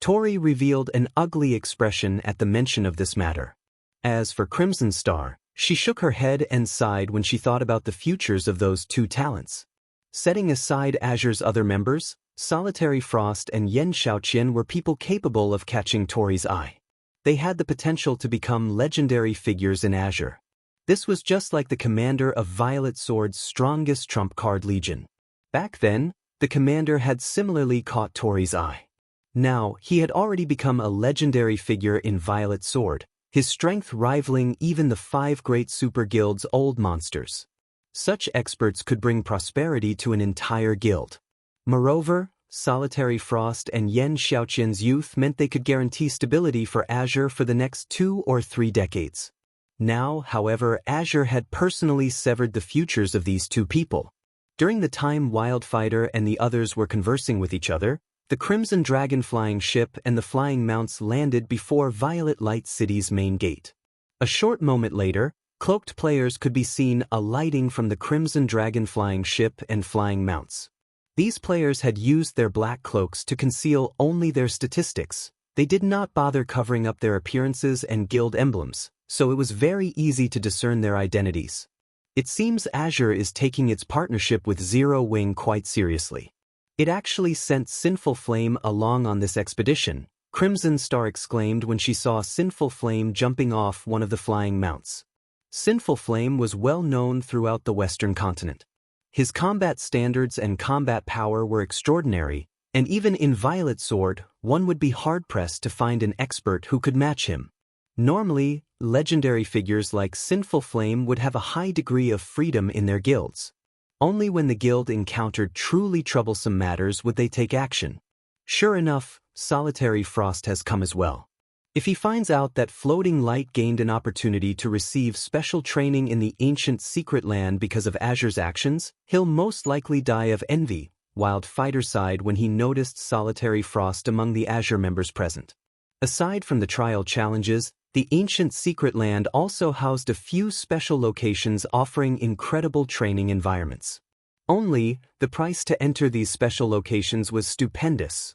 Tori revealed an ugly expression at the mention of this matter. As for Crimson Star, she shook her head and sighed when she thought about the futures of those two talents. Setting aside Azure's other members, Solitary Frost and Xiaoqian were people capable of catching Tori's eye. They had the potential to become legendary figures in Azure. This was just like the commander of Violet Sword's strongest trump card Legion. Back then, the commander had similarly caught Tori's eye. Now, he had already become a legendary figure in Violet Sword, his strength rivaling even the 5 great super guilds' old monsters. Such experts could bring prosperity to an entire guild. Moreover, Solitary Frost and Xiaoqian's youth meant they could guarantee stability for Azure for the next 2 or 3 decades. Now, however, Azure had personally severed the futures of these two people. During the time Wildfighter and the others were conversing with each other, the Crimson Dragon flying ship and the flying mounts landed before Violet Light City's main gate. A short moment later, cloaked players could be seen alighting from the Crimson Dragon flying ship and flying mounts. These players had used their black cloaks to conceal only their statistics. They did not bother covering up their appearances and guild emblems, so it was very easy to discern their identities. It seems Azure is taking its partnership with Zero Wing quite seriously. It actually sent Sinful Flame along on this expedition, Crimson Star exclaimed when she saw Sinful Flame jumping off one of the flying mounts. Sinful Flame was well known throughout the Western continent. His combat standards and combat power were extraordinary, and even in Violet Sword, one would be hard-pressed to find an expert who could match him. Normally, legendary figures like Sinful Flame would have a high degree of freedom in their guilds. Only when the guild encountered truly troublesome matters would they take action. Sure enough, Solitary Frost has come as well. If he finds out that Floating Light gained an opportunity to receive special training in the ancient secret land because of Azure's actions, he'll most likely die of envy, Wildfighter sighed when he noticed Solitary Frost among the Azure members present. Aside from the trial challenges, the ancient secret land also housed a few special locations offering incredible training environments. Only, the price to enter these special locations was stupendous.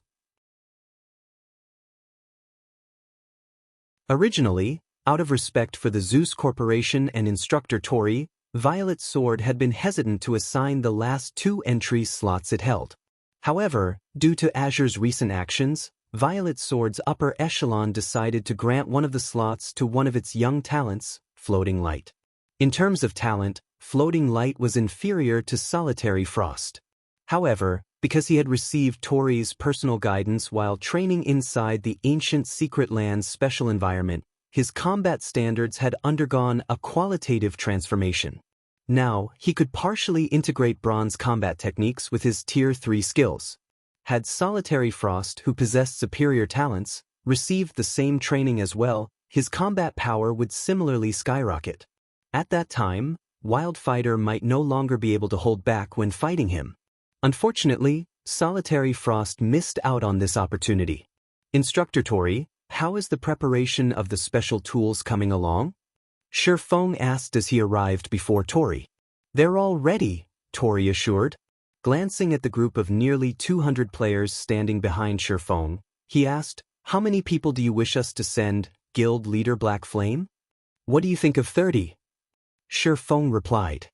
Originally, out of respect for the Zeus Corporation and instructor Tori, Violet Sword had been hesitant to assign the last 2 entry slots it held. However, due to Azure's recent actions, Violet Sword's upper echelon decided to grant one of the slots to one of its young talents, Floating Light. In terms of talent, Floating Light was inferior to Solitary Frost. However, because he had received Tori's personal guidance while training inside the ancient secret land's special environment, his combat standards had undergone a qualitative transformation. Now, he could partially integrate bronze combat techniques with his Tier 3 skills. Had Solitary Frost, who possessed superior talents, received the same training as well, his combat power would similarly skyrocket. At that time, Wildfighter might no longer be able to hold back when fighting him. Unfortunately, Solitary Frost missed out on this opportunity. Instructor Tori, how is the preparation of the special tools coming along? Feng asked as he arrived before Tori. They're all ready, Tori assured. Glancing at the group of nearly 200 players standing behind Feng, he asked, how many people do you wish us to send, Guild Leader Black Flame? What do you think of 30? Feng replied.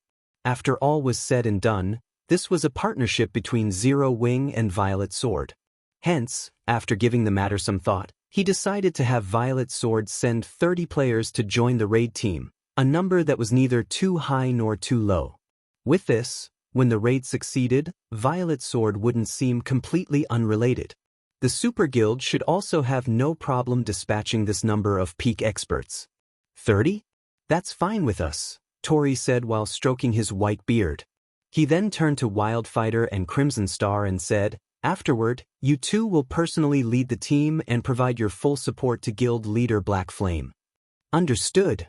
After all was said and done, this was a partnership between Zero Wing and Violet Sword. Hence, after giving the matter some thought, he decided to have Violet Sword send 30 players to join the raid team, a number that was neither too high nor too low. With this, when the raid succeeded, Violet Sword wouldn't seem completely unrelated. The Super Guild should also have no problem dispatching this number of peak experts. 30? That's fine with us, Tori said while stroking his white beard. He then turned to Wildfighter and Crimson Star and said, afterward, you two will personally lead the team and provide your full support to Guild Leader Black Flame. Understood.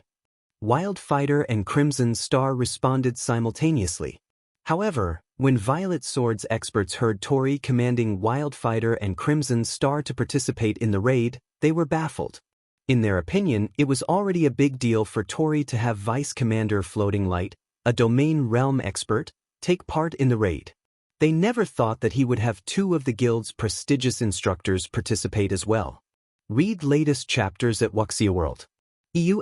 Wildfighter and Crimson Star responded simultaneously. However, when Violet Sword's experts heard Tori commanding Wildfighter and Crimson Star to participate in the raid, they were baffled. In their opinion, it was already a big deal for Tori to have Vice Commander Floating Light, a domain realm expert, take part in the raid. They never thought that he would have 2 of the guild's prestigious instructors participate as well. Read latest chapters at Wuxia World.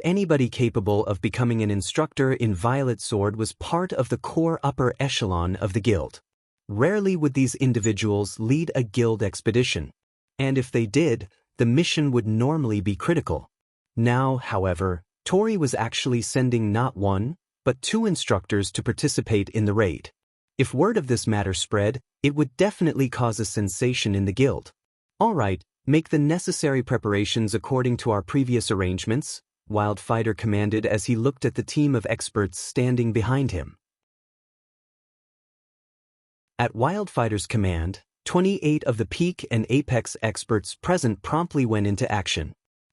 Anybody capable of becoming an instructor in Violet Sword was part of the core upper echelon of the guild. Rarely would these individuals lead a guild expedition. And if they did, the mission would normally be critical. Now, however, Tori was actually sending not 1, but 2 instructors to participate in the raid. If word of this matter spread, it would definitely cause a sensation in the guild. All right, make the necessary preparations according to our previous arrangements, Wildfighter commanded as he looked at the team of experts standing behind him. At Wildfighter's command, 28 of the Peak and Apex experts present promptly went into action.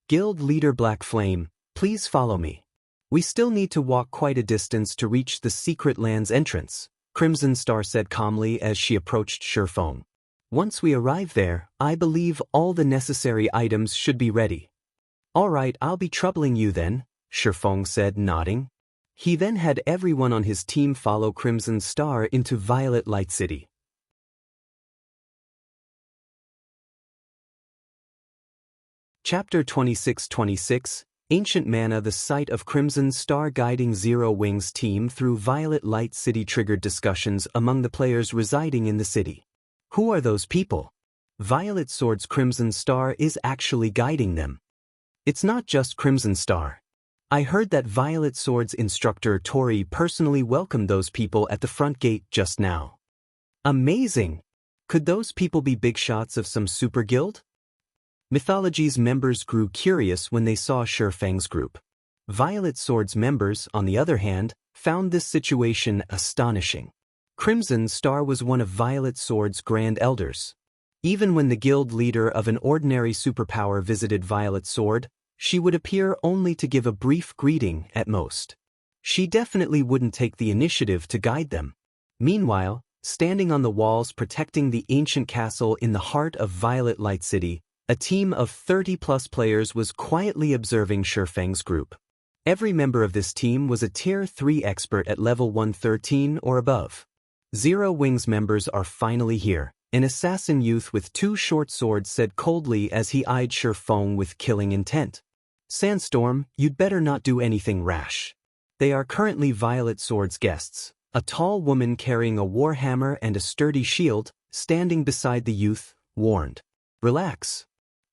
Guild Leader Black Flame, please follow me. We still need to walk quite a distance to reach the secret land's entrance, Crimson Star said calmly as she approached Feng. Once we arrive there, I believe all the necessary items should be ready. All right, I'll be troubling you then, Feng said, nodding. He then had everyone on his team follow Crimson Star into Violet Light City. Chapter 26-26, Ancient Mana. The sight of Crimson Star guiding Zero Wing's team through Violet Light City triggered discussions among the players residing in the city. Who are those people? Violet Sword's Crimson Star is actually guiding them. It's not just Crimson Star. I heard that Violet Sword's instructor Tori personally welcomed those people at the front gate just now. Amazing! Could those people be big shots of some super guild? Mythology's members grew curious when they saw Feng's group. Violet Sword's members, on the other hand, found this situation astonishing. Crimson Star was one of Violet Sword's Grand Elders. Even when the guild leader of an ordinary superpower visited Violet Sword, she would appear only to give a brief greeting at most. She definitely wouldn't take the initiative to guide them. Meanwhile, standing on the walls protecting the ancient castle in the heart of Violet Light City, a team of 30+ players was quietly observing Feng's group. Every member of this team was a Tier 3 expert at level 113 or above. Zero Wings members are finally here, an assassin youth with 2 short swords said coldly as he eyed Feng with killing intent. Sandstorm, you'd better not do anything rash. They are currently Violet Sword's guests. A tall woman carrying a warhammer and a sturdy shield, standing beside the youth, warned. Relax.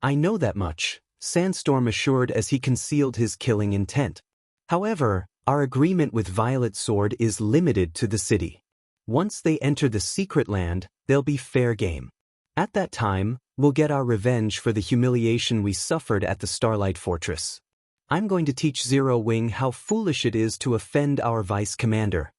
I know that much, Sandstorm assured as he concealed his killing intent. However, our agreement with Violet Sword is limited to the city. Once they enter the secret land, they'll be fair game. At that time, we'll get our revenge for the humiliation we suffered at the Starlight Fortress. I'm going to teach Zero Wing how foolish it is to offend our vice commander.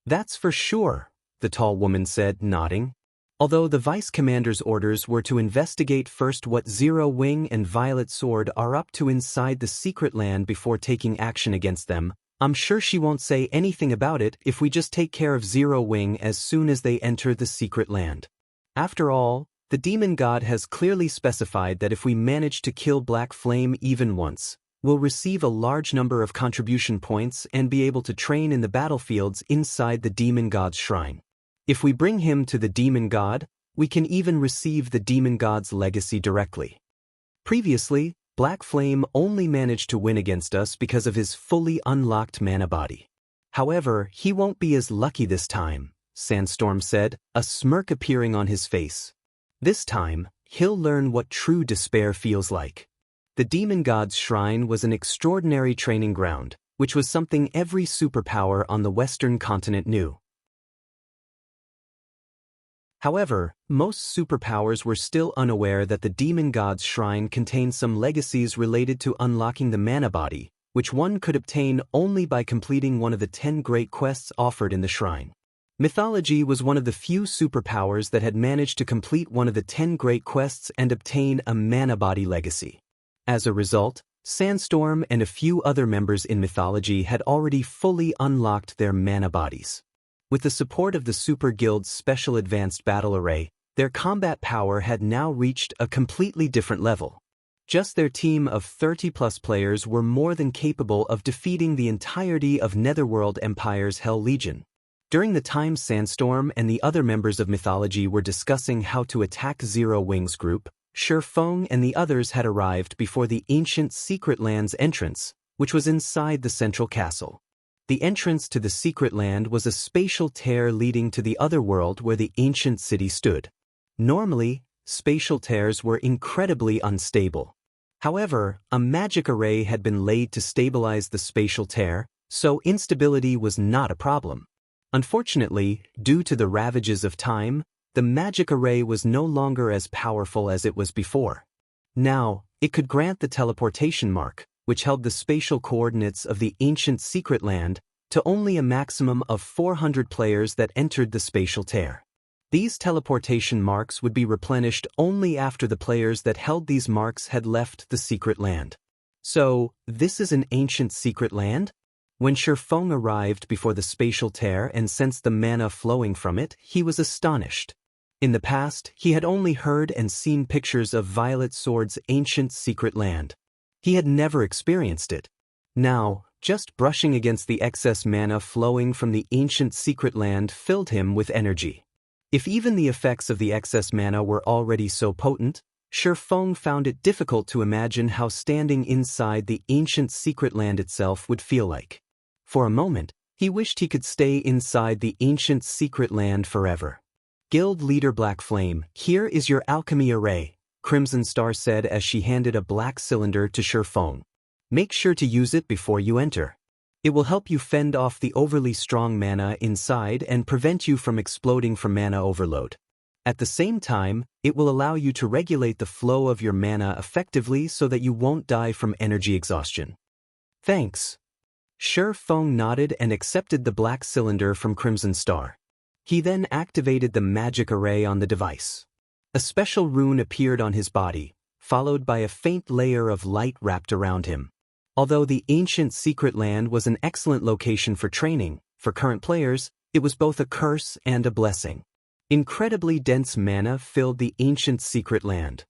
That's for sure, the tall woman said, nodding. Although the vice commander's orders were to investigate first what Zero Wing and Violet Sword are up to inside the secret land before taking action against them, I'm sure she won't say anything about it if we just take care of Zero Wing as soon as they enter the secret land. After all, the demon god has clearly specified that if we manage to kill Black Flame even once, we'll receive a large number of contribution points and be able to train in the battlefields inside the demon god's shrine. If we bring him to the demon god, we can even receive the demon god's legacy directly. Previously, Black Flame only managed to win against us because of his fully unlocked mana body. However, he won't be as lucky this time, Sandstorm said, a smirk appearing on his face. This time, he'll learn what true despair feels like. The demon god's shrine was an extraordinary training ground, which was something every superpower on the Western continent knew. However, most superpowers were still unaware that the demon god's shrine contained some legacies related to unlocking the mana body, which one could obtain only by completing one of the 10 great quests offered in the shrine. Mythology was one of the few superpowers that had managed to complete one of the 10 great quests and obtain a mana body legacy. As a result, Sandstorm and a few other members in Mythology had already fully unlocked their mana bodies. With the support of the Super Guild's Special Advanced Battle Array, their combat power had now reached a completely different level. Just their team of 30+ players were more than capable of defeating the entirety of Netherworld Empire's Hell Legion. During the time Sandstorm and the other members of Mythology were discussing how to attack Zero Wing's group, Feng and the others had arrived before the ancient secret land's entrance, which was inside the central castle. The entrance to the secret land was a spatial tear leading to the other world where the ancient city stood. Normally, spatial tears were incredibly unstable. However, a magic array had been laid to stabilize the spatial tear, so instability was not a problem. Unfortunately, due to the ravages of time, the magic array was no longer as powerful as it was before. Now, it could grant the teleportation mark, which held the spatial coordinates of the ancient secret land, to only a maximum of 400 players that entered the spatial tear. These teleportation marks would be replenished only after the players that held these marks had left the secret land. So, this is an ancient secret land? When Feng arrived before the spatial tear and sensed the mana flowing from it, he was astonished. In the past, he had only heard and seen pictures of Violet Sword's ancient secret land. He had never experienced it. Now, just brushing against the excess mana flowing from the ancient secret land filled him with energy. If even the effects of the excess mana were already so potent, Feng found it difficult to imagine how standing inside the ancient secret land itself would feel like. For a moment, he wished he could stay inside the ancient secret land forever. Guild leader Black Flame, here is your alchemy array, Crimson Star said as she handed a black cylinder to Feng. Make sure to use it before you enter. It will help you fend off the overly strong mana inside and prevent you from exploding from mana overload. At the same time, it will allow you to regulate the flow of your mana effectively so that you won't die from energy exhaustion. Thanks. Feng nodded and accepted the black cylinder from Crimson Star. He then activated the magic array on the device. A special rune appeared on his body, followed by a faint layer of light wrapped around him. Although the ancient secret land was an excellent location for training, for current players, it was both a curse and a blessing. Incredibly dense mana filled the ancient secret land.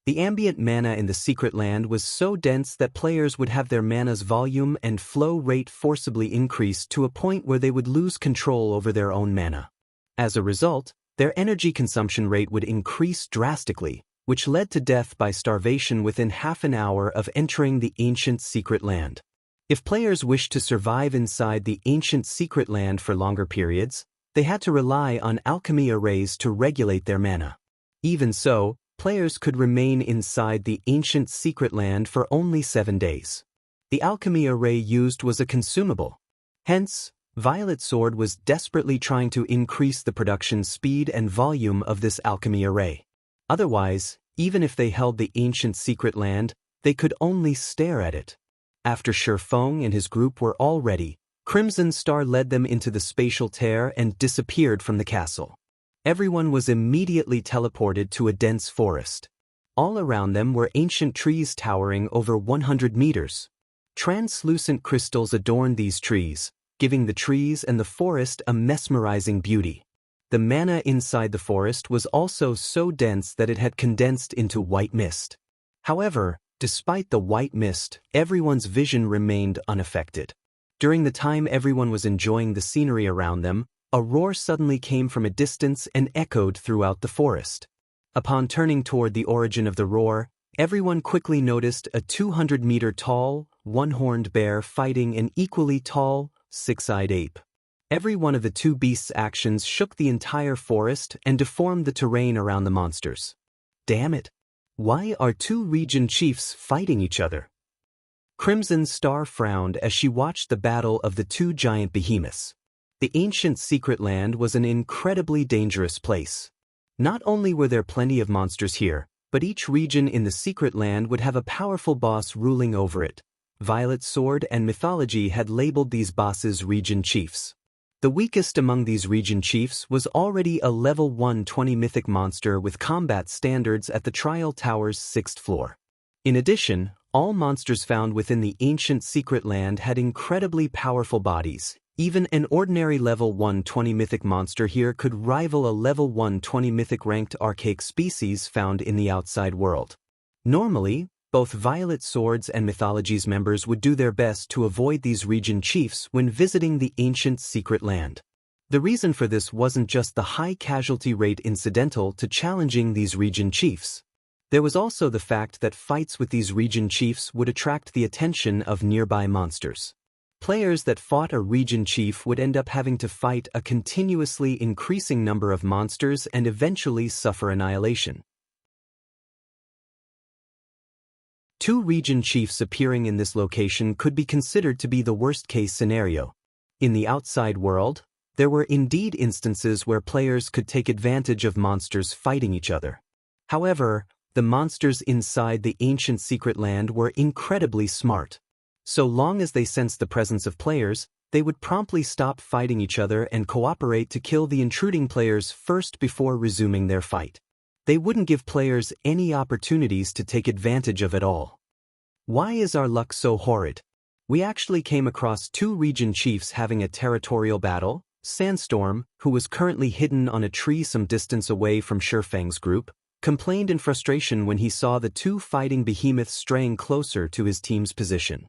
The ambient mana in the secret land was so dense that players would have their mana's volume and flow rate forcibly increased to a point where they would lose control over their own mana. As a result, their energy consumption rate would increase drastically, which led to death by starvation within half an hour of entering the ancient secret land. If players wished to survive inside the ancient secret land for longer periods, they had to rely on alchemy arrays to regulate their mana. Even so, players could remain inside the ancient secret land for only 7 days. The alchemy array used was a consumable. Hence, Violet Sword was desperately trying to increase the production speed and volume of this alchemy array. Otherwise, even if they held the ancient secret land, they could only stare at it. After Feng and his group were all ready, Crimson Star led them into the spatial tear and disappeared from the castle. Everyone was immediately teleported to a dense forest. All around them were ancient trees towering over 100 meters. Translucent crystals adorned these trees, giving the trees and the forest a mesmerizing beauty. The mana inside the forest was also so dense that it had condensed into white mist. However, despite the white mist, everyone's vision remained unaffected. During the time everyone was enjoying the scenery around them, a roar suddenly came from a distance and echoed throughout the forest. Upon turning toward the origin of the roar, everyone quickly noticed a 200-meter-tall, one-horned bear fighting an equally tall, six-eyed ape. Every one of the two beasts' actions shook the entire forest and deformed the terrain around the monsters. Damn it! Why are two region chiefs fighting each other? Crimson Star frowned as she watched the battle of the two giant behemoths. The ancient secret land was an incredibly dangerous place. Not only were there plenty of monsters here, but each region in the secret land would have a powerful boss ruling over it. Violet Sword and Mythology had labeled these bosses region chiefs. The weakest among these region chiefs was already a level 120 mythic monster with combat standards at the Trial Tower's 6th floor. In addition, all monsters found within the ancient secret land had incredibly powerful bodies. Even an ordinary level 120 mythic monster here could rival a level 120 mythic ranked archaic species found in the outside world. Normally, both Violet Swords and Mythology's members would do their best to avoid these region chiefs when visiting the ancient secret land. The reason for this wasn't just the high casualty rate incidental to challenging these region chiefs. There was also the fact that fights with these region chiefs would attract the attention of nearby monsters. Players that fought a region chief would end up having to fight a continuously increasing number of monsters and eventually suffer annihilation. Two region chiefs appearing in this location could be considered to be the worst-case scenario. In the outside world, there were indeed instances where players could take advantage of monsters fighting each other. However, the monsters inside the ancient secret land were incredibly smart. So long as they sensed the presence of players, they would promptly stop fighting each other and cooperate to kill the intruding players first before resuming their fight. They wouldn't give players any opportunities to take advantage of it all. Why is our luck so horrid? We actually came across two region chiefs having a territorial battle. Sandstorm, who was currently hidden on a tree some distance away from Feng's group, complained in frustration when he saw the two fighting behemoths straying closer to his team's position.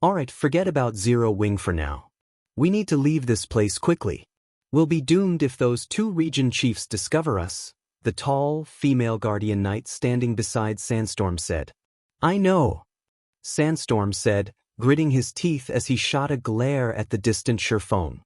Alright, forget about Zero Wing for now. We need to leave this place quickly. We'll be doomed if those two region chiefs discover us, the tall, female guardian knight standing beside Sandstorm said. I know, Sandstorm said, gritting his teeth as he shot a glare at the distant Feng.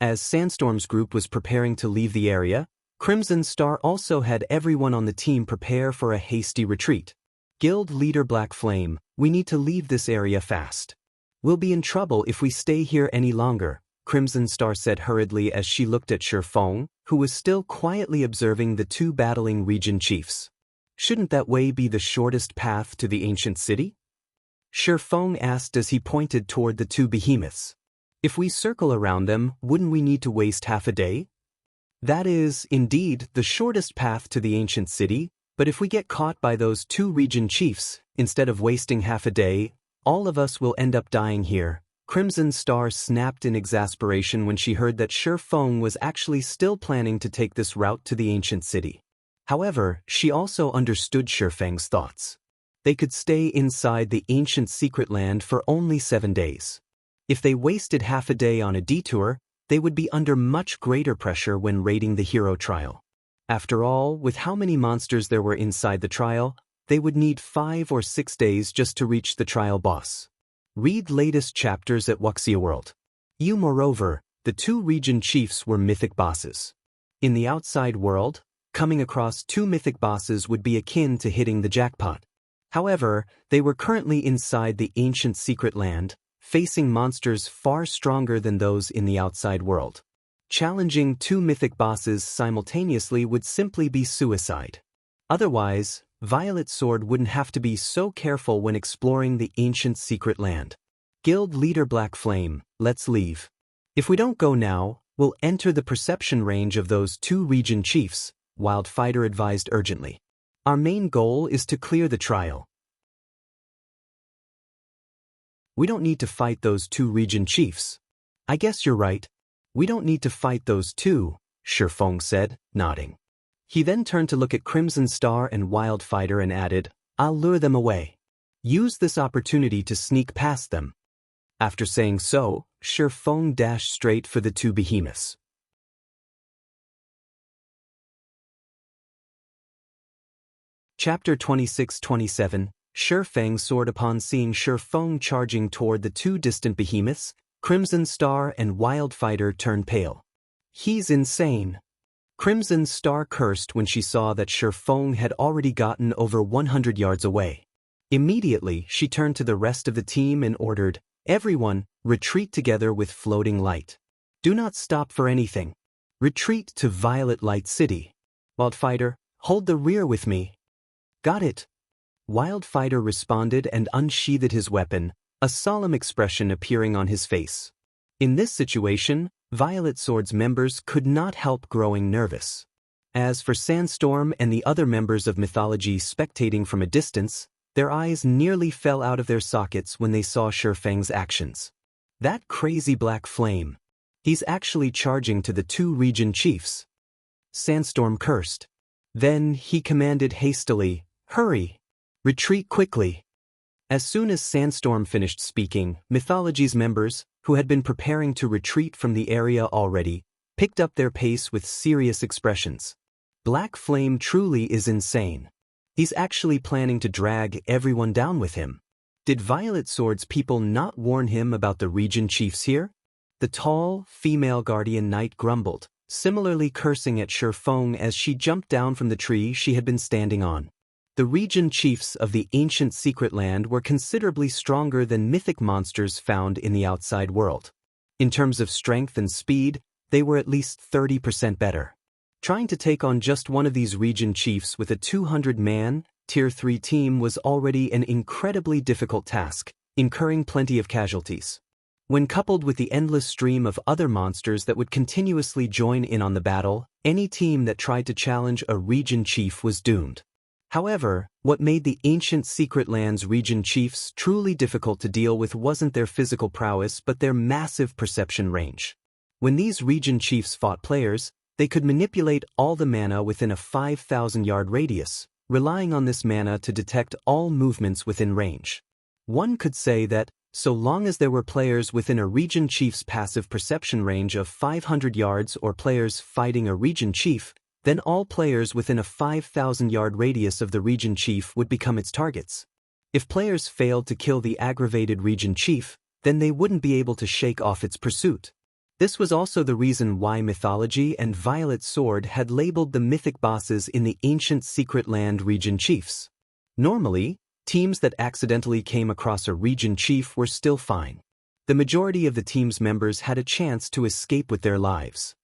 As Sandstorm's group was preparing to leave the area, Crimson Star also had everyone on the team prepare for a hasty retreat. Guild leader Black Flame, we need to leave this area fast. We'll be in trouble if we stay here any longer, Crimson Star said hurriedly as she looked at Feng, who was still quietly observing the two battling region chiefs. Shouldn't that way be the shortest path to the ancient city? Feng asked as he pointed toward the two behemoths. If we circle around them, wouldn't we need to waste half a day? That is, indeed, the shortest path to the ancient city, but if we get caught by those two region chiefs, instead of wasting half a day, all of us will end up dying here. Crimson Star snapped in exasperation when she heard that Feng was actually still planning to take this route to the ancient city. However, she also understood Feng's thoughts. They could stay inside the ancient secret land for only 7 days. If they wasted half a day on a detour, they would be under much greater pressure when raiding the hero trial. After all, with how many monsters there were inside the trial, they would need 5 or 6 days just to reach the trial boss. Read latest chapters at Wuxia World. Moreover, the two region chiefs were mythic bosses. In the outside world, coming across two mythic bosses would be akin to hitting the jackpot. However, they were currently inside the ancient secret land, facing monsters far stronger than those in the outside world. Challenging two mythic bosses simultaneously would simply be suicide. Otherwise, Violet Sword wouldn't have to be so careful when exploring the ancient secret land. Guild leader Black Flame, let's leave. If we don't go now, we'll enter the perception range of those two region chiefs, Wildfighter advised urgently. Our main goal is to clear the trial. We don't need to fight those two region chiefs. I guess you're right. We don't need to fight those two, Feng said, nodding. He then turned to look at Crimson Star and Wildfighter and added, I'll lure them away. Use this opportunity to sneak past them. After saying so, Feng dashed straight for the two behemoths. Chapter 26-27, Feng soared upon seeing Feng charging toward the two distant behemoths. Crimson Star and Wildfighter turned pale. He's insane. Crimson Star cursed when she saw that Feng had already gotten over 100 yards away. Immediately, she turned to the rest of the team and ordered, Everyone, retreat together with floating light. Do not stop for anything. Retreat to Violet Light City. Wildfighter, hold the rear with me. Got it. Wildfighter responded and unsheathed his weapon, a solemn expression appearing on his face. In this situation, Violet Sword's members could not help growing nervous. As for Sandstorm and the other members of Mythology spectating from a distance, their eyes nearly fell out of their sockets when they saw Feng's actions. That crazy Black Flame. He's actually charging to the two region chiefs. Sandstorm cursed. Then he commanded hastily, Hurry! Retreat quickly! As soon as Sandstorm finished speaking, Mythology's members, who had been preparing to retreat from the area already, picked up their pace with serious expressions. Black Flame truly is insane. He's actually planning to drag everyone down with him. Did Violet Sword's people not warn him about the region chiefs here? The tall, female guardian knight grumbled, similarly cursing at Feng as she jumped down from the tree she had been standing on. The region chiefs of the ancient secret land were considerably stronger than mythic monsters found in the outside world. In terms of strength and speed, they were at least 30% better. Trying to take on just one of these region chiefs with a 200-man, Tier 3 team was already an incredibly difficult task, incurring plenty of casualties. When coupled with the endless stream of other monsters that would continuously join in on the battle, any team that tried to challenge a region chief was doomed. However, what made the ancient secret land's region chiefs truly difficult to deal with wasn't their physical prowess but their massive perception range. When these region chiefs fought players, they could manipulate all the mana within a 5,000-yard radius, relying on this mana to detect all movements within range. One could say that, so long as there were players within a region chief's passive perception range of 500 yards or players fighting a region chief, then all players within a 5,000-yard radius of the region chief would become its targets. If players failed to kill the aggravated region chief, then they wouldn't be able to shake off its pursuit. This was also the reason why Mythology and Violet Sword had labeled the mythic bosses in the ancient secret land region chiefs. Normally, teams that accidentally came across a region chief were still fine. The majority of the team's members had a chance to escape with their lives.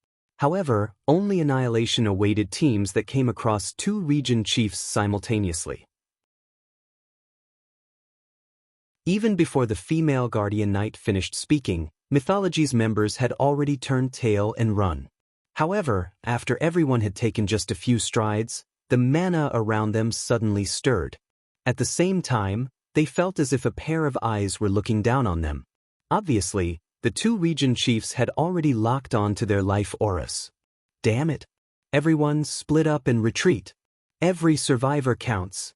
However, only annihilation awaited teams that came across two region chiefs simultaneously. Even before the female guardian knight finished speaking, Mythology's members had already turned tail and run. However, after everyone had taken just a few strides, the mana around them suddenly stirred. At the same time, they felt as if a pair of eyes were looking down on them. Obviously, the two region chiefs had already locked on to their life auras. Damn it! Everyone split up and retreat. Every survivor counts.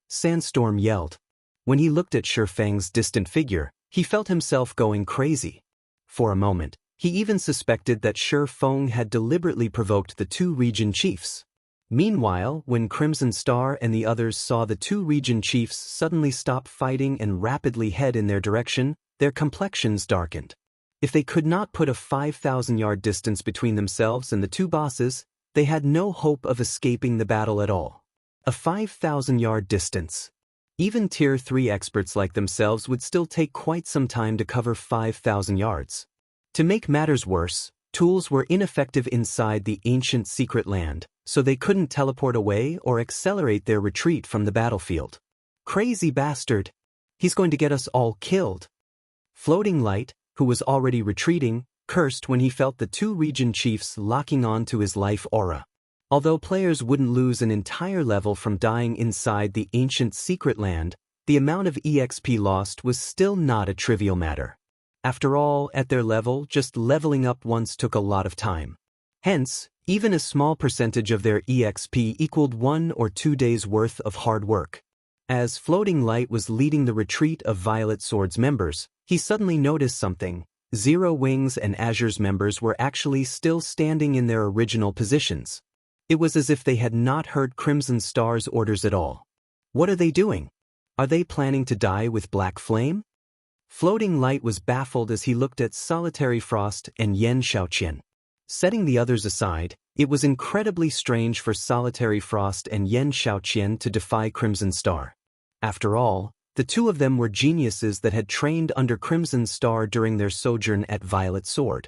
Sandstorm yelled. When he looked at Feng's distant figure, he felt himself going crazy. For a moment, he even suspected that Feng had deliberately provoked the two region chiefs. Meanwhile, when Crimson Star and the others saw the two region chiefs suddenly stop fighting and rapidly head in their direction, their complexions darkened. If they could not put a 5,000-yard distance between themselves and the two bosses, they had no hope of escaping the battle at all. A 5,000-yard distance. Even Tier 3 experts like themselves would still take quite some time to cover 5,000 yards. To make matters worse, tools were ineffective inside the ancient secret land, so they couldn't teleport away or accelerate their retreat from the battlefield. Crazy bastard! He's going to get us all killed. Floating Light, who was already retreating, cursed when he felt the two region chiefs locking on to his life aura. Although players wouldn't lose an entire level from dying inside the ancient secret land, the amount of EXP lost was still not a trivial matter. After all, at their level, just leveling up once took a lot of time. Hence, even a small percentage of their EXP equaled 1 or 2 days' worth of hard work. As Floating Light was leading the retreat of Violet Sword's members, he suddenly noticed something. Zero Wings and Azure's members were actually still standing in their original positions. It was as if they had not heard Crimson Star's orders at all. What are they doing? Are they planning to die with Black Flame? Floating Light was baffled as he looked at Solitary Frost and Xiaoqian. Setting the others aside, it was incredibly strange for Solitary Frost and Xiaoqian to defy Crimson Star. After all, the two of them were geniuses that had trained under Crimson Star during their sojourn at Violet Sword.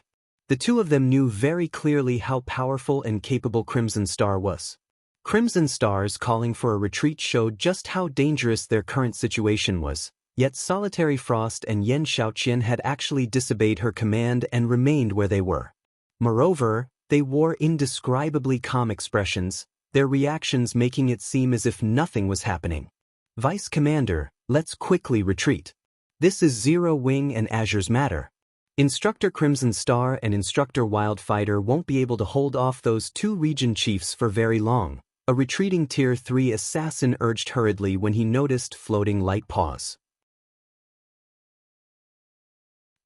The two of them knew very clearly how powerful and capable Crimson Star was. Crimson Star's calling for a retreat showed just how dangerous their current situation was, yet Solitary Frost and Xiaoqian had actually disobeyed her command and remained where they were. Moreover, they wore indescribably calm expressions, their reactions making it seem as if nothing was happening. Vice Commander, let's quickly retreat. This is Zero Wing and Azure's matter. Instructor Crimson Star and Instructor Wildfighter won't be able to hold off those two region chiefs for very long, a retreating Tier 3 assassin urged hurriedly when he noticed Floating Light pause.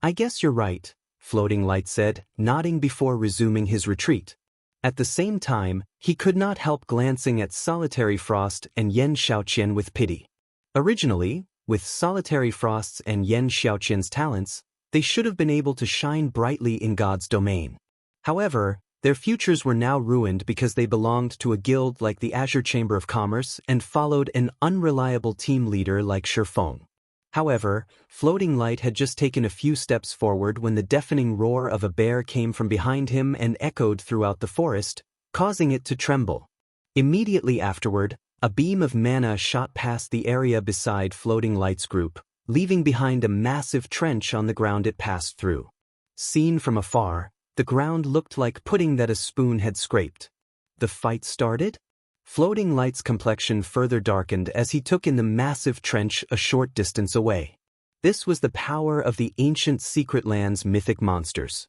I guess you're right, Floating Light said, nodding before resuming his retreat. At the same time, he could not help glancing at Solitary Frost and Xiaoqian with pity. Originally, with Solitary Frost's and Xiaoqian's talents, they should have been able to shine brightly in God's domain. However, their futures were now ruined because they belonged to a guild like the Azure Chamber of Commerce and followed an unreliable team leader like Feng. However, Floating Light had just taken a few steps forward when the deafening roar of a bear came from behind him and echoed throughout the forest, causing it to tremble. Immediately afterward, a beam of mana shot past the area beside Floating Light's group, leaving behind a massive trench on the ground it passed through. Seen from afar, the ground looked like pudding that a spoon had scraped. The fight started? Floating Light's complexion further darkened as he took in the massive trench a short distance away. This was the power of the ancient secret land's mythic monsters.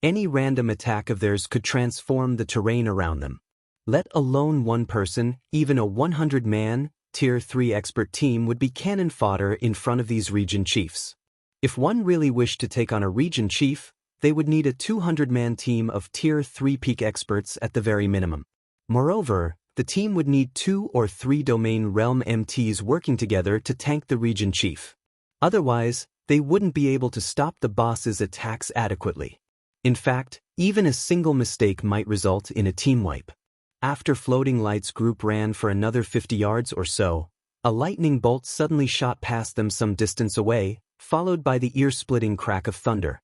Any random attack of theirs could transform the terrain around them. Let alone one person, even a 100-man, Tier 3 expert team would be cannon fodder in front of these region chiefs. If one really wished to take on a region chief, they would need a 200-man team of Tier 3 peak experts at the very minimum. Moreover, the team would need 2 or 3 domain realm MTs working together to tank the region chief. Otherwise, they wouldn't be able to stop the boss's attacks adequately. In fact, even a single mistake might result in a team wipe. After Floating Light's group ran for another 50 yards or so, a lightning bolt suddenly shot past them some distance away, followed by the ear-splitting crack of thunder.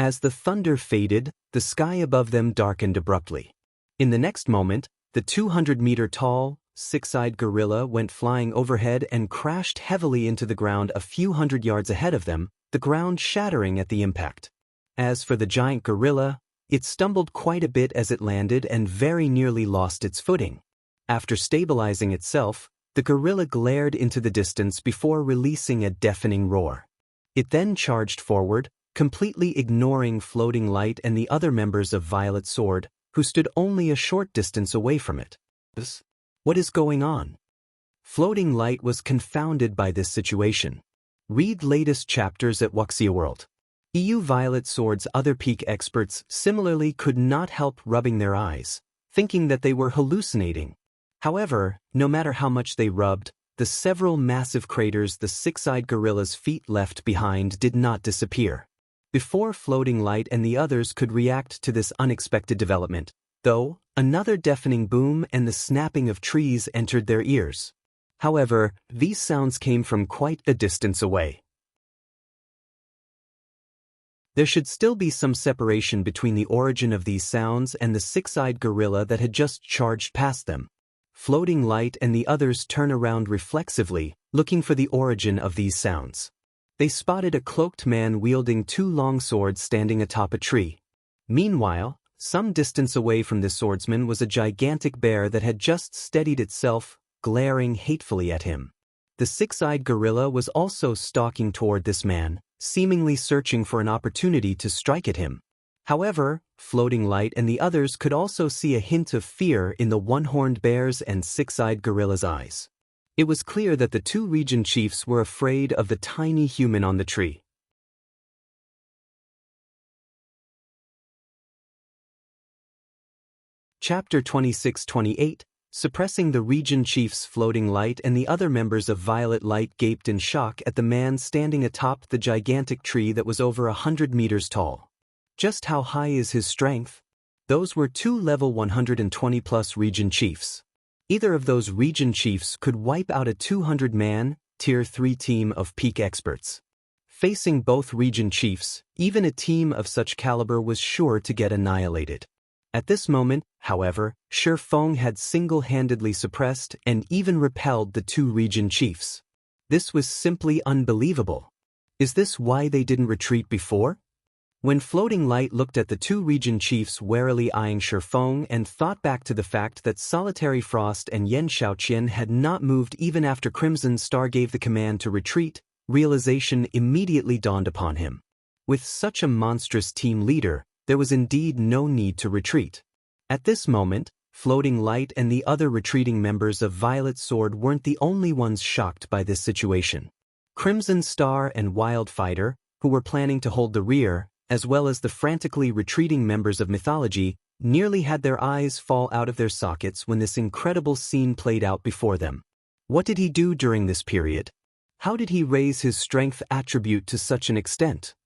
As the thunder faded, the sky above them darkened abruptly. In the next moment, the 200-meter-tall, six-eyed gorilla went flying overhead and crashed heavily into the ground a few hundred yards ahead of them, the ground shattering at the impact. As for the giant gorilla, it stumbled quite a bit as it landed and very nearly lost its footing. After stabilizing itself, the gorilla glared into the distance before releasing a deafening roar. It then charged forward, completely ignoring Floating Light and the other members of Violet Sword, who stood only a short distance away from it. What is going on? Floating Light was confounded by this situation. Read latest chapters at Wuxia World. EU Violet Sword's other peak experts similarly could not help rubbing their eyes, thinking that they were hallucinating. However, no matter how much they rubbed, the several massive craters the six-eyed gorilla's feet left behind did not disappear. Before Floating Light and the others could react to this unexpected development, though, another deafening boom and the snapping of trees entered their ears. However, these sounds came from quite a distance away. There should still be some separation between the origin of these sounds and the six-eyed gorilla that had just charged past them. Floating Light and the others turn around reflexively, looking for the origin of these sounds. They spotted a cloaked man wielding two long swords standing atop a tree. Meanwhile, some distance away from this swordsman was a gigantic bear that had just steadied itself, glaring hatefully at him. The six-eyed gorilla was also stalking toward this man, seemingly searching for an opportunity to strike at him. However, Floating Light and the others could also see a hint of fear in the one-horned bear's and six-eyed gorilla's eyes. It was clear that the two region chiefs were afraid of the tiny human on the tree. Chapter 26-28, Suppressing the Region Chiefs. Floating Light and the other members of Violet Light gaped in shock at the man standing atop the gigantic tree that was over 100 meters tall. Just how high is his strength? Those were two level 120-plus region chiefs. Either of those region chiefs could wipe out a 200-man, Tier 3 team of peak experts. Facing both region chiefs, even a team of such caliber was sure to get annihilated. At this moment, however, Feng had single-handedly suppressed and even repelled the two region chiefs. This was simply unbelievable. Is this why they didn't retreat before? When Floating Light looked at the two region chiefs warily eyeing Feng and thought back to the fact that Solitary Frost and Xiaoqian had not moved even after Crimson Star gave the command to retreat, realization immediately dawned upon him. With such a monstrous team leader, there was indeed no need to retreat. At this moment, Floating Light and the other retreating members of Violet Sword weren't the only ones shocked by this situation. Crimson Star and Wildfighter, who were planning to hold the rear, as well as the frantically retreating members of Mythology, nearly had their eyes fall out of their sockets when this incredible scene played out before them. What did he do during this period? How did he raise his strength attribute to such an extent?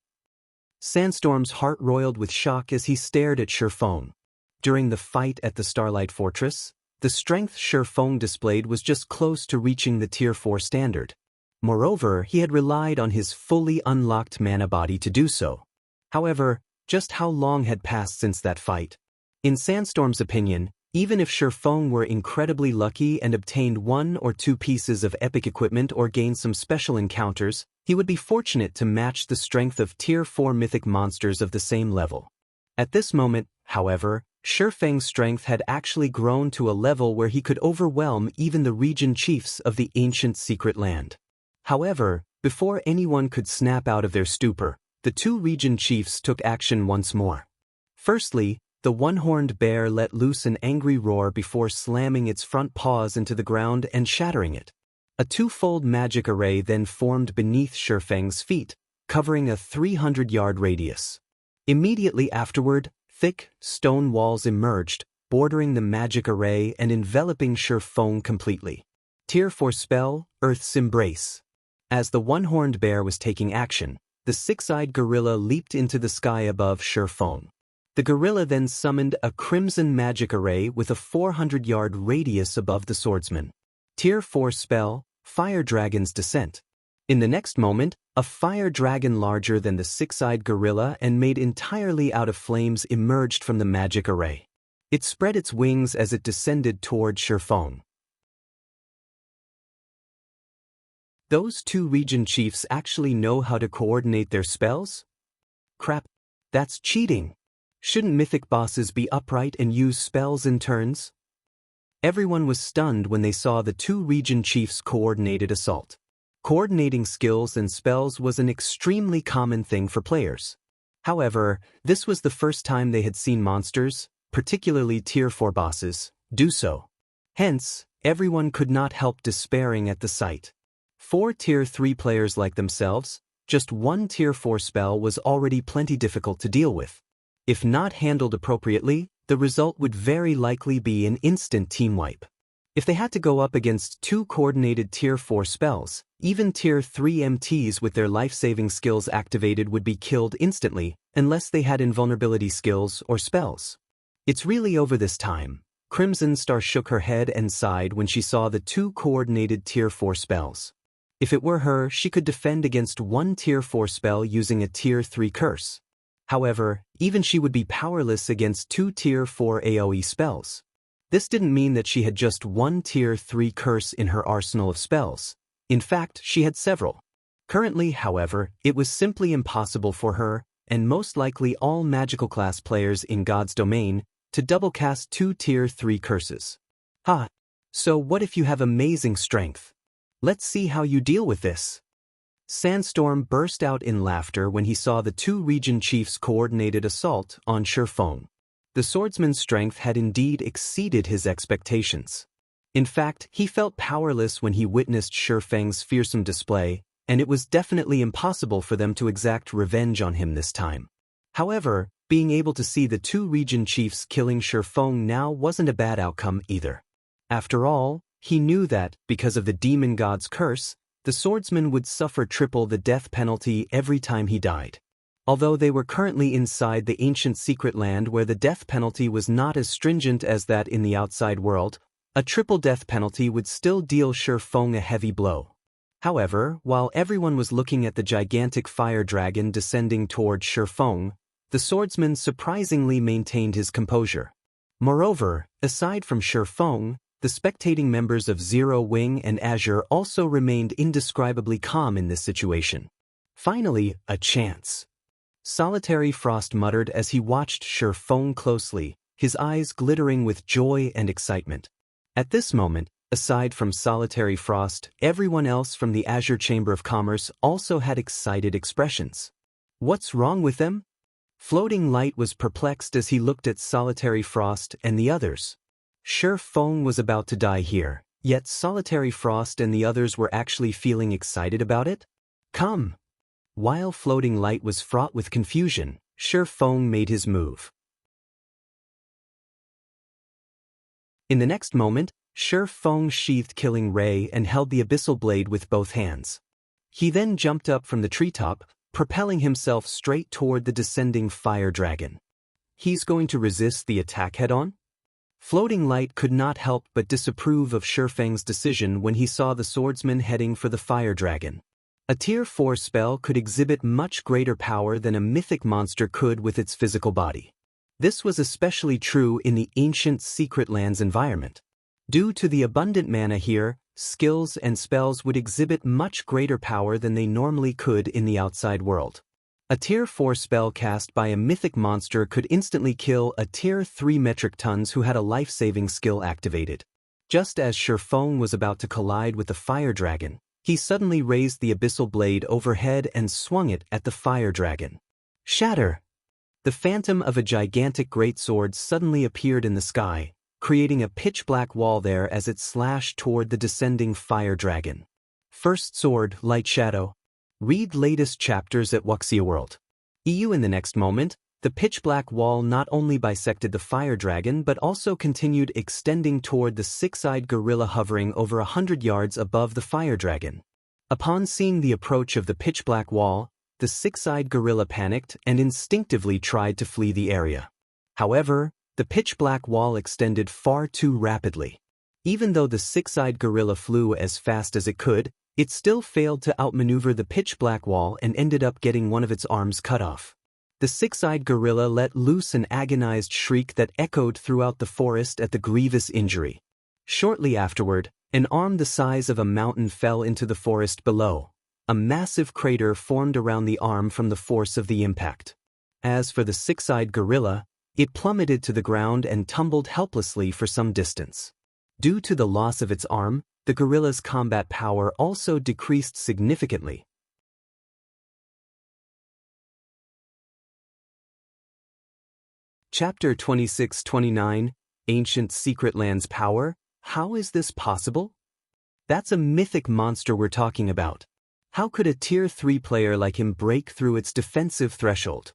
Sandstorm's heart roiled with shock as he stared at Feng. During the fight at the Starlight Fortress, the strength Feng displayed was just close to reaching the Tier 4 standard. Moreover, he had relied on his fully unlocked mana body to do so. However, just how long had passed since that fight? In Sandstorm's opinion, even if Feng were incredibly lucky and obtained one or two pieces of epic equipment or gained some special encounters, he would be fortunate to match the strength of Tier 4 mythic monsters of the same level. At this moment, however, Feng's strength had actually grown to a level where he could overwhelm even the region chiefs of the ancient secret land. However, before anyone could snap out of their stupor, the two region chiefs took action once more. Firstly, the one-horned bear let loose an angry roar before slamming its front paws into the ground and shattering it. A twofold magic array then formed beneath Feng's feet, covering a 300-yard radius. Immediately afterward, thick, stone walls emerged, bordering the magic array and enveloping Feng completely. Tier 4 spell, Earth's Embrace. As the one-horned bear was taking action, the six-eyed gorilla leaped into the sky above Feng. The gorilla then summoned a crimson magic array with a 400-yard radius above the swordsman. Tier 4 spell, Fire Dragon's Descent. In the next moment, a fire dragon larger than the six-eyed gorilla and made entirely out of flames emerged from the magic array. It spread its wings as it descended toward Feng. Those two region chiefs actually know how to coordinate their spells? Crap, that's cheating. Shouldn't mythic bosses be upright and use spells in turns? Everyone was stunned when they saw the two region chiefs' coordinated assault. Coordinating skills and spells was an extremely common thing for players. However, this was the first time they had seen monsters, particularly Tier 4 bosses, do so. Hence, everyone could not help despairing at the sight. 4 Tier 3 players like themselves, just one Tier 4 spell was already plenty difficult to deal with. If not handled appropriately, the result would very likely be an instant team wipe. If they had to go up against 2 coordinated Tier 4 spells, even Tier 3 MTs with their life-saving skills activated would be killed instantly, unless they had invulnerability skills or spells. It's really over this time. Crimson Star shook her head and sighed when she saw the 2 coordinated Tier 4 spells. If it were her, she could defend against 1 Tier 4 spell using a Tier 3 curse. However, even she would be powerless against 2 Tier 4 AoE spells. This didn't mean that she had just 1 Tier 3 curse in her arsenal of spells. In fact, she had several. Currently, however, it was simply impossible for her, and most likely all magical class players in God's domain, to double cast 2 Tier 3 curses. So what if you have amazing strength? Let's see how you deal with this. Sandstorm burst out in laughter when he saw the 2 region chiefs' coordinated assault on Feng. The swordsman's strength had indeed exceeded his expectations. In fact, he felt powerless when he witnessed Feng's fearsome display, and it was definitely impossible for them to exact revenge on him this time. However, being able to see the 2 region chiefs killing Feng now wasn't a bad outcome either. After all, he knew that, because of the demon god's curse, the swordsman would suffer triple the death penalty every time he died. Although they were currently inside the ancient secret land where the death penalty was not as stringent as that in the outside world, a triple death penalty would still deal Feng a heavy blow. However, while everyone was looking at the gigantic fire dragon descending toward Feng, the swordsman surprisingly maintained his composure. Moreover, aside from Feng, the spectating members of Zero Wing and Azure also remained indescribably calm in this situation. Finally, a chance. Solitary Frost muttered as he watched Feng closely, his eyes glittering with joy and excitement. At this moment, aside from Solitary Frost, everyone else from the Azure Chamber of Commerce also had excited expressions. What's wrong with them? Floating Light was perplexed as he looked at Solitary Frost and the others. Feng was about to die here, yet Solitary Frost and the others were actually feeling excited about it? Come! While Floating Light was fraught with confusion, Feng made his move. In the next moment, Feng sheathed Killing Ray and held the Abyssal Blade with both hands. He then jumped up from the treetop, propelling himself straight toward the descending fire dragon. He's going to resist the attack head-on? Floating Light could not help but disapprove of Feng's decision when he saw the swordsman heading for the fire dragon. A Tier 4 spell could exhibit much greater power than a mythic monster could with its physical body. This was especially true in the ancient Secret Lands environment. Due to the abundant mana here, skills and spells would exhibit much greater power than they normally could in the outside world. A Tier 4 spell cast by a mythic monster could instantly kill a Tier 3 metric tons who had a life-saving skill activated. Just as Feng was about to collide with the fire dragon, he suddenly raised the Abyssal Blade overhead and swung it at the fire dragon. Shatter! The phantom of a gigantic greatsword suddenly appeared in the sky, creating a pitch-black wall there as it slashed toward the descending fire dragon. First Sword, Light Shadow. Read latest chapters at Wuxia World. EU. In the next moment, the pitch-black wall not only bisected the fire dragon but also continued extending toward the six-eyed gorilla hovering over 100 yards above the fire dragon. Upon seeing the approach of the pitch-black wall, the six-eyed gorilla panicked and instinctively tried to flee the area. However, the pitch-black wall extended far too rapidly. Even though the six-eyed gorilla flew as fast as it could, It still failed to outmaneuver the pitch-black wall and ended up getting one of its arms cut off. The six-eyed gorilla let loose an agonized shriek that echoed throughout the forest at the grievous injury. Shortly afterward, an arm the size of a mountain fell into the forest below. A massive crater formed around the arm from the force of the impact. As for the six-eyed gorilla, it plummeted to the ground and tumbled helplessly for some distance. Due to the loss of its arm, the gorilla's combat power also decreased significantly. Chapter 26-29, Ancient Secret Land's Power. How is this possible? That's a mythic monster we're talking about. How could a Tier 3 player like him break through its defensive threshold?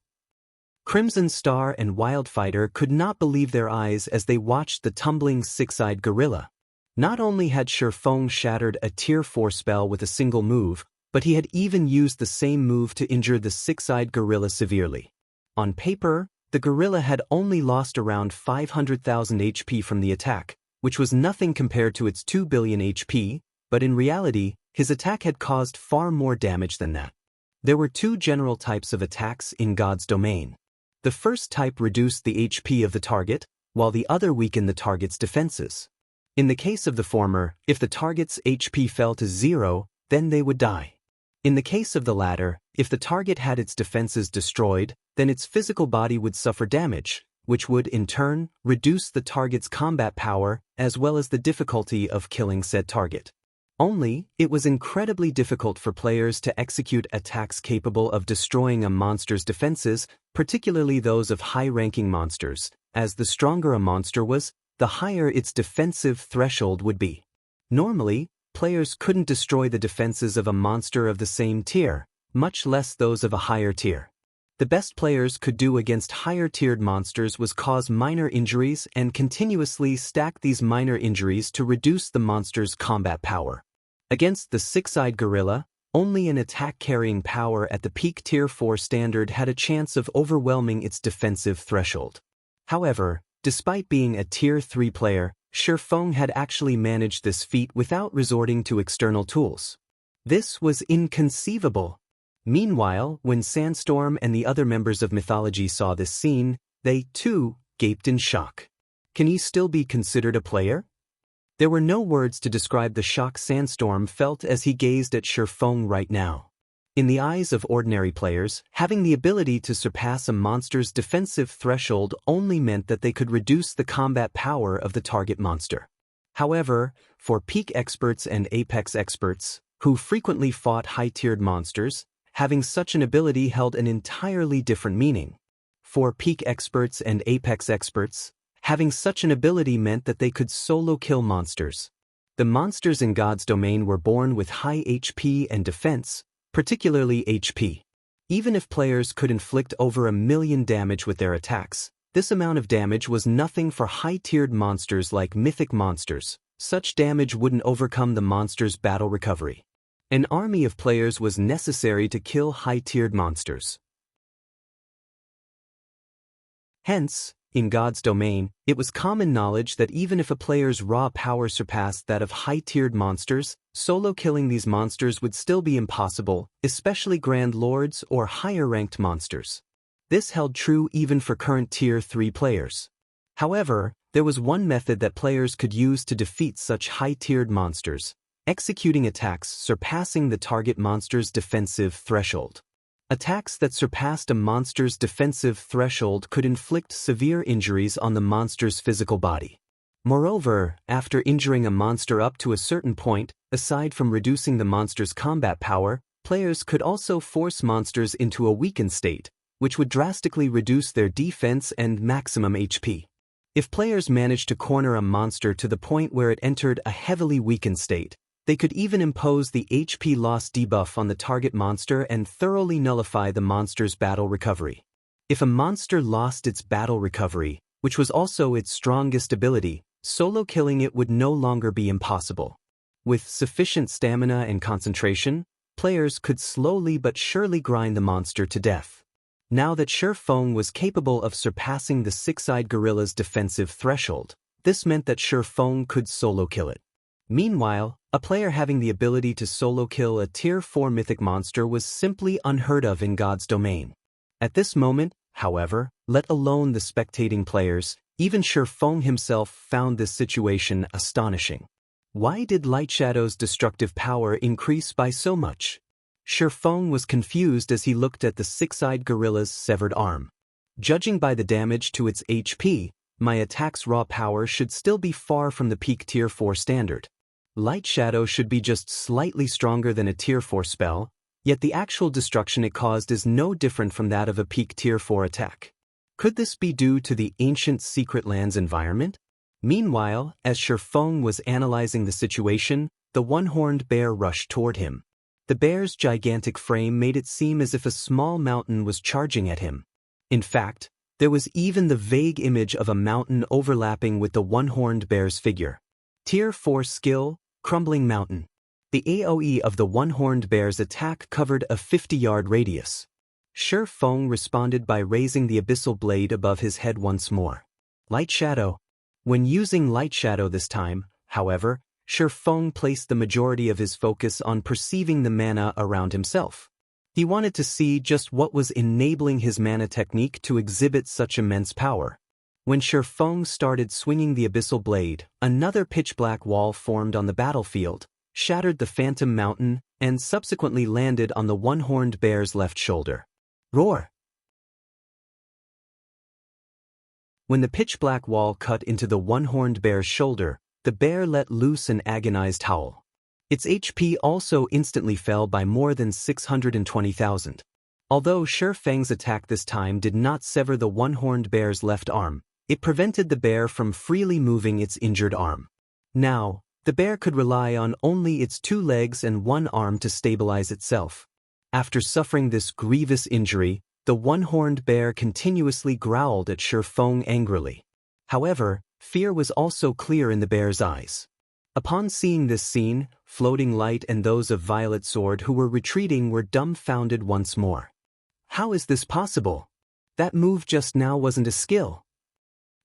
Crimson Star and Wildfighter could not believe their eyes as they watched the tumbling six-eyed gorilla. Not only had Feng shattered a Tier 4 spell with a single move, but he had even used the same move to injure the six-eyed gorilla severely. On paper, the gorilla had only lost around 500,000 HP from the attack, which was nothing compared to its 2 billion HP, but in reality, his attack had caused far more damage than that. There were two general types of attacks in God's domain. The first type reduced the HP of the target, while the other weakened the target's defenses. In the case of the former, if the target's HP fell to 0, then they would die. In the case of the latter, if the target had its defenses destroyed, then its physical body would suffer damage, which would, in turn, reduce the target's combat power as well as the difficulty of killing said target. Only, it was incredibly difficult for players to execute attacks capable of destroying a monster's defenses, particularly those of high-ranking monsters, as the stronger a monster was, the higher its defensive threshold would be. Normally, players couldn't destroy the defenses of a monster of the same tier, much less those of a higher tier. The best players could do against higher-tiered monsters was cause minor injuries and continuously stack these minor injuries to reduce the monster's combat power. Against the six-eyed gorilla, only an attack carrying power at the peak Tier 4 standard had a chance of overwhelming its defensive threshold. However, despite being a Tier 3 player, Feng had actually managed this feat without resorting to external tools. This was inconceivable. Meanwhile, when Sandstorm and the other members of mythology saw this scene, they, too, gaped in shock. Can he still be considered a player? There were no words to describe the shock Sandstorm felt as he gazed at Feng right now. In the eyes of ordinary players, having the ability to surpass a monster's defensive threshold only meant that they could reduce the combat power of the target monster. However, for peak experts and apex experts, who frequently fought high-tiered monsters, having such an ability held an entirely different meaning. For peak experts and apex experts, having such an ability meant that they could solo kill monsters. The monsters in God's domain were born with high HP and defense, particularly HP. Even if players could inflict over 1 million damage with their attacks, this amount of damage was nothing for high-tiered monsters like mythic monsters. Such damage wouldn't overcome the monster's battle recovery. An army of players was necessary to kill high-tiered monsters. Hence, in God's domain, it was common knowledge that even if a player's raw power surpassed that of high-tiered monsters, solo killing these monsters would still be impossible, especially Grand Lords or higher-ranked monsters. This held true even for current Tier 3 players. However, there was one method that players could use to defeat such high-tiered monsters: executing attacks surpassing the target monster's defensive threshold. Attacks that surpassed a monster's defensive threshold could inflict severe injuries on the monster's physical body. Moreover, after injuring a monster up to a certain point, aside from reducing the monster's combat power, players could also force monsters into a weakened state, which would drastically reduce their defense and maximum HP. If players managed to corner a monster to the point where it entered a heavily weakened state, they could even impose the HP loss debuff on the target monster and thoroughly nullify the monster's battle recovery. If a monster lost its battle recovery, which was also its strongest ability, solo killing it would no longer be impossible. With sufficient stamina and concentration, players could slowly but surely grind the monster to death. Now that Feng was capable of surpassing the six-eyed gorilla's defensive threshold, this meant that Feng could solo kill it. Meanwhile, a player having the ability to solo kill a Tier 4 mythic monster was simply unheard of in God's domain. At this moment, however, let alone the spectating players, even Feng himself found this situation astonishing. Why did Light Shadow's destructive power increase by so much? Feng was confused as he looked at the six-eyed gorilla's severed arm. Judging by the damage to its HP, my attack's raw power should still be far from the peak Tier 4 standard. Light Shadow should be just slightly stronger than a Tier 4 spell, yet the actual destruction it caused is no different from that of a peak Tier 4 attack. Could this be due to the ancient Secret Lands environment? Meanwhile, as Feng was analyzing the situation, the one-horned bear rushed toward him. The bear's gigantic frame made it seem as if a small mountain was charging at him. In fact, there was even the vague image of a mountain overlapping with the one-horned bear's figure. Tier 4 skill, Crumbling Mountain. The AoE of the one-horned bear's attack covered a 50-yard radius. Feng responded by raising the abyssal blade above his head once more. Light Shadow. When using Light Shadow this time, however, Feng placed the majority of his focus on perceiving the mana around himself. He wanted to see just what was enabling his mana technique to exhibit such immense power. When Feng started swinging the abyssal blade, another pitch-black wall formed on the battlefield, shattered the phantom mountain, and subsequently landed on the one-horned bear's left shoulder. Roar! When the pitch-black wall cut into the one-horned bear's shoulder, the bear let loose an agonized howl. Its HP also instantly fell by more than 620,000. Although Feng's attack this time did not sever the one-horned bear's left arm, it prevented the bear from freely moving its injured arm. Now, the bear could rely on only its two legs and one arm to stabilize itself. After suffering this grievous injury, the one-horned bear continuously growled at Feng angrily. However, fear was also clear in the bear's eyes. Upon seeing this scene, Floating Light and those of Violet Sword who were retreating were dumbfounded once more. How is this possible? That move just now wasn't a skill.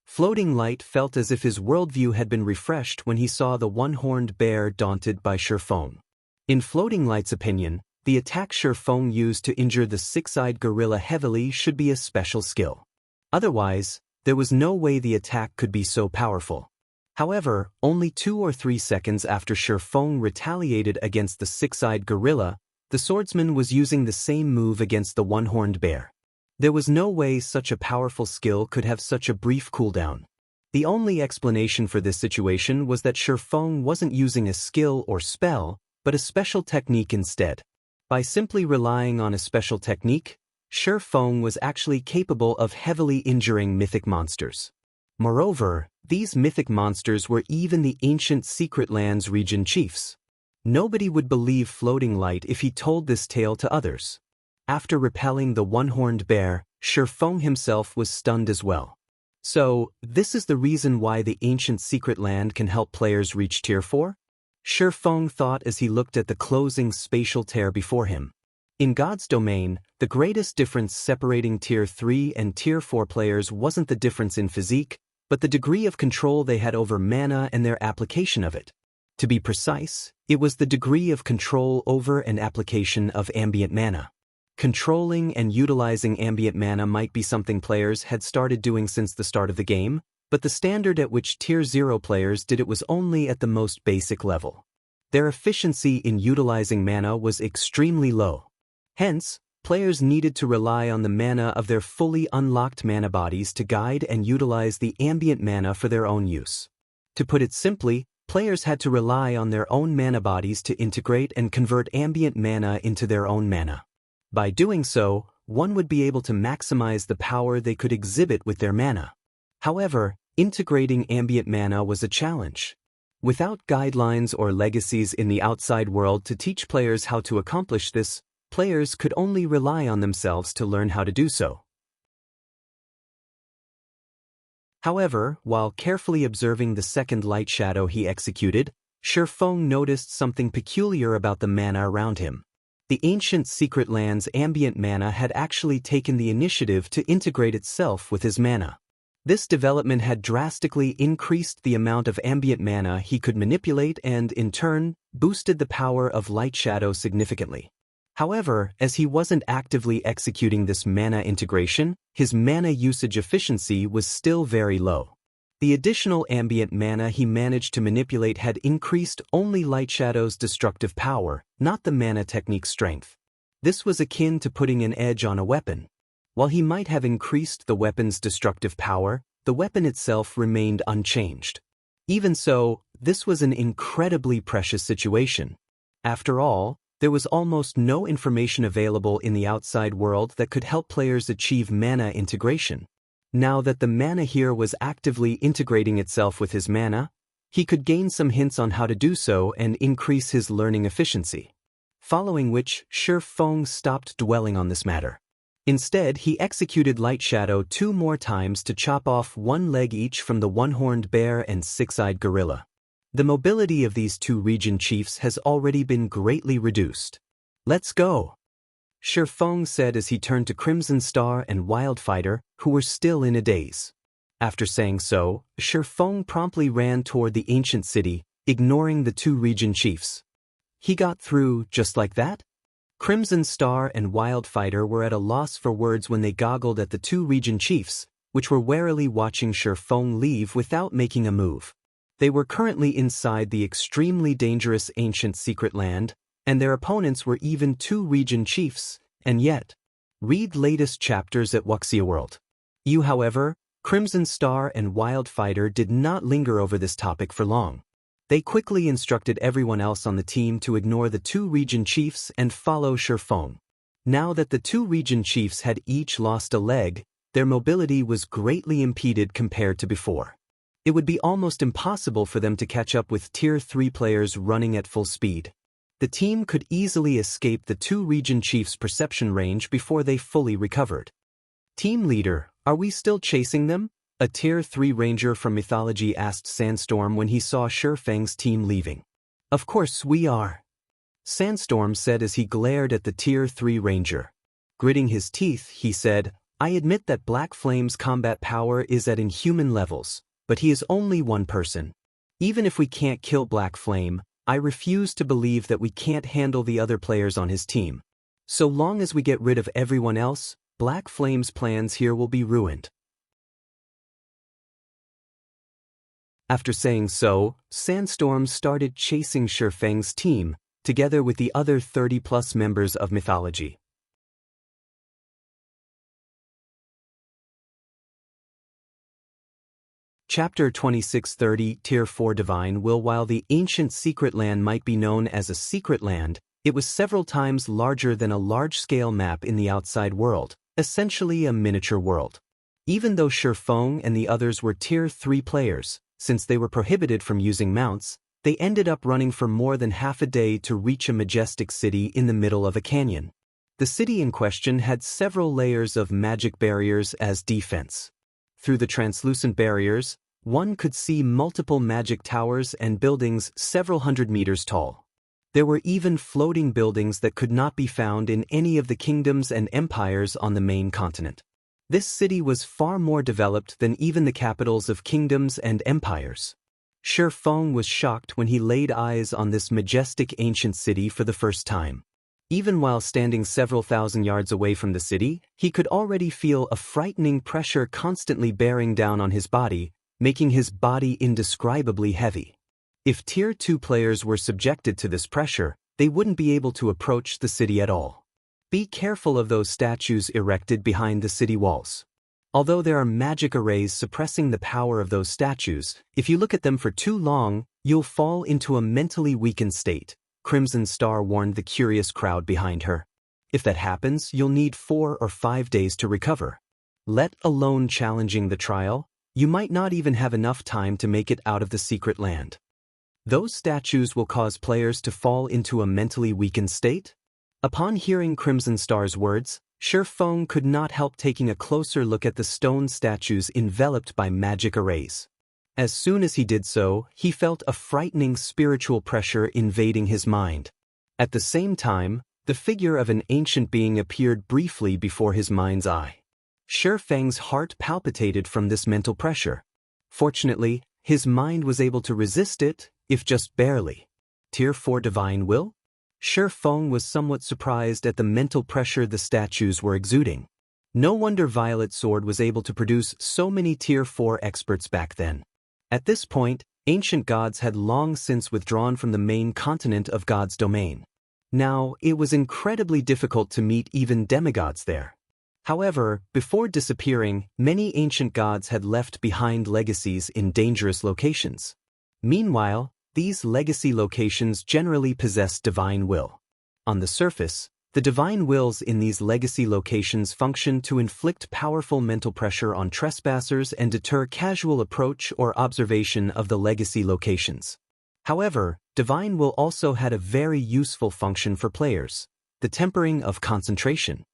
Floating Light felt as if his worldview had been refreshed when he saw the one-horned bear daunted by Feng. In Floating Light's opinion, the attack Feng used to injure the six-eyed gorilla heavily should be a special skill. Otherwise, there was no way the attack could be so powerful. However, only 2 or 3 seconds after Feng retaliated against the six-eyed gorilla, the swordsman was using the same move against the one-horned bear. There was no way such a powerful skill could have such a brief cooldown. The only explanation for this situation was that Feng wasn't using a skill or spell, but a special technique instead. By simply relying on a special technique, Feng was actually capable of heavily injuring mythic monsters. Moreover, these mythic monsters were even the ancient Secret Lands region chiefs. Nobody would believe Floating Light if he told this tale to others. After repelling the one-horned bear, Feng himself was stunned as well. So, this is the reason why the ancient Secret Land can help players reach Tier 4? Feng thought as he looked at the closing spatial tear before him. In God's domain, the greatest difference separating Tier 3 and Tier 4 players wasn't the difference in physique, but the degree of control they had over mana and their application of it. To be precise, it was the degree of control over and application of ambient mana. Controlling and utilizing ambient mana might be something players had started doing since the start of the game, but the standard at which Tier 0 players did it was only at the most basic level. Their efficiency in utilizing mana was extremely low. Hence, players needed to rely on the mana of their fully unlocked mana bodies to guide and utilize the ambient mana for their own use. To put it simply, players had to rely on their own mana bodies to integrate and convert ambient mana into their own mana. By doing so, one would be able to maximize the power they could exhibit with their mana. However, integrating ambient mana was a challenge. Without guidelines or legacies in the outside world to teach players how to accomplish this, players could only rely on themselves to learn how to do so. However, while carefully observing the second light shadow he executed, Feng noticed something peculiar about the mana around him. The ancient Secret Land's ambient mana had actually taken the initiative to integrate itself with his mana. This development had drastically increased the amount of ambient mana he could manipulate and, in turn, boosted the power of Light Shadow significantly. However, as he wasn't actively executing this mana integration, his mana usage efficiency was still very low. The additional ambient mana he managed to manipulate had increased only Light Shadow's destructive power, not the mana technique's strength. This was akin to putting an edge on a weapon. While he might have increased the weapon's destructive power, the weapon itself remained unchanged. Even so, this was an incredibly precious situation. After all, there was almost no information available in the outside world that could help players achieve mana integration. Now that the mana here was actively integrating itself with his mana, he could gain some hints on how to do so and increase his learning efficiency. Following which, Feng stopped dwelling on this matter. Instead, he executed Light Shadow 2 more times to chop off 1 leg each from the one-horned bear and 6-eyed gorilla. The mobility of these 2 region chiefs has already been greatly reduced. "Let's go," Feng said as he turned to Crimson Star and Wildfighter, who were still in a daze. After saying so, Feng promptly ran toward the ancient city, ignoring the 2 region chiefs. He got through just like that? Crimson Star and Wildfighter were at a loss for words when they goggled at the 2 region chiefs, which were warily watching Feng leave without making a move. They were currently inside the extremely dangerous ancient secret land, and their opponents were even 2 region chiefs, and yet. Read latest chapters at Wuxia World. However, Crimson Star and Wildfighter did not linger over this topic for long. They quickly instructed everyone else on the team to ignore the 2 region chiefs and follow Feng. Now that the 2 region chiefs had each lost a leg, their mobility was greatly impeded compared to before. It would be almost impossible for them to catch up with Tier 3 players running at full speed. The team could easily escape the 2 region chiefs' perception range before they fully recovered. "Team leader, are we still chasing them?" A Tier 3 ranger from mythology asked Sandstorm when he saw Feng's team leaving. "Of course we are," Sandstorm said as he glared at the Tier 3 ranger. Gritting his teeth, he said, "I admit that Black Flame's combat power is at inhuman levels, but he is only one person. Even if we can't kill Black Flame, I refuse to believe that we can't handle the other players on his team. So long as we get rid of everyone else, Black Flame's plans here will be ruined." After saying so, Sandstorm started chasing Feng's team, together with the other 30+ members of mythology. Chapter 2630 Tier 4 Divine Will. While the ancient secret land might be known as a secret land, it was several times larger than a large-scale map in the outside world, essentially a miniature world. Even though Feng and the others were Tier 3 players, since they were prohibited from using mounts, they ended up running for more than half a day to reach a majestic city in the middle of a canyon. The city in question had several layers of magic barriers as defense. Through the translucent barriers, one could see multiple magic towers and buildings several hundred meters tall. There were even floating buildings that could not be found in any of the kingdoms and empires on the main continent. This city was far more developed than even the capitals of kingdoms and empires. Feng was shocked when he laid eyes on this majestic ancient city for the first time. Even while standing several thousand yards away from the city, he could already feel a frightening pressure constantly bearing down on his body, making his body indescribably heavy. If Tier 2 players were subjected to this pressure, they wouldn't be able to approach the city at all. Be careful of those statues erected behind the city walls. Although there are magic arrays suppressing the power of those statues, if you look at them for too long, you'll fall into a mentally weakened state, Crimson Star warned the curious crowd behind her. If that happens, you'll need 4 or 5 days to recover. Let alone challenging the trial, you might not even have enough time to make it out of the secret land. Those statues will cause players to fall into a mentally weakened state? Upon hearing Crimson Star's words, Feng could not help taking a closer look at the stone statues enveloped by magic arrays. As soon as he did so, he felt a frightening spiritual pressure invading his mind. At the same time, the figure of an ancient being appeared briefly before his mind's eye. Feng's heart palpitated from this mental pressure. Fortunately, his mind was able to resist it, if just barely. Tier 4 Divine Will? Feng was somewhat surprised at the mental pressure the statues were exuding. No wonder Violet Sword was able to produce so many Tier 4 experts back then. At this point, ancient gods had long since withdrawn from the main continent of God's domain. Now, it was incredibly difficult to meet even demigods there. However, before disappearing, many ancient gods had left behind legacies in dangerous locations. Meanwhile, these legacy locations generally possess divine will. On the surface, the divine wills in these legacy locations function to inflict powerful mental pressure on trespassers and deter casual approach or observation of the legacy locations. However, divine will also had a very useful function for players: the tempering of concentration.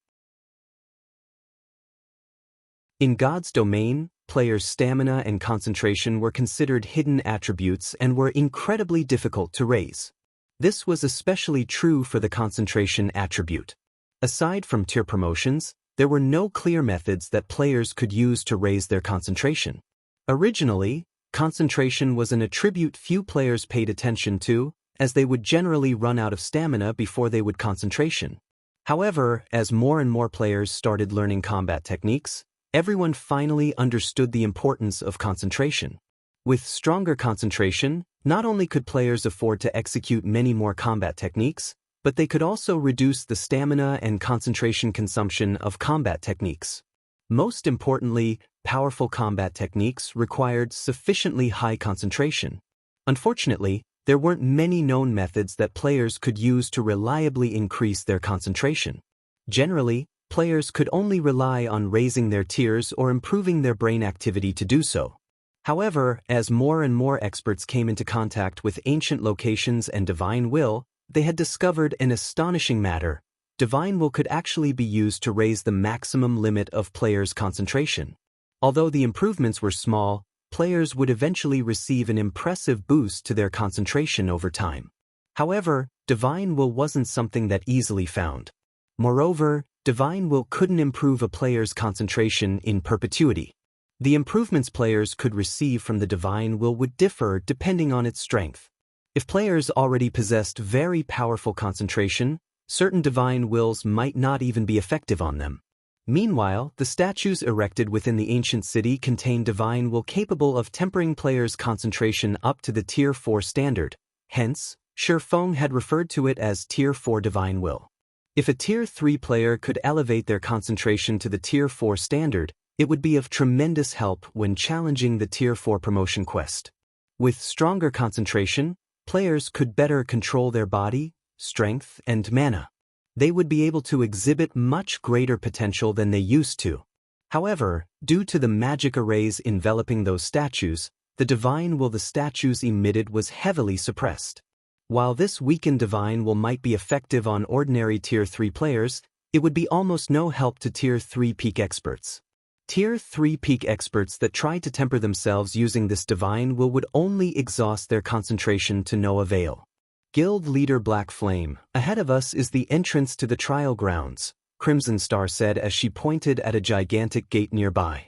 In God's domain, players' stamina and concentration were considered hidden attributes and were incredibly difficult to raise. This was especially true for the concentration attribute. Aside from tier promotions, there were no clear methods that players could use to raise their concentration. Originally, concentration was an attribute few players paid attention to, as they would generally run out of stamina before they would concentration. However, as more and more players started learning combat techniques, everyone finally understood the importance of concentration. With stronger concentration, not only could players afford to execute many more combat techniques, but they could also reduce the stamina and concentration consumption of combat techniques. Most importantly, powerful combat techniques required sufficiently high concentration. Unfortunately, there weren't many known methods that players could use to reliably increase their concentration. Generally, players could only rely on raising their tiers or improving their brain activity to do so. However, as more and more experts came into contact with ancient locations and divine will, they had discovered an astonishing matter: divine will could actually be used to raise the maximum limit of players' concentration. Although the improvements were small, players would eventually receive an impressive boost to their concentration over time. However, divine will wasn't something that easily found. Moreover, divine will couldn't improve a player's concentration in perpetuity. The improvements players could receive from the divine will would differ depending on its strength. If players already possessed very powerful concentration, certain divine wills might not even be effective on them. Meanwhile, the statues erected within the ancient city contain divine will capable of tempering players' concentration up to the Tier 4 standard. Hence, Feng had referred to it as Tier 4 divine will. If a Tier 3 player could elevate their concentration to the Tier 4 standard, it would be of tremendous help when challenging the Tier 4 promotion quest. With stronger concentration, players could better control their body, strength, and mana. They would be able to exhibit much greater potential than they used to. However, due to the magic arrays enveloping those statues, the divine will the statues emitted was heavily suppressed. While this weakened divine will might be effective on ordinary Tier 3 players, it would be almost no help to Tier 3 peak experts. Tier 3 peak experts that tried to temper themselves using this divine will would only exhaust their concentration to no avail. Guild leader Black Flame, ahead of us is the entrance to the trial grounds, Crimson Star said as she pointed at a gigantic gate nearby.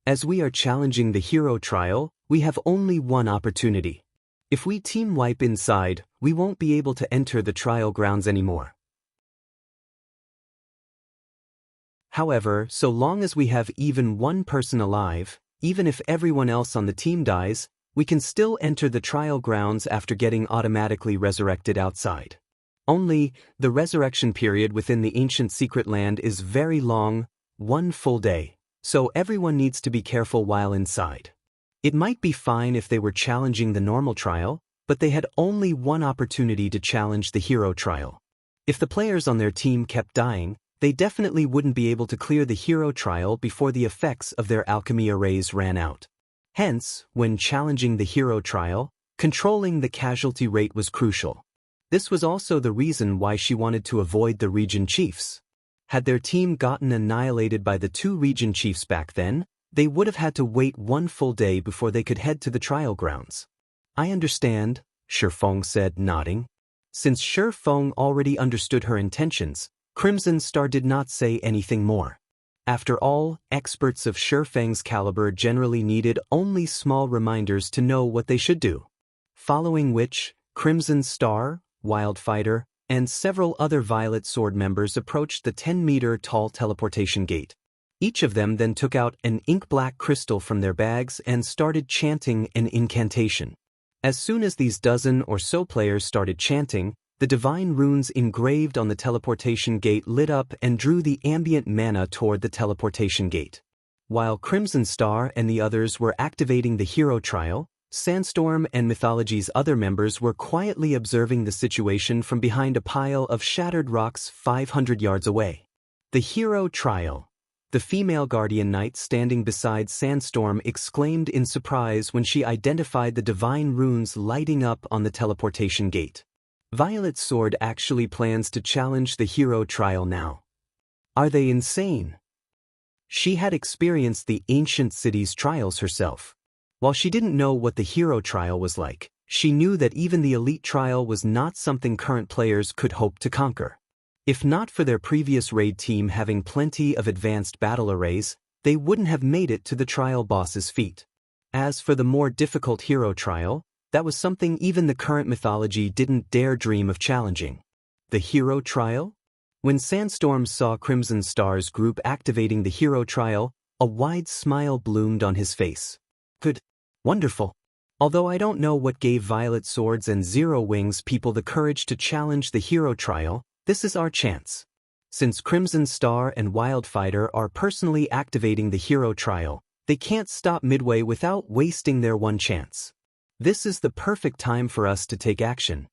As we are challenging the hero trial, we have only one opportunity. If we team wipe inside, we won't be able to enter the trial grounds anymore. However, so long as we have even one person alive, even if everyone else on the team dies, we can still enter the trial grounds after getting automatically resurrected outside. Only, the resurrection period within the ancient secret land is very long, 1 full day, so everyone needs to be careful while inside. It might be fine if they were challenging the normal trial, but they had only one opportunity to challenge the hero trial. If the players on their team kept dying, they definitely wouldn't be able to clear the hero trial before the effects of their alchemy arrays ran out. Hence, when challenging the hero trial, controlling the casualty rate was crucial. This was also the reason why she wanted to avoid the region chiefs. Had their team gotten annihilated by the 2 region chiefs back then, they would have had to wait 1 full day before they could head to the trial grounds. I understand, Feng said, nodding. Since Feng already understood her intentions, Crimson Star did not say anything more. After all, experts of Feng's caliber generally needed only small reminders to know what they should do. Following which, Crimson Star, Wildfighter, and several other Violet Sword members approached the 10-meter-tall teleportation gate. Each of them then took out an ink-black crystal from their bags and started chanting an incantation. As soon as these dozen or so players started chanting, the divine runes engraved on the teleportation gate lit up and drew the ambient mana toward the teleportation gate. While Crimson Star and the others were activating the hero trial, Sandstorm and Mythology's other members were quietly observing the situation from behind a pile of shattered rocks 500 yards away. The hero trial. The female guardian knight standing beside Sandstorm exclaimed in surprise when she identified the divine runes lighting up on the teleportation gate. Violet Sword actually plans to challenge the hero trial now. Are they insane? She had experienced the ancient city's trials herself. While she didn't know what the hero trial was like, she knew that even the elite trial was not something current players could hope to conquer. If not for their previous raid team having plenty of advanced battle arrays, they wouldn't have made it to the trial boss's feat. As for the more difficult hero trial, that was something even the current mythology didn't dare dream of challenging. The hero trial? When Sandstorm saw Crimson Star's group activating the hero trial, a wide smile bloomed on his face. Good. Wonderful. Although I don't know what gave Violet Swords and Zero Wings people the courage to challenge the hero trial, this is our chance. Since Crimson Star and Wildfighter are personally activating the hero trial, they can't stop midway without wasting their one chance. This is the perfect time for us to take action.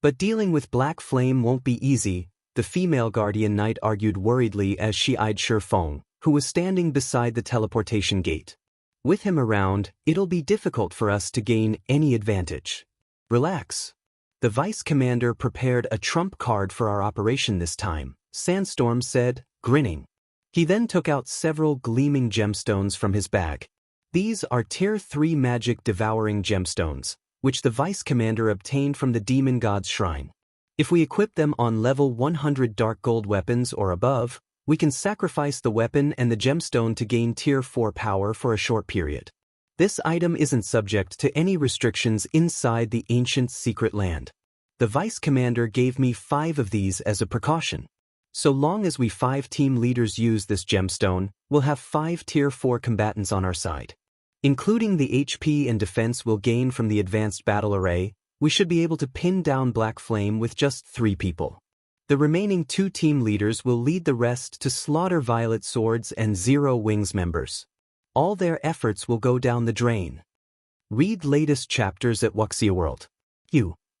But dealing with Black Flame won't be easy, the female guardian knight argued worriedly as she eyed Feng, who was standing beside the teleportation gate. With him around, it'll be difficult for us to gain any advantage. Relax. The vice commander prepared a trump card for our operation this time, Sandstorm said, grinning. He then took out several gleaming gemstones from his bag. These are Tier 3 magic devouring gemstones, which the vice commander obtained from the demon god's shrine. If we equip them on level 100 dark gold weapons or above, we can sacrifice the weapon and the gemstone to gain Tier 4 power for a short period. This item isn't subject to any restrictions inside the ancient secret land. The vice commander gave me 5 of these as a precaution. So long as we 5 team leaders use this gemstone, we'll have 5 Tier 4 combatants on our side. Including the HP and defense we'll gain from the advanced battle array, we should be able to pin down Black Flame with just 3 people. The remaining 2 team leaders will lead the rest to slaughter Violet Swords and Zero Wings members. All their efforts will go down the drain. Read latest chapters at Wuxia World.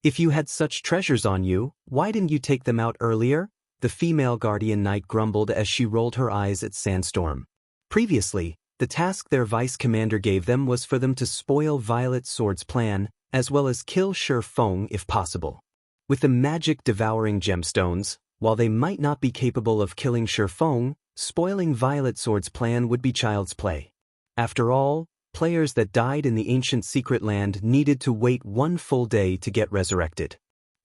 If you had such treasures on you, why didn't you take them out earlier? The female guardian knight grumbled as she rolled her eyes at Sandstorm. Previously, the task their vice commander gave them was for them to spoil Violet Sword's plan, as well as kill Feng if possible. With the magic devouring gemstones, while they might not be capable of killing Feng, spoiling Violet Sword's plan would be child's play. After all, players that died in the ancient secret land needed to wait 1 full day to get resurrected.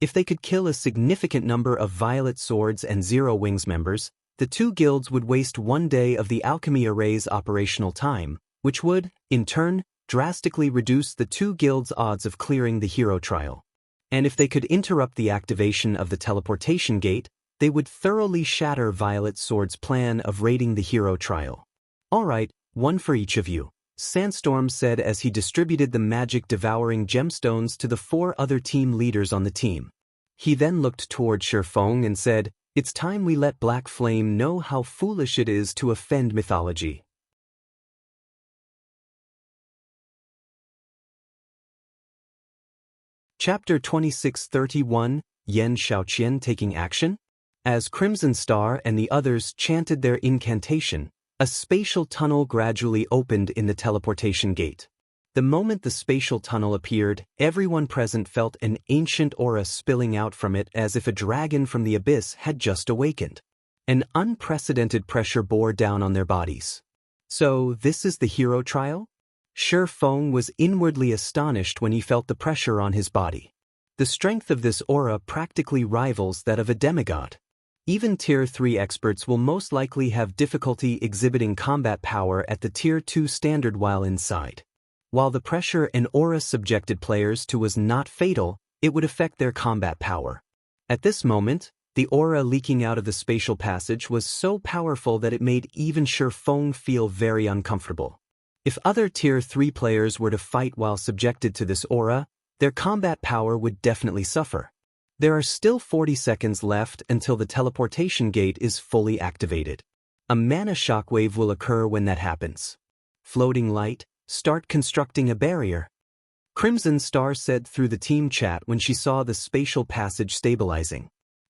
If they could kill a significant number of Violet Swords and Zero Wings members, the 2 guilds would waste 1 day of the alchemy array's operational time, which would, in turn, drastically reduce the 2 guilds' odds of clearing the hero trial. And if they could interrupt the activation of the teleportation gate, they would thoroughly shatter Violet Sword's plan of raiding the hero trial. All right, 1 for each of you, Sandstorm said as he distributed the magic devouring gemstones to the 4 other team leaders on the team. He then looked toward Feng and said, "It's time we let Black Flame know how foolish it is to offend mythology." Chapter 2631, Yan Xiaoqian taking action? As Crimson Star and the others chanted their incantation, a spatial tunnel gradually opened in the teleportation gate. The moment the spatial tunnel appeared, everyone present felt an ancient aura spilling out from it as if a dragon from the abyss had just awakened. An unprecedented pressure bore down on their bodies. So, this is the hero trial? Feng was inwardly astonished when he felt the pressure on his body. The strength of this aura practically rivals that of a demigod. Even Tier 3 experts will most likely have difficulty exhibiting combat power at the Tier 2 standard while inside. While the pressure an aura subjected players to was not fatal, it would affect their combat power. At this moment, the aura leaking out of the spatial passage was so powerful that it made even Feng feel very uncomfortable. If other Tier 3 players were to fight while subjected to this aura, their combat power would definitely suffer. There are still 40 seconds left until the teleportation gate is fully activated. A mana shockwave will occur when that happens. Floating light, start constructing a barrier. Crimson Star said through the team chat when she saw the spatial passage stabilizing.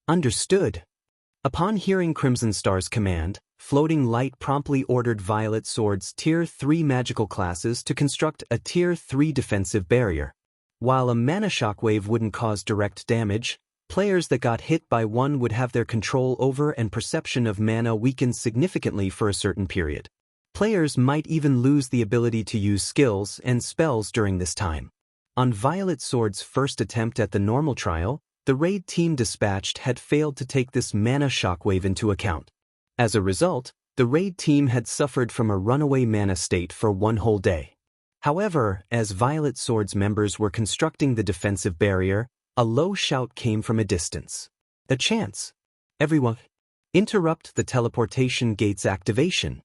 Understood. Upon hearing Crimson Star's command, Floating Light promptly ordered Violet Sword's Tier 3 magical classes to construct a Tier 3 defensive barrier. While a mana shockwave wouldn't cause direct damage, players that got hit by one would have their control over and perception of mana weakened significantly for a certain period. Players might even lose the ability to use skills and spells during this time. On Violet Sword's first attempt at the normal trial, the raid team dispatched had failed to take this mana shockwave into account. As a result, the raid team had suffered from a runaway mana state for one whole day. However, as Violet Sword's members were constructing the defensive barrier, a low shout came from a distance. A chance. Everyone, interrupt the teleportation gate's activation.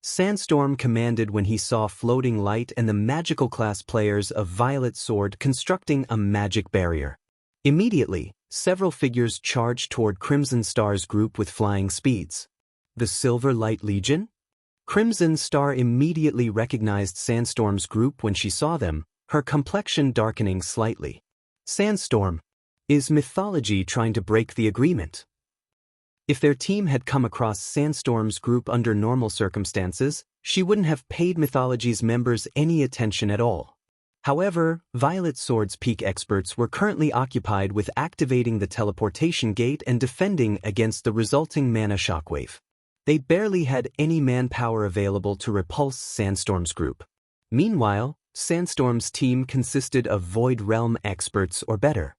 Sandstorm commanded when he saw Floating Light and the magical class players of Violet Sword constructing a magic barrier. Immediately, several figures charged toward Crimson Star's group with flying speeds. The Silver Light Legion? Crimson Star immediately recognized Sandstorm's group when she saw them, her complexion darkening slightly. Sandstorm. Is mythology trying to break the agreement? If their team had come across Sandstorm's group under normal circumstances, she wouldn't have paid mythology's members any attention at all. However, Violet Sword's peak experts were currently occupied with activating the teleportation gate and defending against the resulting mana shockwave. They barely had any manpower available to repulse Sandstorm's group. Meanwhile, Sandstorm's team consisted of Void Realm experts or better.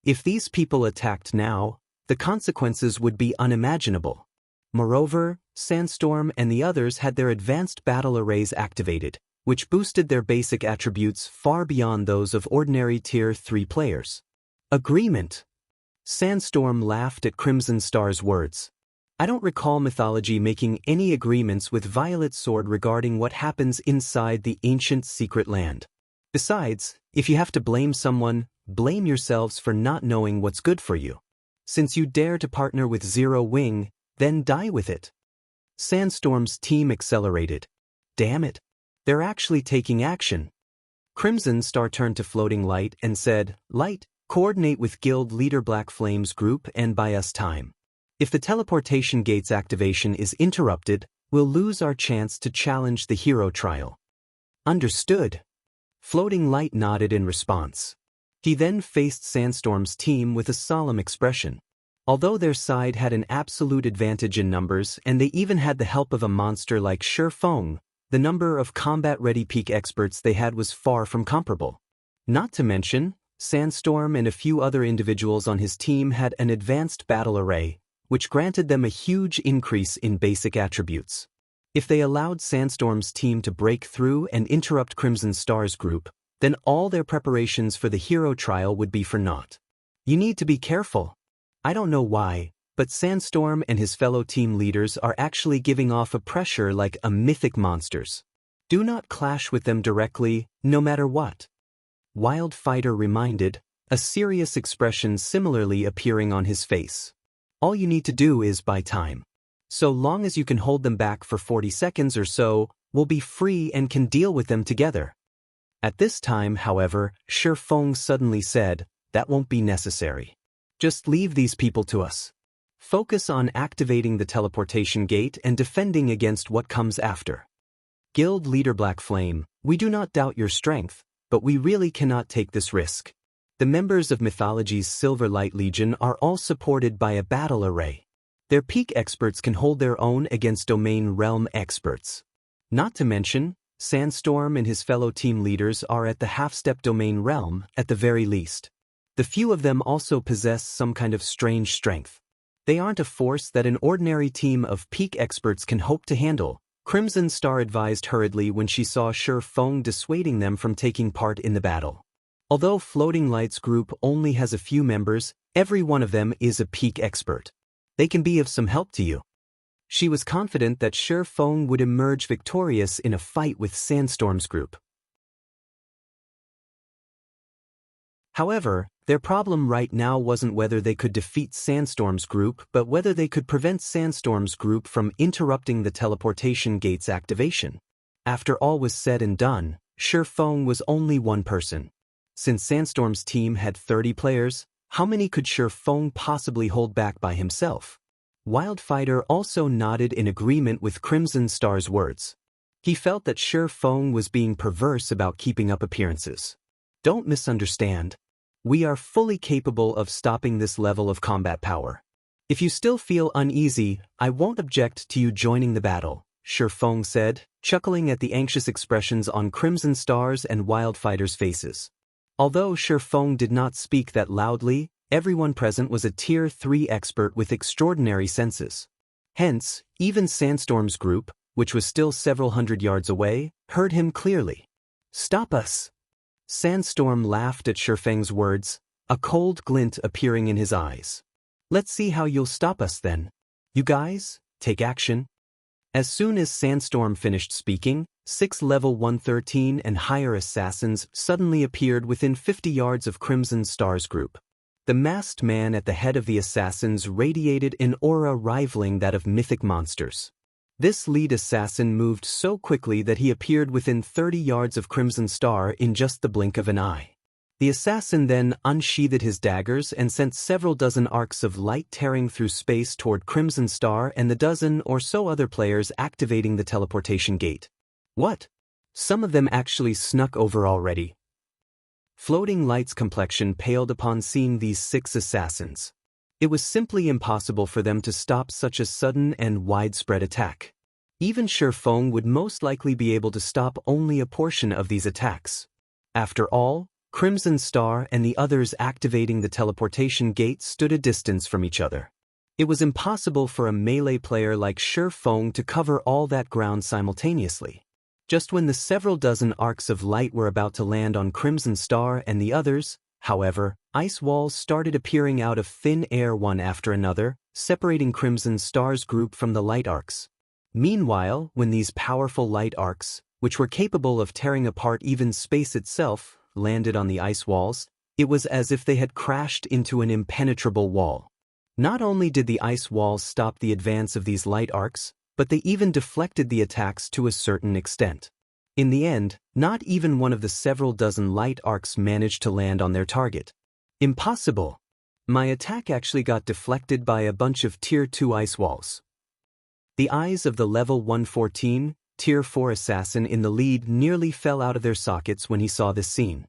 If these people attacked now, the consequences would be unimaginable. Moreover, Sandstorm and the others had their advanced battle arrays activated, which boosted their basic attributes far beyond those of ordinary Tier 3 players. Agreement. Sandstorm laughed at Crimson Star's words. I don't recall mythology making any agreements with Violet Sword regarding what happens inside the ancient secret land. Besides, if you have to blame someone, blame yourselves for not knowing what's good for you. Since you dare to partner with Zero Wing, then die with it. Sandstorm's team accelerated. Damn it. They're actually taking action. Crimson Star turned to Floating Light and said, Light, coordinate with Guild Leader Black Flame's group and buy us time. If the teleportation gate's activation is interrupted, we'll lose our chance to challenge the hero trial. Understood. Floating Light nodded in response. He then faced Sandstorm's team with a solemn expression. Although their side had an absolute advantage in numbers and they even had the help of a monster like Feng, the number of combat-ready peak experts they had was far from comparable. Not to mention, Sandstorm and a few other individuals on his team had an advanced battle array, which granted them a huge increase in basic attributes. If they allowed Sandstorm's team to break through and interrupt Crimson Star's group, then all their preparations for the hero trial would be for naught. You need to be careful. I don't know why, but Sandstorm and his fellow team leaders are actually giving off a pressure like a mythic monsters. Do not clash with them directly, no matter what. Wildfighter reminded, a serious expression similarly appearing on his face. All you need to do is buy time. So long as you can hold them back for 40 seconds or so, we'll be free and can deal with them together. At this time, however, Feng suddenly said, that won't be necessary. Just leave these people to us. Focus on activating the teleportation gate and defending against what comes after. Guild Leader Black Flame, we do not doubt your strength, but we really cannot take this risk. The members of Mythology's Silver Light Legion are all supported by a battle array. Their peak experts can hold their own against Domain Realm experts. Not to mention, Sandstorm and his fellow team leaders are at the half-step Domain Realm, at the very least. The few of them also possess some kind of strange strength. They aren't a force that an ordinary team of peak experts can hope to handle, Crimson Star advised hurriedly when she saw Feng dissuading them from taking part in the battle. Although Floating Light's group only has a few members, every one of them is a peak expert. They can be of some help to you. She was confident that Feng would emerge victorious in a fight with Sandstorm's group. However, their problem right now wasn't whether they could defeat Sandstorm's group but whether they could prevent Sandstorm's group from interrupting the teleportation gate's activation. After all was said and done, Feng was only one person. Since Sandstorm's team had 30 players, how many could Feng possibly hold back by himself? Wildfighter also nodded in agreement with Crimson Star's words. He felt that Feng was being perverse about keeping up appearances. Don't misunderstand. We are fully capable of stopping this level of combat power. If you still feel uneasy, I won't object to you joining the battle, Feng said, chuckling at the anxious expressions on Crimson Star's and Wildfighter's faces. Although Feng did not speak that loudly, everyone present was a Tier 3 expert with extraordinary senses. Hence, even Sandstorm's group, which was still several hundred yards away, heard him clearly. Stop us! Sandstorm laughed at Feng's words, a cold glint appearing in his eyes. Let's see how you'll stop us then. You guys, take action. As soon as Sandstorm finished speaking, 6 level 113 and higher assassins suddenly appeared within 50 yards of Crimson Star's group. The masked man at the head of the assassins radiated an aura rivaling that of mythic monsters. This lead assassin moved so quickly that he appeared within 30 yards of Crimson Star in just the blink of an eye. The assassin then unsheathed his daggers and sent several dozen arcs of light tearing through space toward Crimson Star and the dozen or so other players activating the teleportation gate. What? Some of them actually snuck over already. Floating Light's complexion paled upon seeing these 6 assassins. It was simply impossible for them to stop such a sudden and widespread attack. Even Feng would most likely be able to stop only a portion of these attacks. After all, Crimson Star and the others activating the teleportation gate stood a distance from each other. It was impossible for a melee player like Feng to cover all that ground simultaneously. Just when the several dozen arcs of light were about to land on Crimson Star and the others, however, ice walls started appearing out of thin air one after another, separating Crimson Star's group from the light arcs. Meanwhile, when these powerful light arcs, which were capable of tearing apart even space itself, landed on the ice walls, it was as if they had crashed into an impenetrable wall. Not only did the ice walls stop the advance of these light arcs, but they even deflected the attacks to a certain extent. In the end, not even one of the several dozen light arcs managed to land on their target. Impossible! My attack actually got deflected by a bunch of Tier 2 ice walls. The eyes of the level 114, Tier 4 assassin in the lead nearly fell out of their sockets when he saw this scene.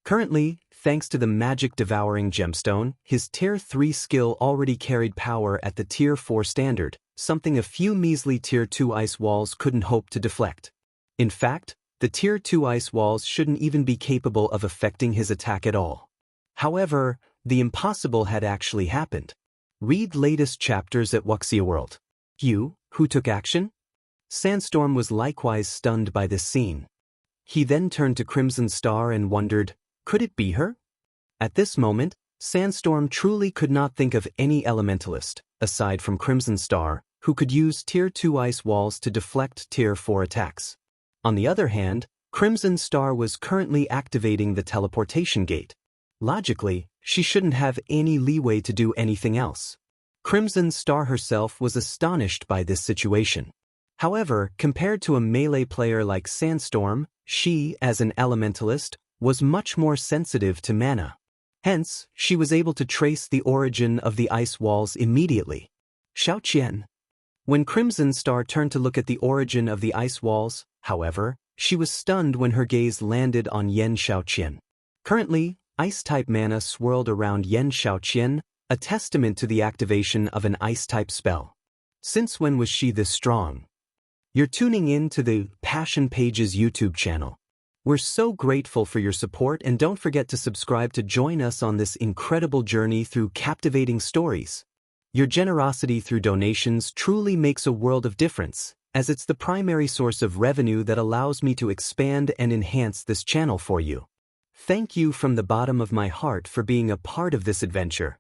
Currently, thanks to the magic devouring gemstone, his Tier 3 skill already carried power at the Tier 4 standard, something a few measly Tier 2 ice walls couldn't hope to deflect. In fact, the Tier 2 ice walls shouldn't even be capable of affecting his attack at all. However, the impossible had actually happened. Read latest chapters at Wuxia World. You, who took action? Sandstorm was likewise stunned by this scene. He then turned to Crimson Star and wondered, could it be her? At this moment, Sandstorm truly could not think of any elementalist, aside from Crimson Star, who could use Tier 2 ice walls to deflect Tier 4 attacks. On the other hand, Crimson Star was currently activating the teleportation gate. Logically, she shouldn't have any leeway to do anything else. Crimson Star herself was astonished by this situation. However, compared to a melee player like Sandstorm, she, as an elementalist, was much more sensitive to mana. Hence, she was able to trace the origin of the ice walls immediately. Xiaoqian. When Crimson Star turned to look at the origin of the ice walls, however, she was stunned when her gaze landed on Yen Xiaoqian. Currently, ice-type mana swirled around Yen Xiaoqian, a testament to the activation of an ice-type spell. Since when was she this strong? You're tuning in to the Passion Pages YouTube channel. We're so grateful for your support, and don't forget to subscribe to join us on this incredible journey through captivating stories. Your generosity through donations truly makes a world of difference, as it's the primary source of revenue that allows me to expand and enhance this channel for you. Thank you from the bottom of my heart for being a part of this adventure.